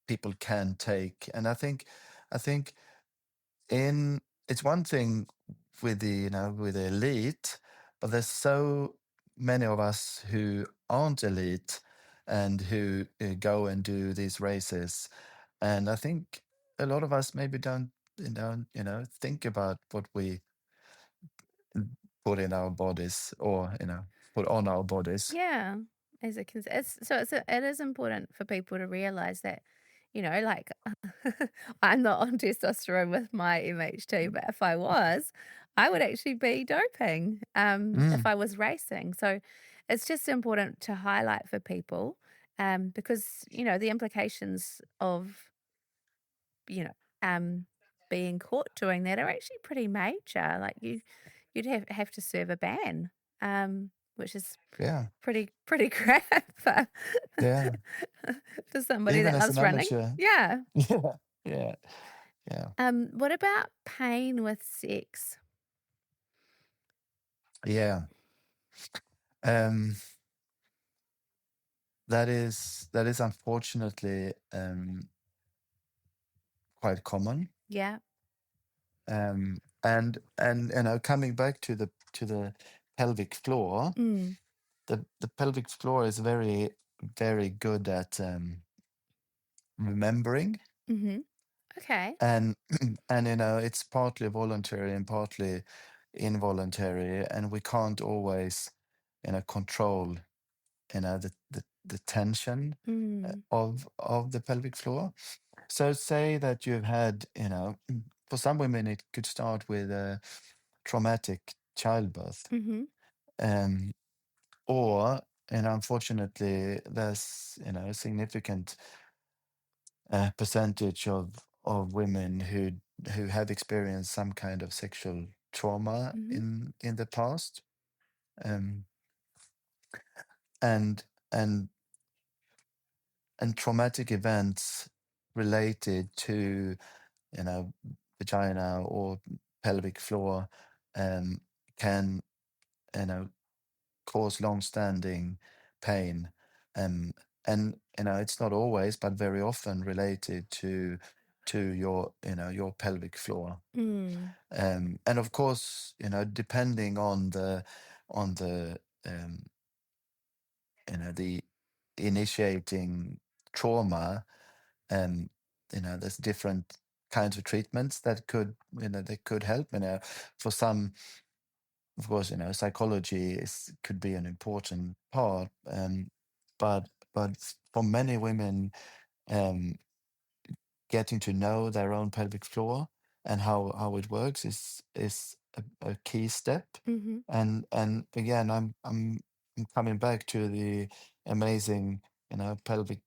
people can take, and I think it's one thing with with the elite, but there's so many of us who aren't elite and who go and do these races, and I think a lot of us maybe don't think about what we put in our bodies, or put on our bodies. Yeah, as it can, it is important for people to realize that, like I'm not on testosterone with my MHT, but if I was, I would actually be doping if I was racing. So it's just important to highlight for people, because the implications of you know um being caught doing that are actually pretty major. Like you'd have to serve a ban, which is Yeah, pretty crap for, yeah. for somebody Even that as loves an running. amateur. Yeah. Yeah, yeah, yeah, What about pain with sex? yeah. Um, that is unfortunately quite common. Yeah. And coming back to the pelvic floor, Mm. the pelvic floor is very, very good at remembering, Mm-hmm. Okay. and it's partly voluntary and partly involuntary, and we can't always control the tension Mm. of the pelvic floor. So say that you've had, for some women it could start with a traumatic childbirth, Mm-hmm. or unfortunately there's a significant percentage of women who have experienced some kind of sexual trauma Mm-hmm. in the past, um, and and traumatic events related to vagina or pelvic floor can cause long-standing pain, and it's not always but very often related to your pelvic floor, Mm. and of course depending on the um, the initiating trauma, um, there's different kinds of treatments that could help. For some, of course, psychology could be an important part, but for many women, um, getting to know their own pelvic floor and how it works is a key step. Mm-hmm. And again, I'm coming back to the amazing pelvic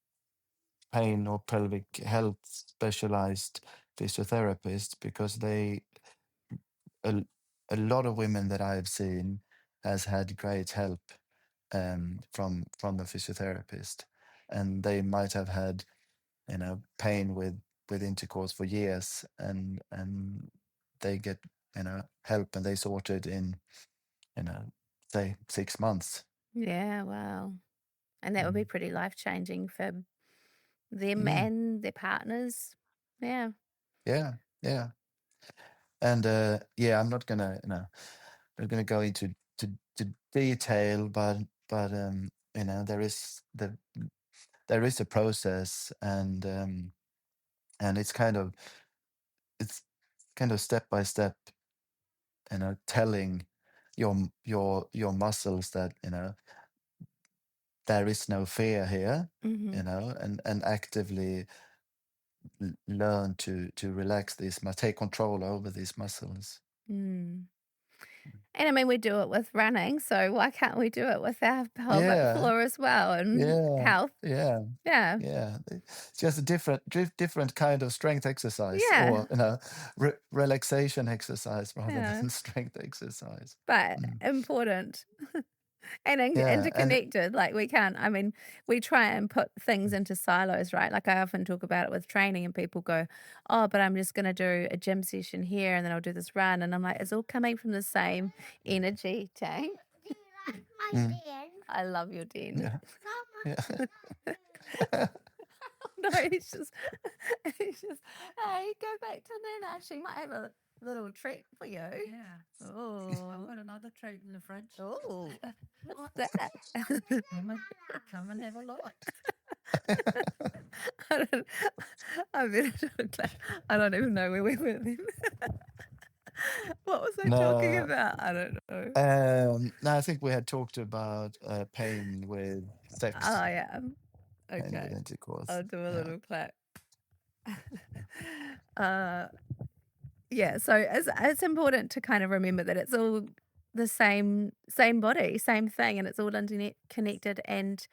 pain or pelvic health specialized physiotherapists, because a, a lot of women that I've seen has had great help from the physiotherapist, and they might have had pain with intercourse for years, and they get help, and they sort it in say 6 months. Yeah. Wow. And that would be Mm. pretty life-changing for them Mm. and their partners. Yeah. Yeah, yeah. And I'm not gonna go into to detail, but there is a process, and it's kind of step by step, telling your muscles that there is no fear here, Mm-hmm. and actively learn to relax these, take control over these muscles. Mm. And I mean, we do it with running, so why can't we do it with our pelvic Yeah, floor as well and yeah, health? yeah, Yeah. yeah. It's just a different kind of strength exercise, Yeah. or relaxation exercise rather Yeah. than strength exercise. But Mm. important. And Yeah, and interconnected. Like we can't, I mean, we try and put things into silos, right? Like I often talk about it with training, and people go, oh, but I'm just going to do a gym session here and then I'll do this run. And I'm like, it's all coming from the same energy tank. Mm. I love your den. Yeah, yeah. No, he's just, hey, go back to Nana. She might have a little treat for you. Yeah. Oh, I've got another treat in the fridge. oh, what's that? Come and have a look. I don't even know where we were then. What was I talking No, about? I don't know. no, I think we had talked about pain with sex, Oh, yeah. pain with Okay. intercourse. I'll do a Yeah. little clap. Yeah, so it's important to kind of remember that it's all the same body, same thing, and it's all internet connected. And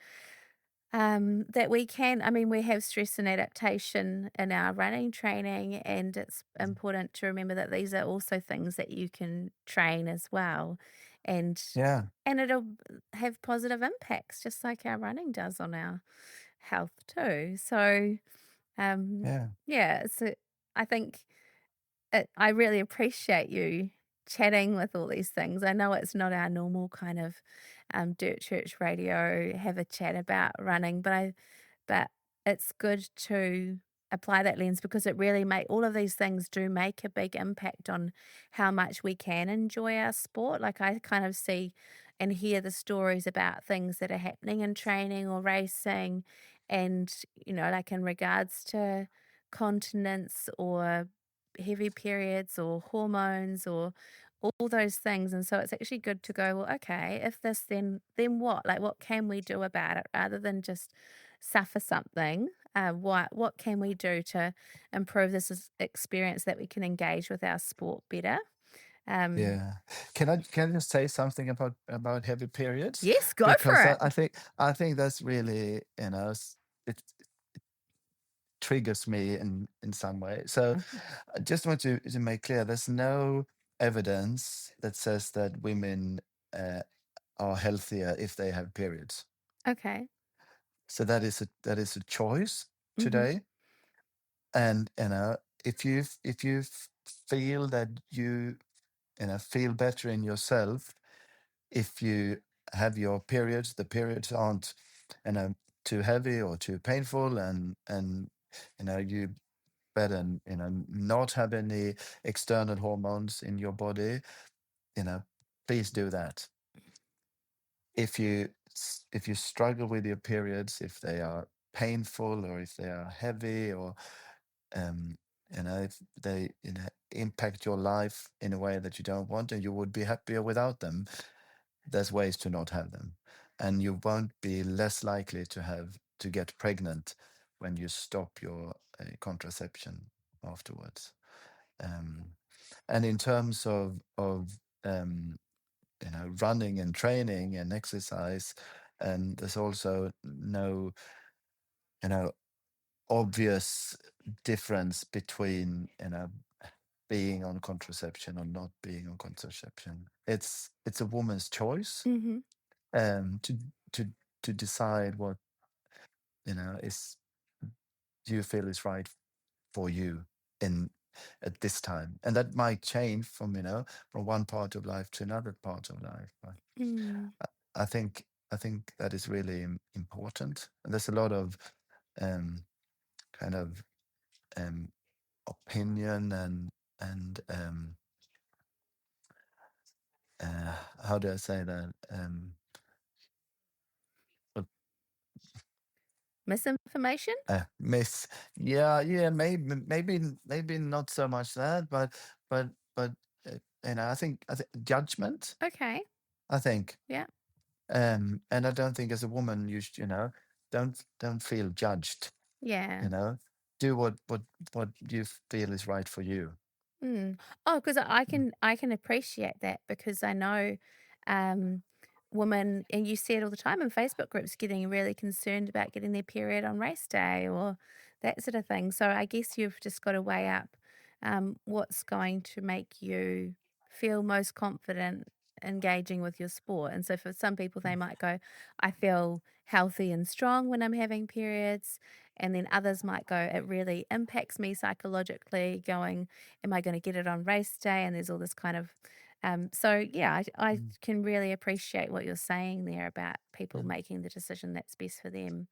that we can, I mean, we have stress and adaptation in our running training, and it's important to remember that these are also things that you can train as well. And Yeah. and it'll have positive impacts, just like our running does on our health too. So, Yeah. yeah, I think I really appreciate you chatting with all these things. I know it's not our normal kind of dirt church radio, have a chat about running, but it's good to apply that lens, because it really all of these things do make a big impact on how much we can enjoy our sport. Like, I kind of see and hear the stories about things that are happening in training or racing, and like in regards to continence or heavy periods or hormones or all those things. And so it's actually good to go, well, okay, if this, then what? Like, what can we do about it, rather than just suffer something? What can we do to improve this experience, that we can engage with our sport better? Yeah. Can I just say something about heavy periods? Yes, go for Because it. I think that's really, it triggers me in some way. So I just want to make clear, there's no evidence that says that women are healthier if they have periods. Okay. So that is a choice Mhm. today. And if you feel that you feel better in yourself if you have your periods, the periods aren't too heavy or too painful, and you better not have any external hormones in your body, please do that. If you struggle with your periods, if they are painful or if they are heavy, or if they impact your life in a way that you don't want and you would be happier without them, there's ways to not have them, and you won't be less likely to get pregnant when you stop your contraception afterwards. And in terms of running and training and exercise, and there's also no obvious difference between being on contraception or not being on contraception. It's a woman's choice Mm-hmm. to decide what is you feel is right for you in at this time, and that might change from from one part of life to another part of life. But Mm. I think that is really important, and there's a lot of kind of opinion and how do I say that? Uh, Misinformation? Miss, yeah, maybe not so much that, but I think judgment. Okay. I think, Yeah. and I don't think as a woman you should, don't feel judged. Yeah. Do what you feel is right for you. Mm. Oh, because I can appreciate that, because I know women, and you see it all the time in Facebook groups, getting really concerned about getting their period on race day or that sort of thing. So I guess you've just got to weigh up what's going to make you feel most confident engaging with your sport. And so for some people, they might go, I feel healthy and strong when I'm having periods. And then others might go, it really impacts me psychologically, going, am I going to get it on race day? And there's all this kind of, so yeah, I can really appreciate what you're saying there about people making the decision that's best for them.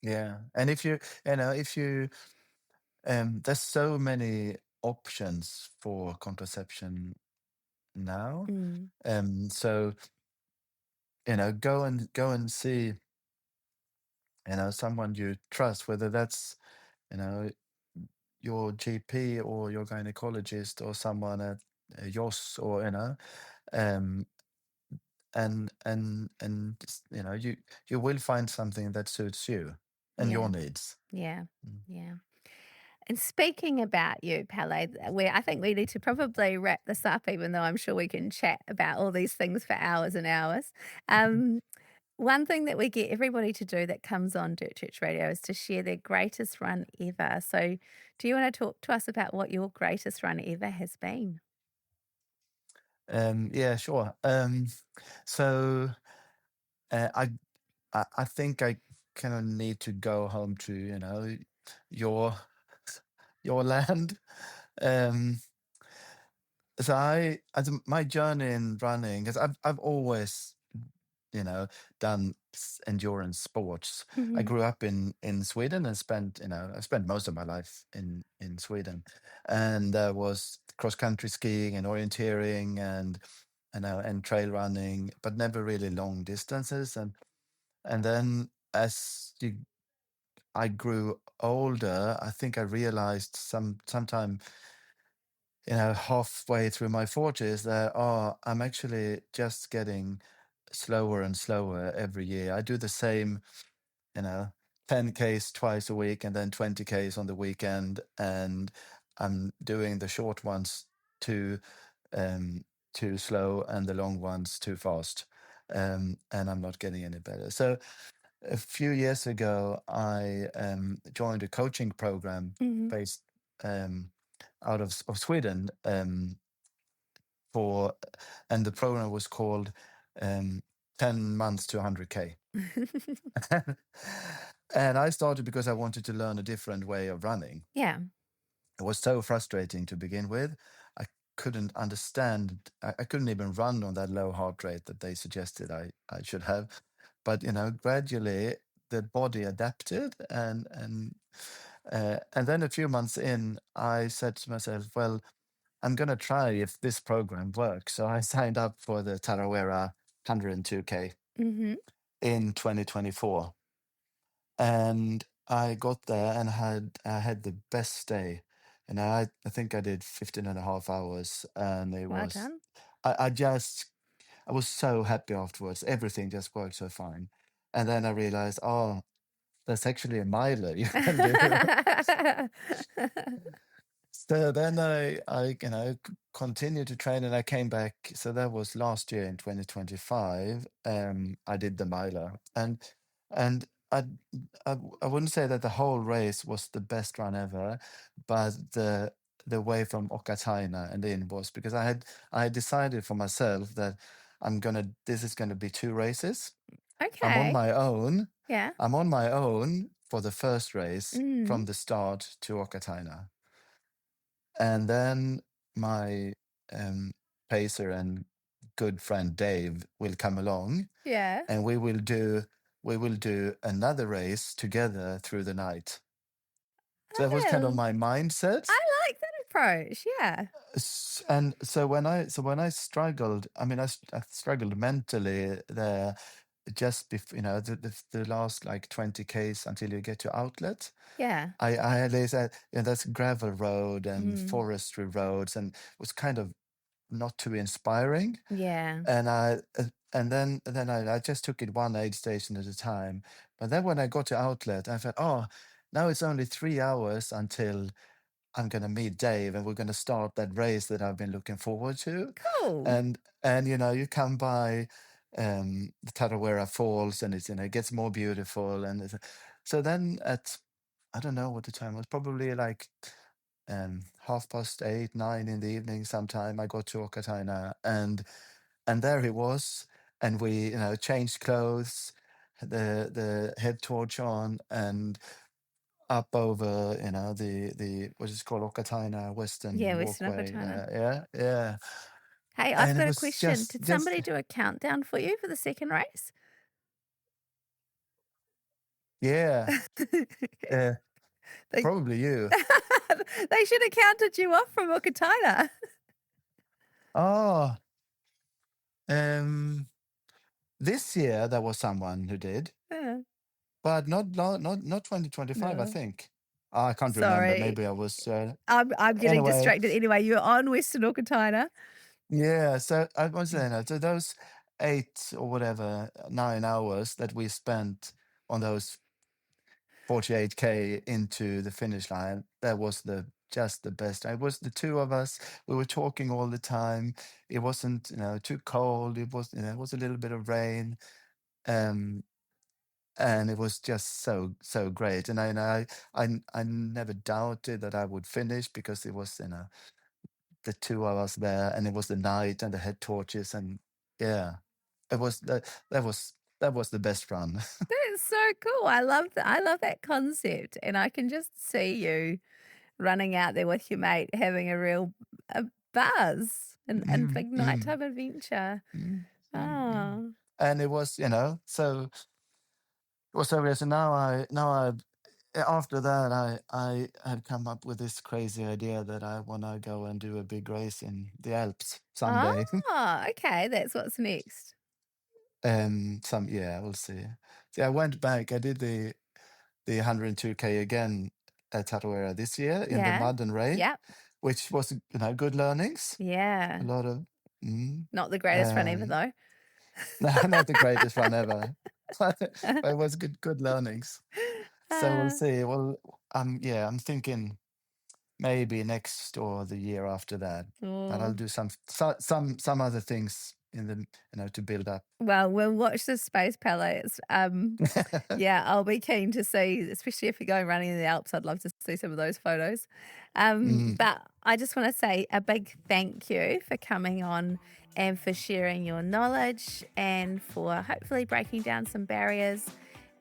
Yeah, and if you there's so many options for contraception now. Mm. So go and see someone you trust, whether that's your GP or your gynecologist or someone at YOS, or um and you will find something that suits you and your Yeah. needs. Yeah. Yeah. And speaking about you, Pelle, I think we need to probably wrap this up, even though I'm sure we can chat about all these things for hours and hours. Um, one thing that we get everybody to do that comes on Dirt Church Radio is to share their greatest run ever. So do you want to talk to us about what your greatest run ever has been? Yeah, sure. So I think I kind of need to go home to your land. So my journey in running, because I've always done endurance sports. I grew up in Sweden and I spent most of my life in Sweden, and was cross country skiing and orienteering and trail running, but never really long distances. And then I grew older, I think I realized sometime halfway through my 40s that I'm actually just getting slower and slower every year. I do the same, 10Ks twice a week and then 20Ks on the weekend, and I'm doing the short ones too slow and the long ones too fast, and I'm not getting any better. So a few years ago, I joined a coaching program based out of Sweden, and the program was called 10 months to 100K. And I started because I wanted to learn a different way of running. Yeah. It was so frustrating to begin with. I couldn't understand. I couldn't even run on that low heart rate that they suggested I should have. But gradually the body adapted, and then a few months in, I said to myself, well, I'm going to try if this program works. So I signed up for the Tarawera 102K in 2024. And I got there and I had the best day. I think I did 15 and a half hours, and it Well was, done. I was so happy afterwards. Everything just worked so fine. And then I realized, there's actually a miler you can do. So then I continued to train, and I came back. So that was last year in 2025. I did the miler, and I wouldn't say that the whole race was the best run ever, but the way from Okataina and in was because I had decided for myself that this is gonna be 2 races. I'm on Okay. my own. Yeah. I'm on my own for the first race from the start to Okataina. And then my pacer and good friend Dave will come along, Yeah. and we will do another race together through the night. So that was kind of my mindset. I like that approach. Yeah. And so when I struggled, I mean, I struggled mentally there just before, the last like 20Ks until you get to outlet. Yeah. I had said, that's gravel road and forestry roads, and it was kind of not too inspiring. Yeah. And then I just took it one aid station at a time. But then when I got to outlet, I thought, now it's only 3 hours until I'm going to meet Dave, and we're going to start that race that I've been looking forward to. Cool. And you come by the Tarawera Falls, and it gets more beautiful. And so then I don't know what the time was, probably like 8:30, 9 in the evening sometime, I got to Okataina, and there he was, and we changed clothes, the head torch on, and up over the what is it called, Okataina Western Western Walkway. Okataina. Yeah. Hey, And I've it got a was question. Did somebody do a countdown for you for the second race? Yeah. Probably you. They should have counted you off from Okataina. This year there was someone who did, Yeah. but not 2025. No. I think. I can't remember. Sorry. Maybe I was. I'm getting Anyway. distracted. Anyway, you're on Western Okataina. Yeah. So I was saying, so those 8 or whatever 9 hours that we spent on those 48K into the finish line, that was just the best. It was the 2 of us. We were talking all the time. It wasn't too cold. It was it was a little bit of rain, and it was just so great. And I never doubted that I would finish, because it was, the 2 hours there, and it was the night and the head torches, and yeah, it was that was the best run. That's so cool. I love that concept, and I can just see you running out there with your mate, having a real buzz and big nighttime adventure. Oh, And it was, so it was so great. So now I after that I had come up with this crazy idea that I want to go and do a big race in the Alps someday. Okay. That's what's next. We'll see. See, I went back. I did the 102K again at Tattooera this year in the mud and rain, Yep. which was, good learnings. Yeah. A lot of Not the greatest run ever, though. no, not the greatest run ever, but it was good learnings. So we'll see. Well, I'm thinking maybe next or the year after that, but I'll do some other things in the to build up. Well, we'll watch this space, Pelle. It's, I'll be keen to see, especially if you're going running in the Alps. I'd love to see some of those photos. But I just want to say a big thank you for coming on and for sharing your knowledge, and for hopefully breaking down some barriers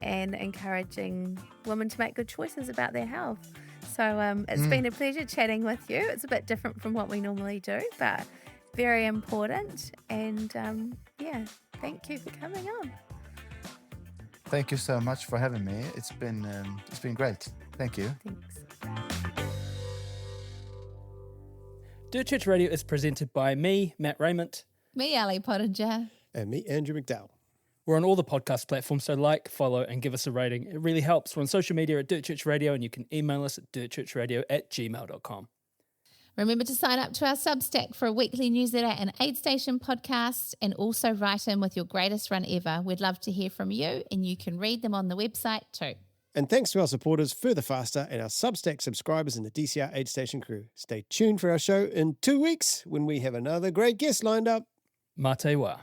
and encouraging women to make good choices about their health. So it's been a pleasure chatting with you. It's a bit different from what we normally do, but very important. And thank you for coming on. Thank you so much for having me. It's been great. Thank you. Thanks. Do Church Radio is presented by me, Matt Raymond. Me, Ali Pottinger. And me, Andrew McDowell. We're on all the podcast platforms, so like, follow, and give us a rating. It really helps. We're on social media at Dirt Church Radio, and you can email us at dirtchurchradio@gmail.com. Remember to sign up to our Substack for a weekly newsletter and aid station podcast, and also write in with your greatest run ever. We'd love to hear from you, and you can read them on the website too. And thanks to our supporters, Further Faster, and our Substack subscribers in the DCR Aid Station crew. Stay tuned for our show in 2 weeks when we have another great guest lined up. Mā te wā.